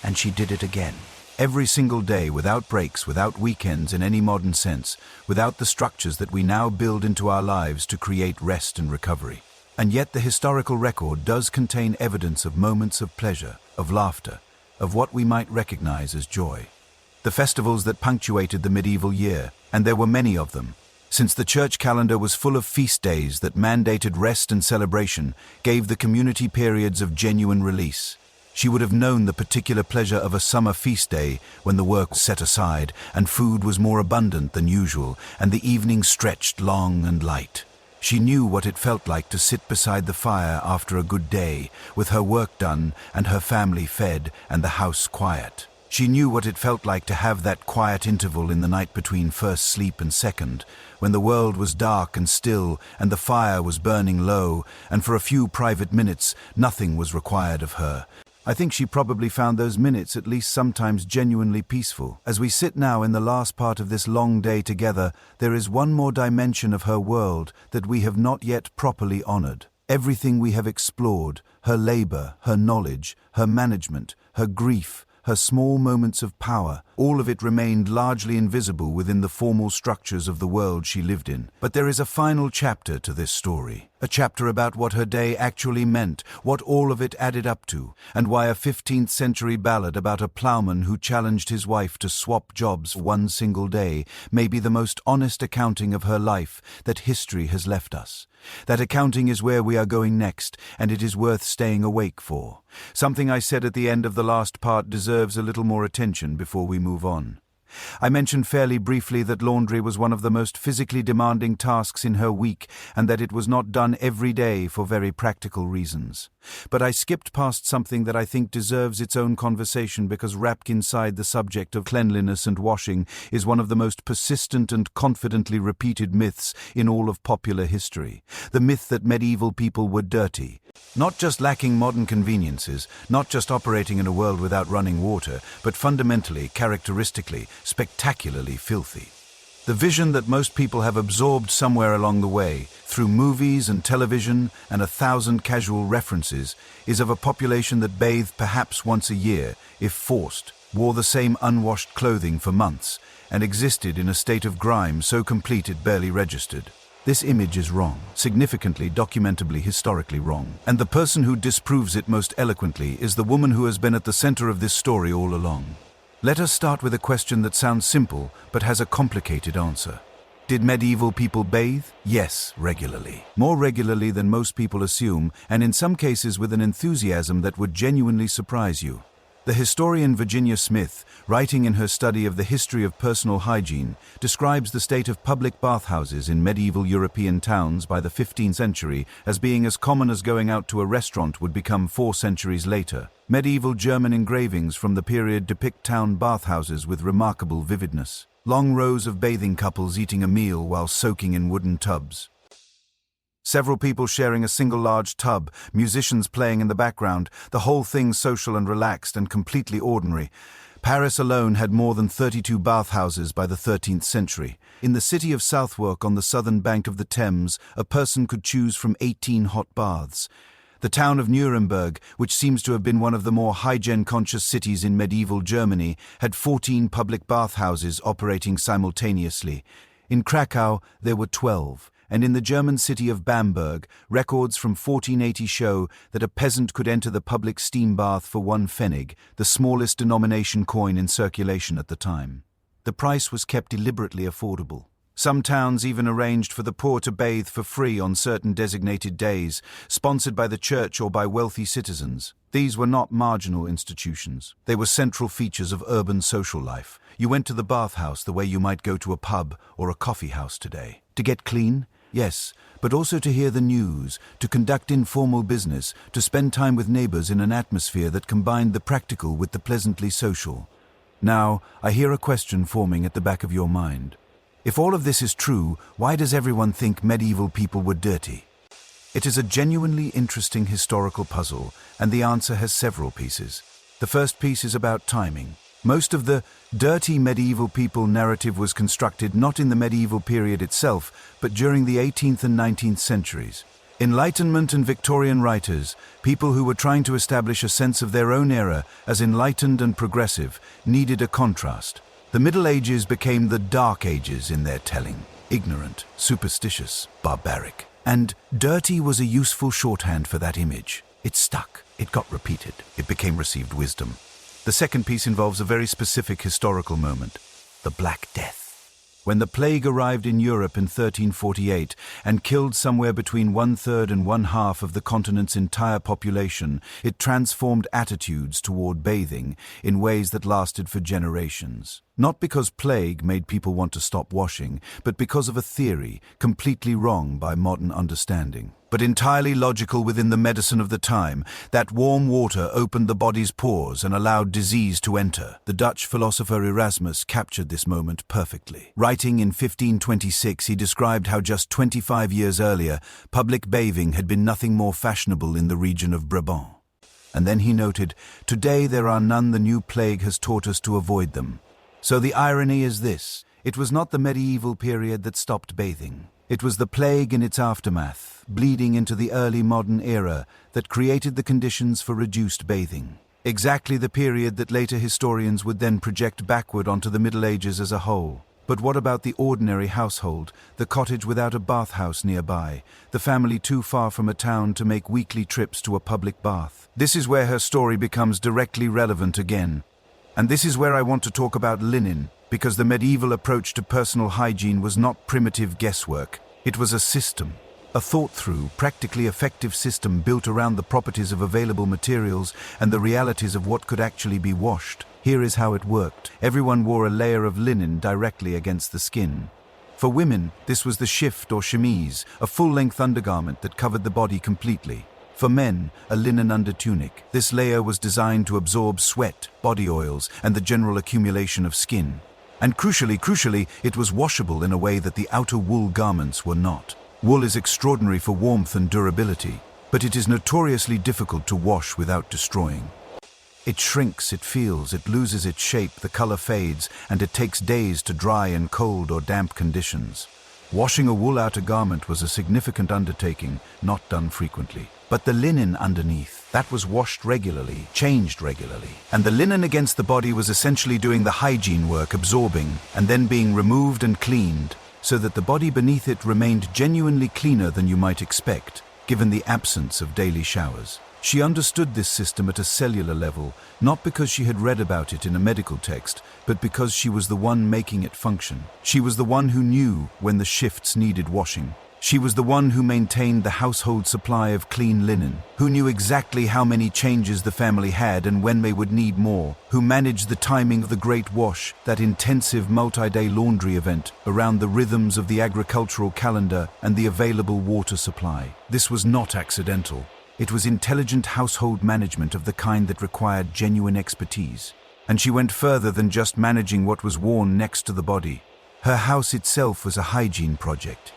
And she did it again. every single day, without breaks, without weekends in any modern sense, without the structures that we now build into our lives to create rest and recovery. And yet the historical record does contain evidence of moments of pleasure, of laughter, of what we might recognize as joy. The festivals that punctuated the medieval year, and there were many of them, since the church calendar was full of feast days that mandated rest and celebration, gave the community periods of genuine release. She would have known the particular pleasure of a summer feast day when the work was set aside and food was more abundant than usual and the evening stretched long and light. She knew what it felt like to sit beside the fire after a good day, with her work done and her family fed and the house quiet. She knew what it felt like to have that quiet interval in the night between first sleep and second, when the world was dark and still and the fire was burning low, and for a few private minutes nothing was required of her. I think she probably found those minutes at least sometimes genuinely peaceful. As we sit now in the last part of this long day together, there is one more dimension of her world that we have not yet properly honored. Everything we have explored, her labor, her knowledge, her management, her grief, her small moments of power, all of it remained largely invisible within the formal structures of the world she lived in. But there is a final chapter to this story, a chapter about what her day actually meant, what all of it added up to, and why a 15th century ballad about a plowman who challenged his wife to swap jobs one single day may be the most honest accounting of her life that history has left us. That accounting is where we are going next, and it is worth staying awake for. Something I said at the end of the last part deserves a little more attention before we move on. I mentioned fairly briefly that laundry was one of the most physically demanding tasks in her week and that it was not done every day for very practical reasons. But I skipped past something that I think deserves its own conversation because wrapped inside the subject of cleanliness and washing is one of the most persistent and confidently repeated myths in all of popular history. The myth that medieval people were dirty. Not just lacking modern conveniences, not just operating in a world without running water, but fundamentally, characteristically, spectacularly filthy. The vision that most people have absorbed somewhere along the way, through movies and television and 1,000 casual references, is of a population that bathed perhaps once a year, if forced, wore the same unwashed clothing for months, and existed in a state of grime so complete it barely registered. This image is wrong, significantly, documentably, historically wrong. And the person who disproves it most eloquently is the woman who has been at the center of this story all along. Let us start with a question that sounds simple, but has a complicated answer. Did medieval people bathe? Yes, regularly. More regularly than most people assume, and in some cases with an enthusiasm that would genuinely surprise you. The historian Virginia Smith, writing in her study of the history of personal hygiene, describes the state of public bathhouses in medieval European towns by the 15th century as being as common as going out to a restaurant would become 4 centuries later. Medieval German engravings from the period depict town bathhouses with remarkable vividness. Long rows of bathing couples eating a meal while soaking in wooden tubs. Several people sharing a single large tub, musicians playing in the background, the whole thing social and relaxed and completely ordinary. Paris alone had more than 32 bathhouses by the 13th century. In the city of Southwark on the southern bank of the Thames, a person could choose from 18 hot baths. The town of Nuremberg, which seems to have been one of the more hygiene-conscious cities in medieval Germany, had 14 public bathhouses operating simultaneously. In Krakow, there were 12. And in the German city of Bamberg, records from 1480 show that a peasant could enter the public steam bath for 1 pfennig, the smallest denomination coin in circulation at the time. The price was kept deliberately affordable. Some towns even arranged for the poor to bathe for free on certain designated days, sponsored by the church or by wealthy citizens. These were not marginal institutions. They were central features of urban social life. You went to the bathhouse the way you might go to a pub or a coffee house today. To get clean? Yes, but also to hear the news, to conduct informal business, to spend time with neighbors in an atmosphere that combined the practical with the pleasantly social. Now, I hear a question forming at the back of your mind. If all of this is true, why does everyone think medieval people were dirty? It is a genuinely interesting historical puzzle, and the answer has several pieces. The first piece is about timing. Most of the dirty medieval people narrative was constructed not in the medieval period itself, but during the 18th and 19th centuries. Enlightenment and Victorian writers, people who were trying to establish a sense of their own era as enlightened and progressive, needed a contrast. The Middle Ages became the Dark Ages in their telling. Ignorant, superstitious, barbaric. And dirty was a useful shorthand for that image. It stuck. It got repeated. It became received wisdom. The second piece involves a very specific historical moment. The Black Death. When the plague arrived in Europe in 1348 and killed somewhere between 1/3 and 1/2 of the continent's entire population, it transformed attitudes toward bathing in ways that lasted for generations. Not because plague made people want to stop washing, but because of a theory, completely wrong by modern understanding, but entirely logical within the medicine of the time, that warm water opened the body's pores and allowed disease to enter. The Dutch philosopher Erasmus captured this moment perfectly. Writing in 1526, he described how just 25 years earlier, public bathing had been nothing more fashionable in the region of Brabant. And then he noted, "Today there are none. The new plague has taught us to avoid them." So the irony is this: it was not the medieval period that stopped bathing. It was the plague in its aftermath, bleeding into the early modern era, that created the conditions for reduced bathing. Exactly the period that later historians would then project backward onto the Middle Ages as a whole. But what about the ordinary household, the cottage without a bathhouse nearby, the family too far from a town to make weekly trips to a public bath? This is where her story becomes directly relevant again. And this is where I want to talk about linen, because the medieval approach to personal hygiene was not primitive guesswork. It was a system, a thought-through, practically effective system built around the properties of available materials and the realities of what could actually be washed. Here is how it worked. Everyone wore a layer of linen directly against the skin. For women, this was the shift or chemise, a full-length undergarment that covered the body completely. For men, a linen undertunic. This layer was designed to absorb sweat, body oils, and the general accumulation of skin. And crucially, it was washable in a way that the outer wool garments were not. Wool is extraordinary for warmth and durability, but it is notoriously difficult to wash without destroying. It shrinks, it feels, it loses its shape, the color fades, and it takes days to dry in cold or damp conditions. Washing a wool outer garment was a significant undertaking, not done frequently. But the linen underneath, that was washed regularly, changed regularly. And the linen against the body was essentially doing the hygiene work, absorbing, and then being removed and cleaned, so that the body beneath it remained genuinely cleaner than you might expect, given the absence of daily showers. She understood this system at a cellular level, not because she had read about it in a medical text, but because she was the one making it function. She was the one who knew when the shifts needed washing. She was the one who maintained the household supply of clean linen, who knew exactly how many changes the family had and when they would need more, who managed the timing of the Great Wash, that intensive multi-day laundry event, around the rhythms of the agricultural calendar and the available water supply. This was not accidental. It was intelligent household management of the kind that required genuine expertise. And she went further than just managing what was worn next to the body. Her house itself was a hygiene project.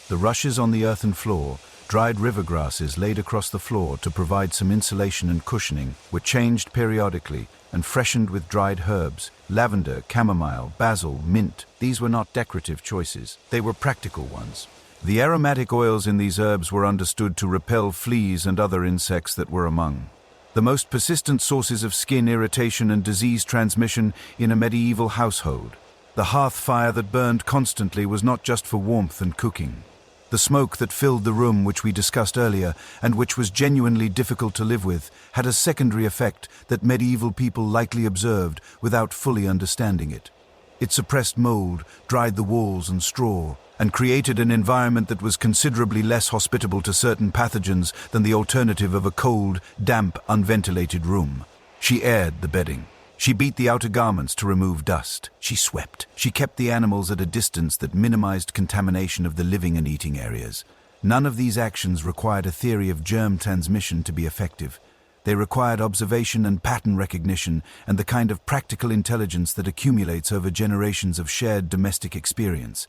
The rushes on the earthen floor, dried river grasses laid across the floor to provide some insulation and cushioning, were changed periodically and freshened with dried herbs, lavender, chamomile, basil, mint. These were not decorative choices, they were practical ones. The aromatic oils in these herbs were understood to repel fleas and other insects that were among the most persistent sources of skin irritation and disease transmission in a medieval household. The hearth fire that burned constantly was not just for warmth and cooking. The smoke that filled the room, which we discussed earlier, and which was genuinely difficult to live with, had a secondary effect that medieval people likely observed without fully understanding it. It suppressed mold, dried the walls and straw, and created an environment that was considerably less hospitable to certain pathogens than the alternative of a cold, damp, unventilated room. She aired the bedding. She beat the outer garments to remove dust. She swept. She kept the animals at a distance that minimized contamination of the living and eating areas. None of these actions required a theory of germ transmission to be effective. They required observation and pattern recognition and the kind of practical intelligence that accumulates over generations of shared domestic experience.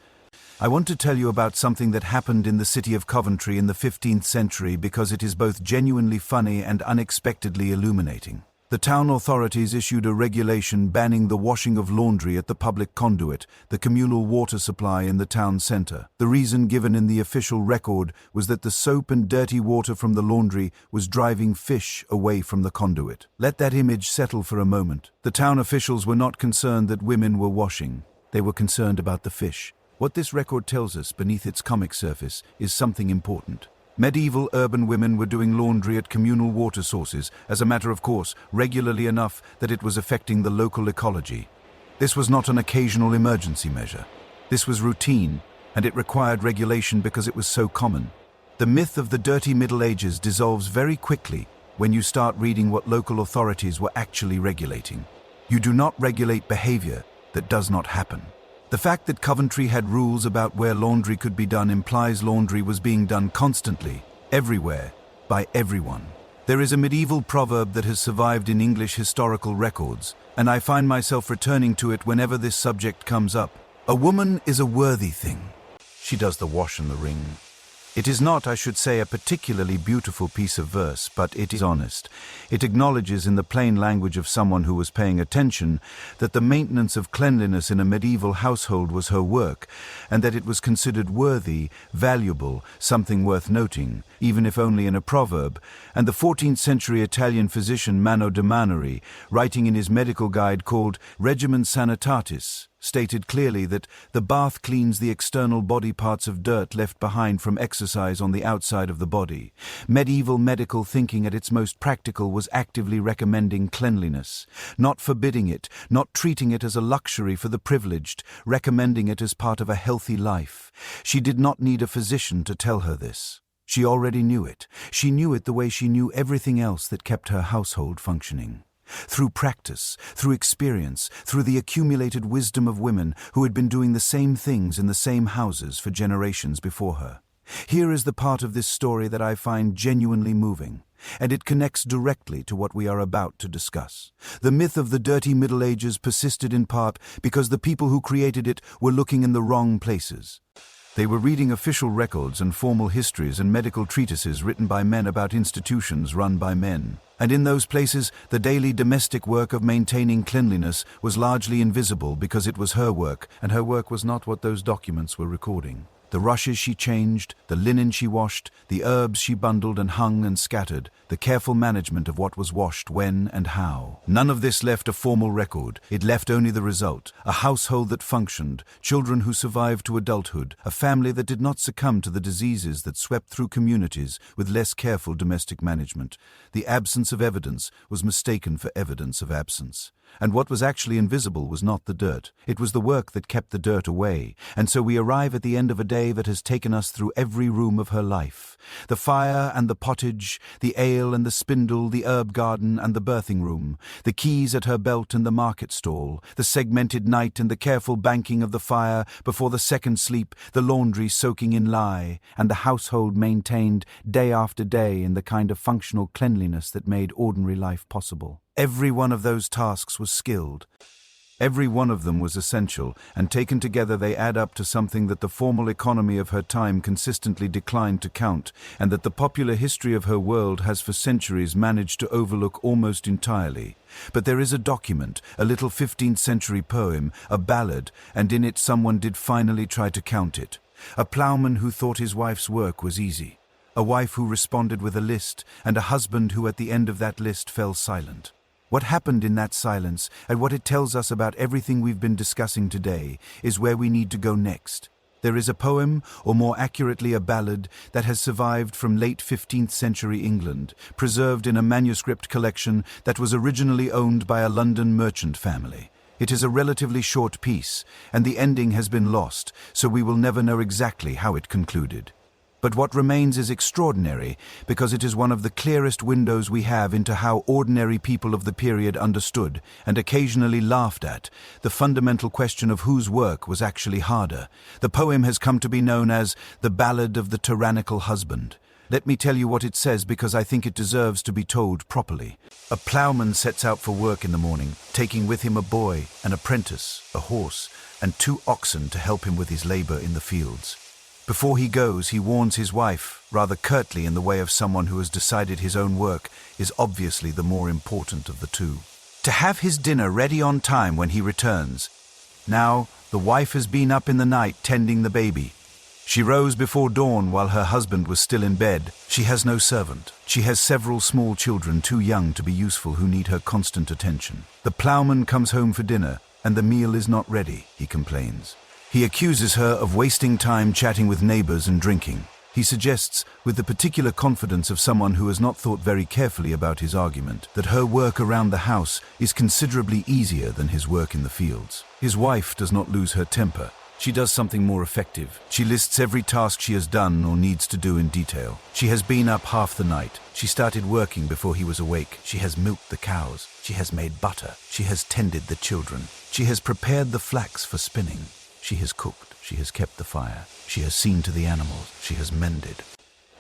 I want to tell you about something that happened in the city of Coventry in the 15th century because it is both genuinely funny and unexpectedly illuminating. The town authorities issued a regulation banning the washing of laundry at the public conduit, the communal water supply in the town center. The reason given in the official record was that the soap and dirty water from the laundry was driving fish away from the conduit. Let that image settle for a moment. The town officials were not concerned that women were washing. They were concerned about the fish. What this record tells us beneath its comic surface is something important. Medieval urban women were doing laundry at communal water sources, as a matter of course, regularly enough that it was affecting the local ecology. This was not an occasional emergency measure. This was routine, and it required regulation because it was so common. The myth of the dirty Middle Ages dissolves very quickly when you start reading what local authorities were actually regulating. You do not regulate behavior that does not happen. The fact that Coventry had rules about where laundry could be done implies laundry was being done constantly, everywhere, by everyone. There is a medieval proverb that has survived in English historical records, and I find myself returning to it whenever this subject comes up. A woman is a worthy thing. She does the wash and the wring. It is not, I should say, a particularly beautiful piece of verse, but it is honest. It acknowledges in the plain language of someone who was paying attention that the maintenance of cleanliness in a medieval household was her work, and that it was considered worthy, valuable, something worth noting, even if only in a proverb. And the 14th century Italian physician Mano de Maneri, writing in his medical guide called Regimen Sanitatis, stated clearly that the bath cleans the external body parts of dirt left behind from exercise on the outside of the body. Medieval medical thinking at its most practical was actively recommending cleanliness, not forbidding it, not treating it as a luxury for the privileged, recommending it as part of a healthy life. She did not need a physician to tell her this. She already knew it. She knew it the way she knew everything else that kept her household functioning. Through practice, through experience, through the accumulated wisdom of women who had been doing the same things in the same houses for generations before her. Here is the part of this story that I find genuinely moving, and it connects directly to what we are about to discuss. The myth of the dirty Middle Ages persisted in part because the people who created it were looking in the wrong places. They were reading official records and formal histories and medical treatises written by men about institutions run by men. And in those places, the daily domestic work of maintaining cleanliness was largely invisible because it was her work, and her work was not what those documents were recording. The rushes she changed, the linen she washed, the herbs she bundled and hung and scattered, the careful management of what was washed when and how. None of this left a formal record. It left only the result: a household that functioned, children who survived to adulthood, a family that did not succumb to the diseases that swept through communities with less careful domestic management. The absence of evidence was mistaken for evidence of absence. And what was actually invisible was not the dirt. It was the work that kept the dirt away. And so we arrive at the end of a day that has taken us through every room of her life. The fire and the pottage, the ale and the spindle, the herb garden and the birthing room, the keys at her belt and the market stall, the segmented night and the careful banking of the fire before the second sleep, the laundry soaking in lye, and the household maintained day after day in the kind of functional cleanliness that made ordinary life possible. Every one of those tasks was skilled. Every one of them was essential, and taken together they add up to something that the formal economy of her time consistently declined to count, and that the popular history of her world has for centuries managed to overlook almost entirely. But there is a document, a little 15th century poem, a ballad, and in it someone did finally try to count it. A ploughman who thought his wife's work was easy. A wife who responded with a list, and a husband who at the end of that list fell silent. What happened in that silence, and what it tells us about everything we've been discussing today, is where we need to go next. There is a poem, or more accurately a ballad, that has survived from late 15th century England, preserved in a manuscript collection that was originally owned by a London merchant family. It is a relatively short piece, and the ending has been lost, so we will never know exactly how it concluded. But what remains is extraordinary because it is one of the clearest windows we have into how ordinary people of the period understood, and occasionally laughed at, the fundamental question of whose work was actually harder. The poem has come to be known as the Ballad of the Tyrannical Husband. Let me tell you what it says because I think it deserves to be told properly. A ploughman sets out for work in the morning, taking with him a boy, an apprentice, a horse, and 2 oxen to help him with his labor in the fields. Before he goes, he warns his wife, rather curtly in the way of someone who has decided his own work is obviously the more important of the two. To have his dinner ready on time when he returns. Now, the wife has been up in the night tending the baby. She rose before dawn while her husband was still in bed. She has no servant. She has several small children too young to be useful who need her constant attention. The ploughman comes home for dinner, and the meal is not ready, he complains. He accuses her of wasting time chatting with neighbors and drinking. He suggests, with the particular confidence of someone who has not thought very carefully about his argument, that her work around the house is considerably easier than his work in the fields. His wife does not lose her temper. She does something more effective. She lists every task she has done or needs to do in detail. She has been up half the night. She started working before he was awake. She has milked the cows. She has made butter. She has tended the children. She has prepared the flax for spinning. She has cooked. She has kept the fire. She has seen to the animals. She has mended.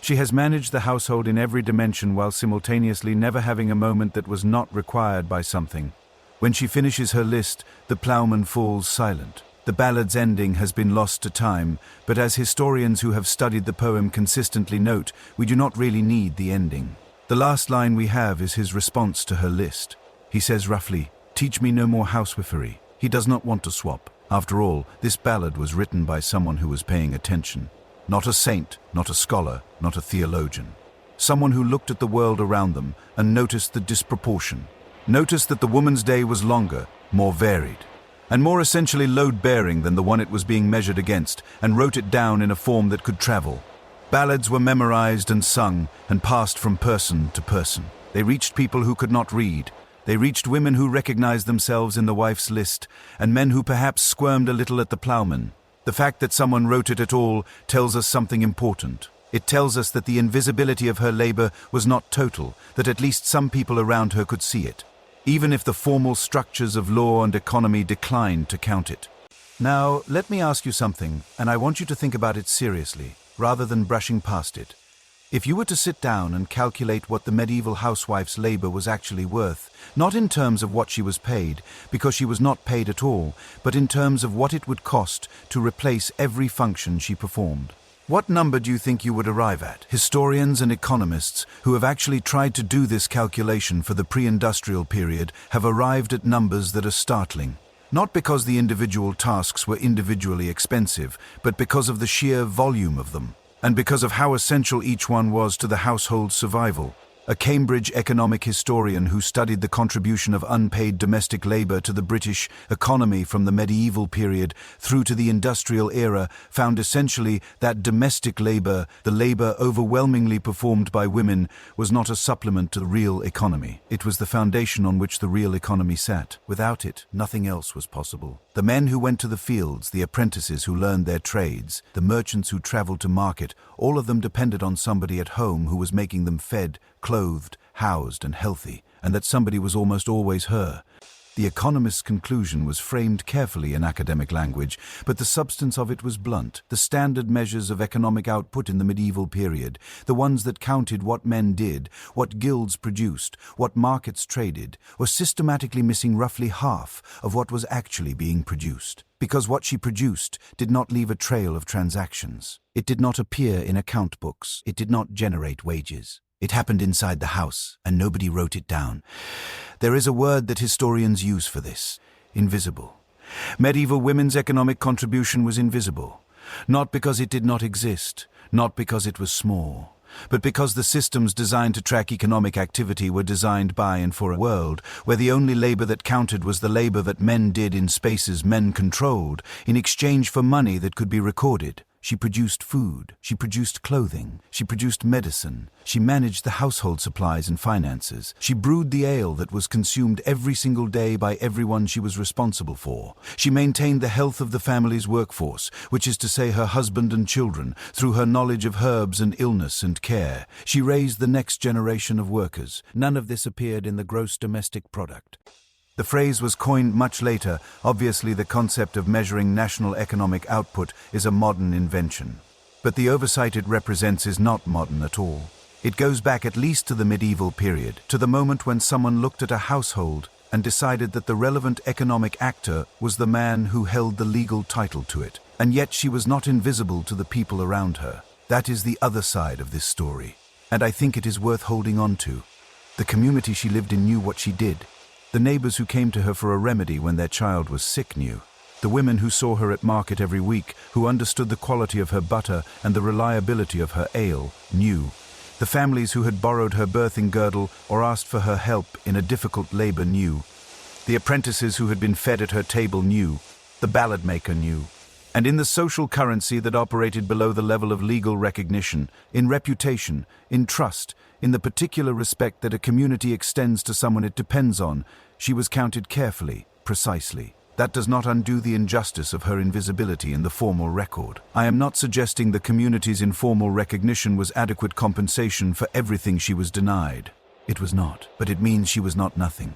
She has managed the household in every dimension while simultaneously never having a moment that was not required by something. When she finishes her list, the ploughman falls silent. The ballad's ending has been lost to time, but as historians who have studied the poem consistently note, we do not really need the ending. The last line we have is his response to her list. He says roughly, "Teach me no more housewifery." He does not want to swap. After all, this ballad was written by someone who was paying attention. Not a saint, not a scholar, not a theologian. Someone who looked at the world around them and noticed the disproportion. Noticed that the woman's day was longer, more varied, and more essentially load-bearing than the one it was being measured against, and wrote it down in a form that could travel. Ballads were memorized and sung, and passed from person to person. They reached people who could not read. They reached women who recognized themselves in the wife's list, and men who perhaps squirmed a little at the ploughman. The fact that someone wrote it at all tells us something important. It tells us that the invisibility of her labor was not total, that at least some people around her could see it, even if the formal structures of law and economy declined to count it. Now, let me ask you something, and I want you to think about it seriously, rather than brushing past it. If you were to sit down and calculate what the medieval housewife's labor was actually worth, not in terms of what she was paid, because she was not paid at all, but in terms of what it would cost to replace every function she performed, what number do you think you would arrive at? Historians and economists who have actually tried to do this calculation for the pre-industrial period have arrived at numbers that are startling. Not because the individual tasks were individually expensive, but because of the sheer volume of them, and because of how essential each one was to the household's survival. A Cambridge economic historian who studied the contribution of unpaid domestic labor to the British economy from the medieval period through to the industrial era found essentially that domestic labor, the labor overwhelmingly performed by women, was not a supplement to the real economy. It was the foundation on which the real economy sat. Without it, nothing else was possible. The men who went to the fields, the apprentices who learned their trades, the merchants who traveled to market, all of them depended on somebody at home who was making them fed, clothed, housed, and healthy, and that somebody was almost always her. The economist's conclusion was framed carefully in academic language, but the substance of it was blunt. The standard measures of economic output in the medieval period, the ones that counted what men did, what guilds produced, what markets traded, were systematically missing roughly half of what was actually being produced. Because what she produced did not leave a trail of transactions. It did not appear in account books. It did not generate wages. It happened inside the house, and nobody wrote it down. There is a word that historians use for this: invisible. Medieval women's economic contribution was invisible, not because it did not exist, not because it was small, but because the systems designed to track economic activity were designed by and for a world where the only labor that counted was the labor that men did in spaces men controlled, in exchange for money that could be recorded. She produced food, she produced clothing, she produced medicine, she managed the household supplies and finances, she brewed the ale that was consumed every single day by everyone she was responsible for. She maintained the health of the family's workforce, which is to say her husband and children, through her knowledge of herbs and illness and care. She raised the next generation of workers. None of this appeared in the gross domestic product. The phrase was coined much later. Obviously, the concept of measuring national economic output is a modern invention. But the oversight it represents is not modern at all. It goes back at least to the medieval period, to the moment when someone looked at a household and decided that the relevant economic actor was the man who held the legal title to it. And yet she was not invisible to the people around her. That is the other side of this story, and I think it is worth holding on to. The community she lived in knew what she did. The neighbors who came to her for a remedy when their child was sick knew. The women who saw her at market every week, who understood the quality of her butter and the reliability of her ale, knew. The families who had borrowed her birthing girdle or asked for her help in a difficult labor knew. The apprentices who had been fed at her table knew. The ballad maker knew. And in the social currency that operated below the level of legal recognition, in reputation, in trust, in the particular respect that a community extends to someone it depends on, she was counted carefully, precisely. That does not undo the injustice of her invisibility in the formal record. I am not suggesting the community's informal recognition was adequate compensation for everything she was denied. It was not, but it means she was not nothing.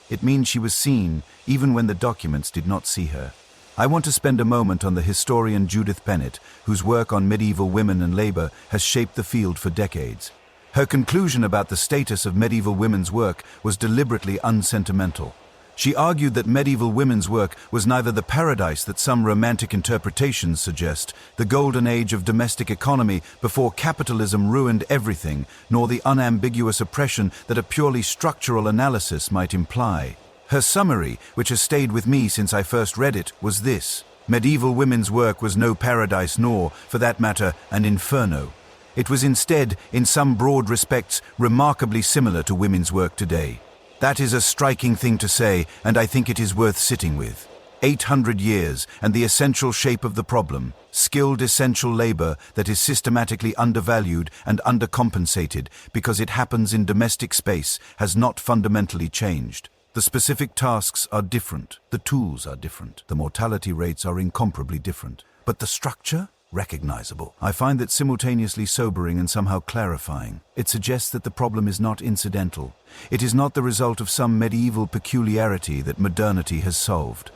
It means she was seen, even when the documents did not see her. I want to spend a moment on the historian Judith Bennett, whose work on medieval women and labor has shaped the field for decades. Her conclusion about the status of medieval women's work was deliberately unsentimental. She argued that medieval women's work was neither the paradise that some romantic interpretations suggest, the golden age of domestic economy before capitalism ruined everything, nor the unambiguous oppression that a purely structural analysis might imply. Her summary, which has stayed with me since I first read it, was this: medieval women's work was no paradise nor, for that matter, an inferno. It was instead, in some broad respects, remarkably similar to women's work today. That is a striking thing to say, and I think it is worth sitting with. 800 years, and the essential shape of the problem, skilled essential labor that is systematically undervalued and undercompensated because it happens in domestic space, has not fundamentally changed. The specific tasks are different, the tools are different, the mortality rates are incomparably different. But the structure? Recognizable. I find that simultaneously sobering and somehow clarifying. It suggests that the problem is not incidental. It is not the result of some medieval peculiarity that modernity has solved.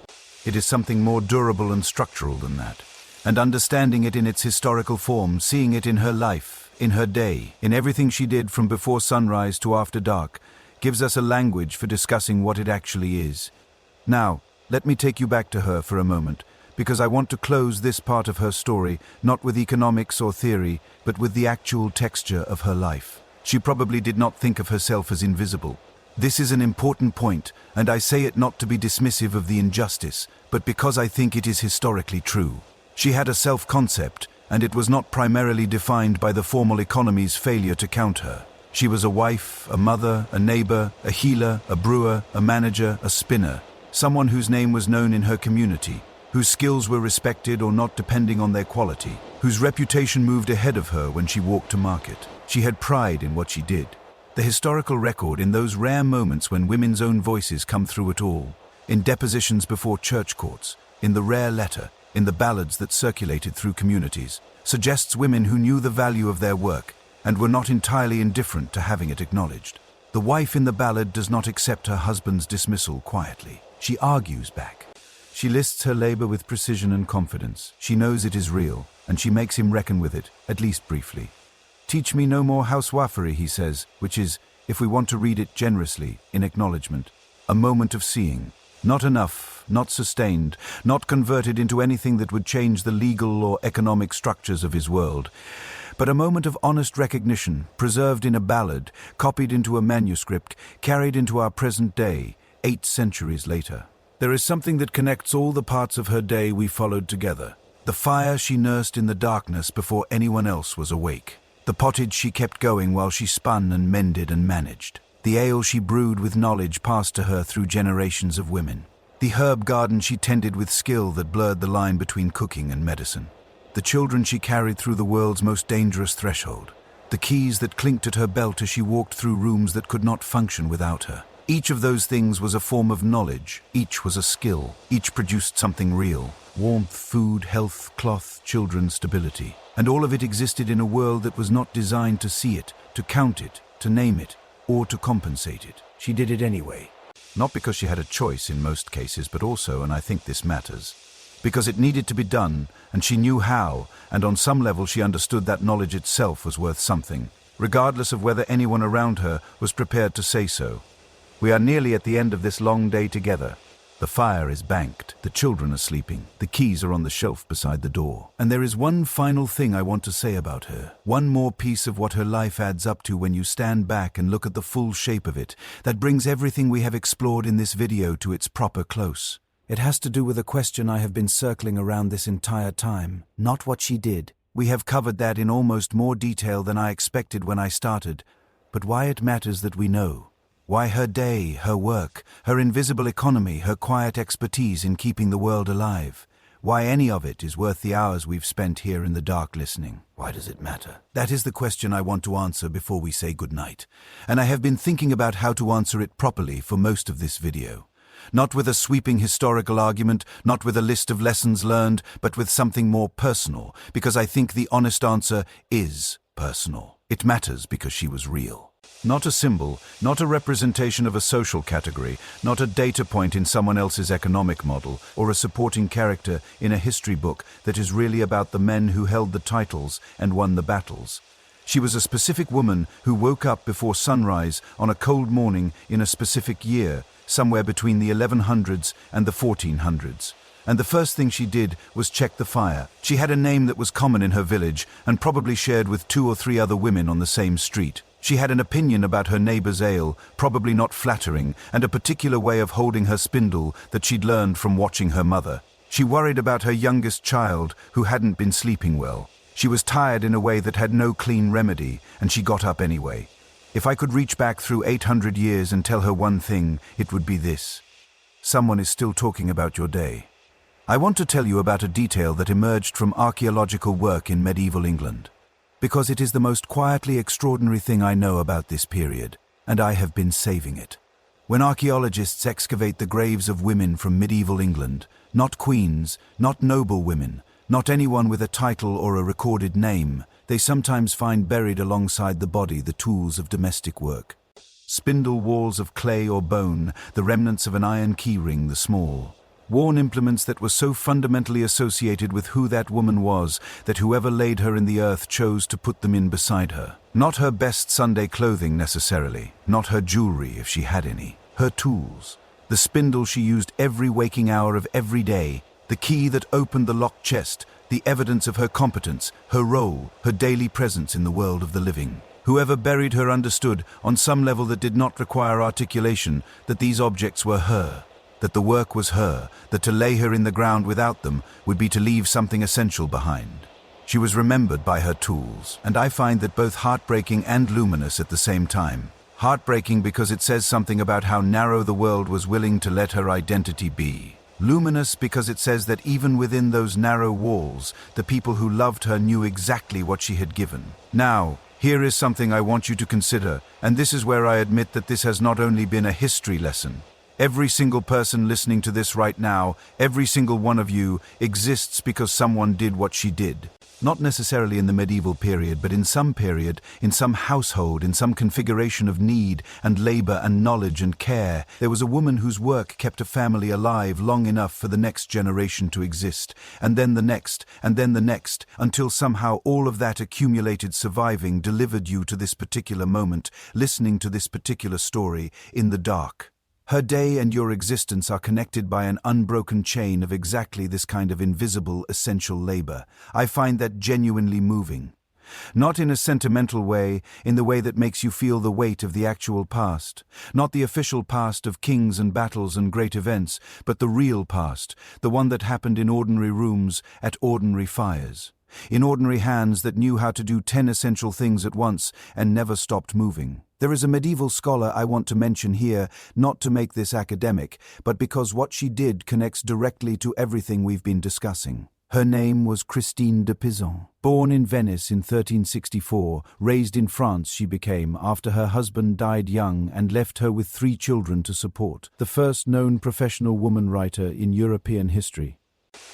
It is something more durable and structural than that. And understanding it in its historical form, seeing it in her life, in her day, in everything she did from before sunrise to after dark, gives us a language for discussing what it actually is. Now, let me take you back to her for a moment, because I want to close this part of her story not with economics or theory, but with the actual texture of her life. She probably did not think of herself as invisible. This is an important point, and I say it not to be dismissive of the injustice, but because I think it is historically true. She had a self-concept, and it was not primarily defined by the formal economy's failure to count her. She was a wife, a mother, a neighbor, a healer, a brewer, a manager, a spinner, someone whose name was known in her community, whose skills were respected or not depending on their quality, whose reputation moved ahead of her when she walked to market. She had pride in what she did. The historical record, in those rare moments when women's own voices come through at all, in depositions before church courts, in the rare letter, in the ballads that circulated through communities, suggests women who knew the value of their work and were not entirely indifferent to having it acknowledged. The wife in the ballad does not accept her husband's dismissal quietly. She argues back. She lists her labor with precision and confidence. She knows it is real, and she makes him reckon with it, at least briefly. "Teach me no more housewifery," he says, which is, if we want to read it generously, in acknowledgement, a moment of seeing. Not enough, not sustained, not converted into anything that would change the legal or economic structures of his world, but a moment of honest recognition, preserved in a ballad, copied into a manuscript, carried into our present day, 8 centuries later. There is something that connects all the parts of her day we followed together. The fire she nursed in the darkness before anyone else was awake. The pottage she kept going while she spun and mended and managed. The ale she brewed with knowledge passed to her through generations of women. The herb garden she tended with skill that blurred the line between cooking and medicine. The children she carried through the world's most dangerous threshold. The keys that clinked at her belt as she walked through rooms that could not function without her. Each of those things was a form of knowledge. Each was a skill. Each produced something real. Warmth, food, health, cloth, children, stability. And all of it existed in a world that was not designed to see it, to count it, to name it, or to compensate it. She did it anyway. Not because she had a choice in most cases, but also, and I think this matters, because it needed to be done, and she knew how, and on some level she understood that knowledge itself was worth something, regardless of whether anyone around her was prepared to say so. We are nearly at the end of this long day together. The fire is banked, the children are sleeping, the keys are on the shelf beside the door. And there is one final thing I want to say about her. One more piece of what her life adds up to when you stand back and look at the full shape of it, that brings everything we have explored in this video to its proper close. It has to do with a question I have been circling around this entire time, not what she did. We have covered that in almost more detail than I expected when I started, but why it matters that we know. Why her day, her work, her invisible economy, her quiet expertise in keeping the world alive. Why any of it is worth the hours we've spent here in the dark listening. Why does it matter? That is the question I want to answer before we say goodnight. And I have been thinking about how to answer it properly for most of this video. Not with a sweeping historical argument, not with a list of lessons learned, but with something more personal, because I think the honest answer is personal. It matters because she was real. Not a symbol, not a representation of a social category, not a data point in someone else's economic model, or a supporting character in a history book that is really about the men who held the titles and won the battles. She was a specific woman who woke up before sunrise on a cold morning in a specific year, somewhere between the 1100s and the 1400s. And the first thing she did was check the fire. She had a name that was common in her village and probably shared with 2 or 3 other women on the same street. She had an opinion about her neighbor's ale, probably not flattering, and a particular way of holding her spindle that she'd learned from watching her mother. She worried about her youngest child, who hadn't been sleeping well. She was tired in a way that had no clean remedy, and she got up anyway. If I could reach back through 800 years and tell her one thing, it would be this. Someone is still talking about your day. I want to tell you about a detail that emerged from archaeological work in medieval England, because it is the most quietly extraordinary thing I know about this period, and I have been saving it. When archaeologists excavate the graves of women from medieval England, not queens, not noble women, not anyone with a title or a recorded name, they sometimes find buried alongside the body the tools of domestic work. Spindle walls of clay or bone, the remnants of an iron keyring, the small. Worn implements that were so fundamentally associated with who that woman was that whoever laid her in the earth chose to put them in beside her. Not her best Sunday clothing necessarily, not her jewelry if she had any, her tools. The spindle she used every waking hour of every day, the key that opened the locked chest, the evidence of her competence, her role, her daily presence in the world of the living. Whoever buried her understood, on some level that did not require articulation, that these objects were her. That the work was her, that to lay her in the ground without them would be to leave something essential behind. She was remembered by her tools, and I find that both heartbreaking and luminous at the same time. Heartbreaking because it says something about how narrow the world was willing to let her identity be. Luminous because it says that even within those narrow walls, the people who loved her knew exactly what she had given. Now, here is something I want you to consider, and this is where I admit that this has not only been a history lesson. Every single person listening to this right now, every single one of you, exists because someone did what she did. Not necessarily in the medieval period, but in some period, in some household, in some configuration of need and labor and knowledge and care, there was a woman whose work kept a family alive long enough for the next generation to exist, and then the next, and then the next, until somehow all of that accumulated surviving delivered you to this particular moment, listening to this particular story, in the dark. Her day and your existence are connected by an unbroken chain of exactly this kind of invisible, essential labor. I find that genuinely moving. Not in a sentimental way, in the way that makes you feel the weight of the actual past. Not the official past of kings and battles and great events, but the real past, the one that happened in ordinary rooms, at ordinary fires. In ordinary hands that knew how to do 10 essential things at once and never stopped moving. There is a medieval scholar I want to mention here, not to make this academic, but because what she did connects directly to everything we've been discussing. Her name was Christine de Pizan. Born in Venice in 1364, raised in France she became after her husband died young and left her with 3 children to support, the first known professional woman writer in European history.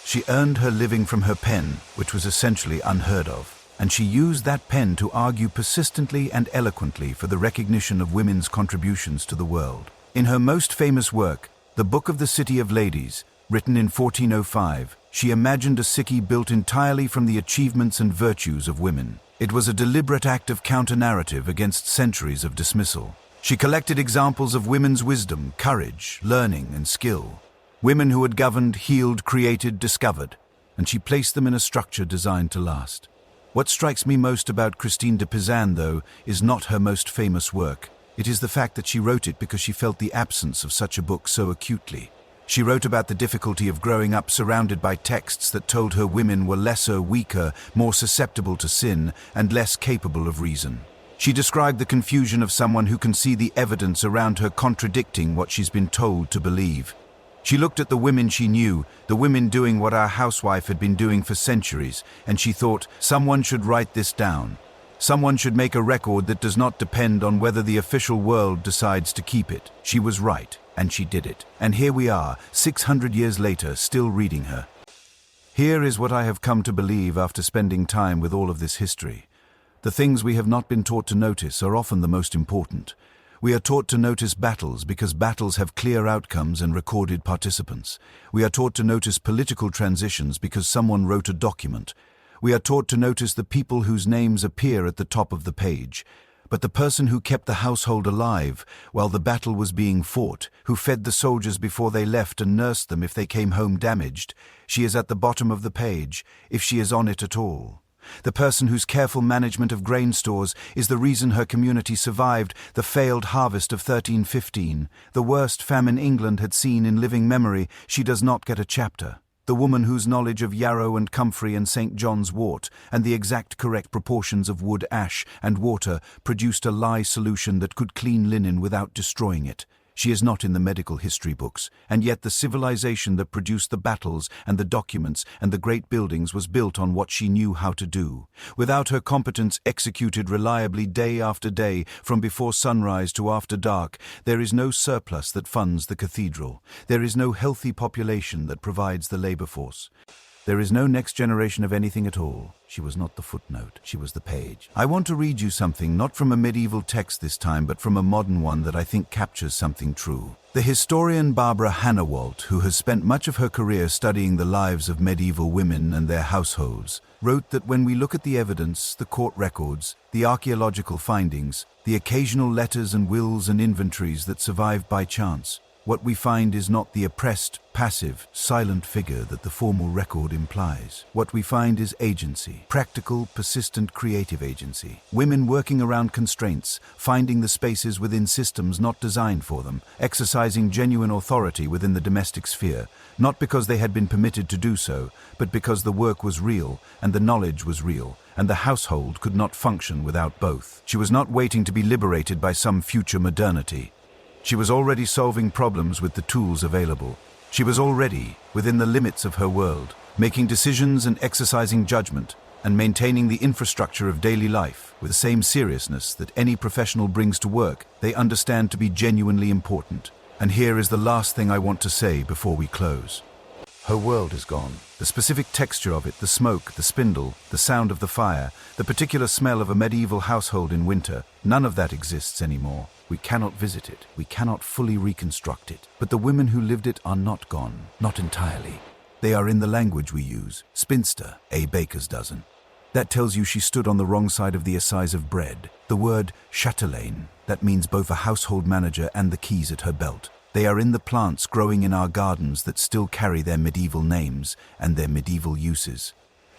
She earned her living from her pen, which was essentially unheard of. And she used that pen to argue persistently and eloquently for the recognition of women's contributions to the world. In her most famous work, The Book of the City of Ladies, written in 1405, she imagined a city built entirely from the achievements and virtues of women. It was a deliberate act of counter-narrative against centuries of dismissal. She collected examples of women's wisdom, courage, learning, and skill. Women who had governed, healed, created, discovered, and she placed them in a structure designed to last. What strikes me most about Christine de Pizan, though, is not her most famous work. It is the fact that she wrote it because she felt the absence of such a book so acutely. She wrote about the difficulty of growing up surrounded by texts that told her women were lesser, weaker, more susceptible to sin, and less capable of reason. She described the confusion of someone who can see the evidence around her contradicting what she's been told to believe. She looked at the women she knew, the women doing what our housewife had been doing for centuries, and she thought, someone should write this down. Someone should make a record that does not depend on whether the official world decides to keep it. She was right, and she did it. And here we are, 600 years later, still reading her. Here is what I have come to believe after spending time with all of this history. The things we have not been taught to notice are often the most important. We are taught to notice battles because battles have clear outcomes and recorded participants. We are taught to notice political transitions because someone wrote a document. We are taught to notice the people whose names appear at the top of the page. But the person who kept the household alive while the battle was being fought, who fed the soldiers before they left and nursed them if they came home damaged, she is at the bottom of the page, if she is on it at all. The person whose careful management of grain stores is the reason her community survived the failed harvest of 1315, the worst famine England had seen in living memory, she does not get a chapter. The woman whose knowledge of Yarrow and Comfrey and St. John's wort and the exact correct proportions of wood, ash, and water produced a lye solution that could clean linen without destroying it. She is not in the medical history books, and yet the civilization that produced the battles and the documents and the great buildings was built on what she knew how to do. Without her competence executed reliably day after day, from before sunrise to after dark, there is no surplus that funds the cathedral. There is no healthy population that provides the labor force. There is no next generation of anything at all. She was not the footnote, she was the page. I want to read you something, not from a medieval text this time, but from a modern one that I think captures something true. The historian Barbara Hannawalt, who has spent much of her career studying the lives of medieval women and their households, wrote that when we look at the evidence, the court records, the archaeological findings, the occasional letters and wills and inventories that survive by chance, what we find is not the oppressed, passive, silent figure that the formal record implies. What we find is agency, practical, persistent, creative agency. Women working around constraints, finding the spaces within systems not designed for them, exercising genuine authority within the domestic sphere, not because they had been permitted to do so, but because the work was real and the knowledge was real, and the household could not function without both. She was not waiting to be liberated by some future modernity. She was already solving problems with the tools available. She was already, within the limits of her world, making decisions and exercising judgment, and maintaining the infrastructure of daily life with the same seriousness that any professional brings to work they understand to be genuinely important. And here is the last thing I want to say before we close. Her world is gone. The specific texture of it, the smoke, the spindle, the sound of the fire, the particular smell of a medieval household in winter, none of that exists anymore. We cannot visit it. We cannot fully reconstruct it. But the women who lived it are not gone, not entirely. They are in the language we use. Spinster, a baker's dozen. That tells you she stood on the wrong side of the assize of bread. The word chatelaine, that means both a household manager and the keys at her belt. They are in the plants growing in our gardens that still carry their medieval names and their medieval uses.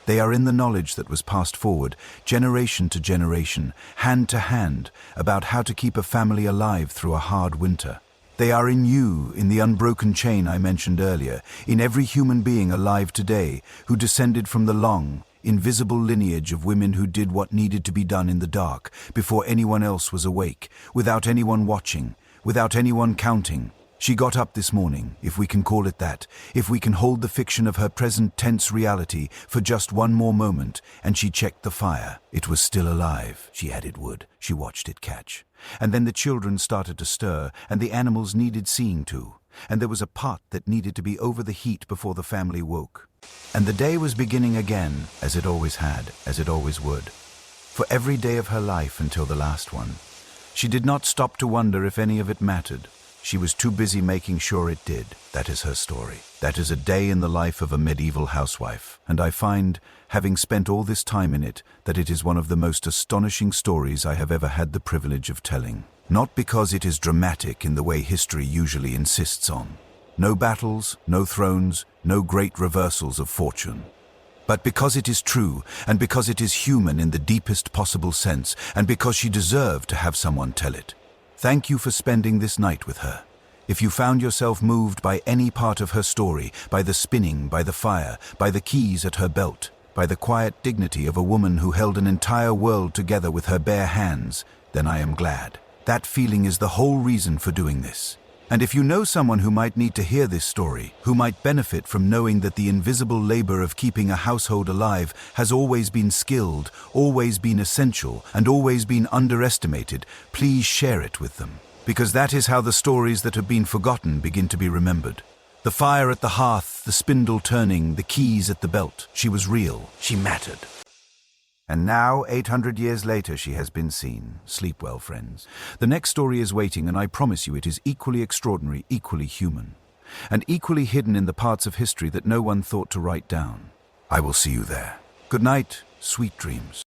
They are in the knowledge that was passed forward, generation to generation, hand to hand, about how to keep a family alive through a hard winter. They are in you, in the unbroken chain I mentioned earlier, in every human being alive today who descended from the long, invisible lineage of women who did what needed to be done in the dark, before anyone else was awake, without anyone watching, without anyone counting. She got up this morning, if we can call it that, if we can hold the fiction of her present tense reality for just one more moment, and she checked the fire. It was still alive. She added wood. She watched it catch. And then the children started to stir, and the animals needed seeing to. And there was a pot that needed to be over the heat before the family woke. And the day was beginning again, as it always had, as it always would. For every day of her life until the last one. She did not stop to wonder if any of it mattered. She was too busy making sure it did. That is her story. That is a day in the life of a medieval housewife. And I find, having spent all this time in it, that it is one of the most astonishing stories I have ever had the privilege of telling. Not because it is dramatic in the way history usually insists on. No battles, no thrones, no great reversals of fortune. But because it is true, and because it is human in the deepest possible sense, and because she deserved to have someone tell it. Thank you for spending this night with her. If you found yourself moved by any part of her story, by the spinning, by the fire, by the keys at her belt, by the quiet dignity of a woman who held an entire world together with her bare hands, then I am glad. That feeling is the whole reason for doing this. And if you know someone who might need to hear this story, who might benefit from knowing that the invisible labor of keeping a household alive has always been skilled, always been essential, and always been underestimated, please share it with them. Because that is how the stories that have been forgotten begin to be remembered. The fire at the hearth, the spindle turning, the keys at the belt. She was real. She mattered. And now, 800 years later, she has been seen. Sleep well, friends. The next story is waiting, and I promise you it is equally extraordinary, equally human, and equally hidden in the parts of history that no one thought to write down. I will see you there. Good night, sweet dreams.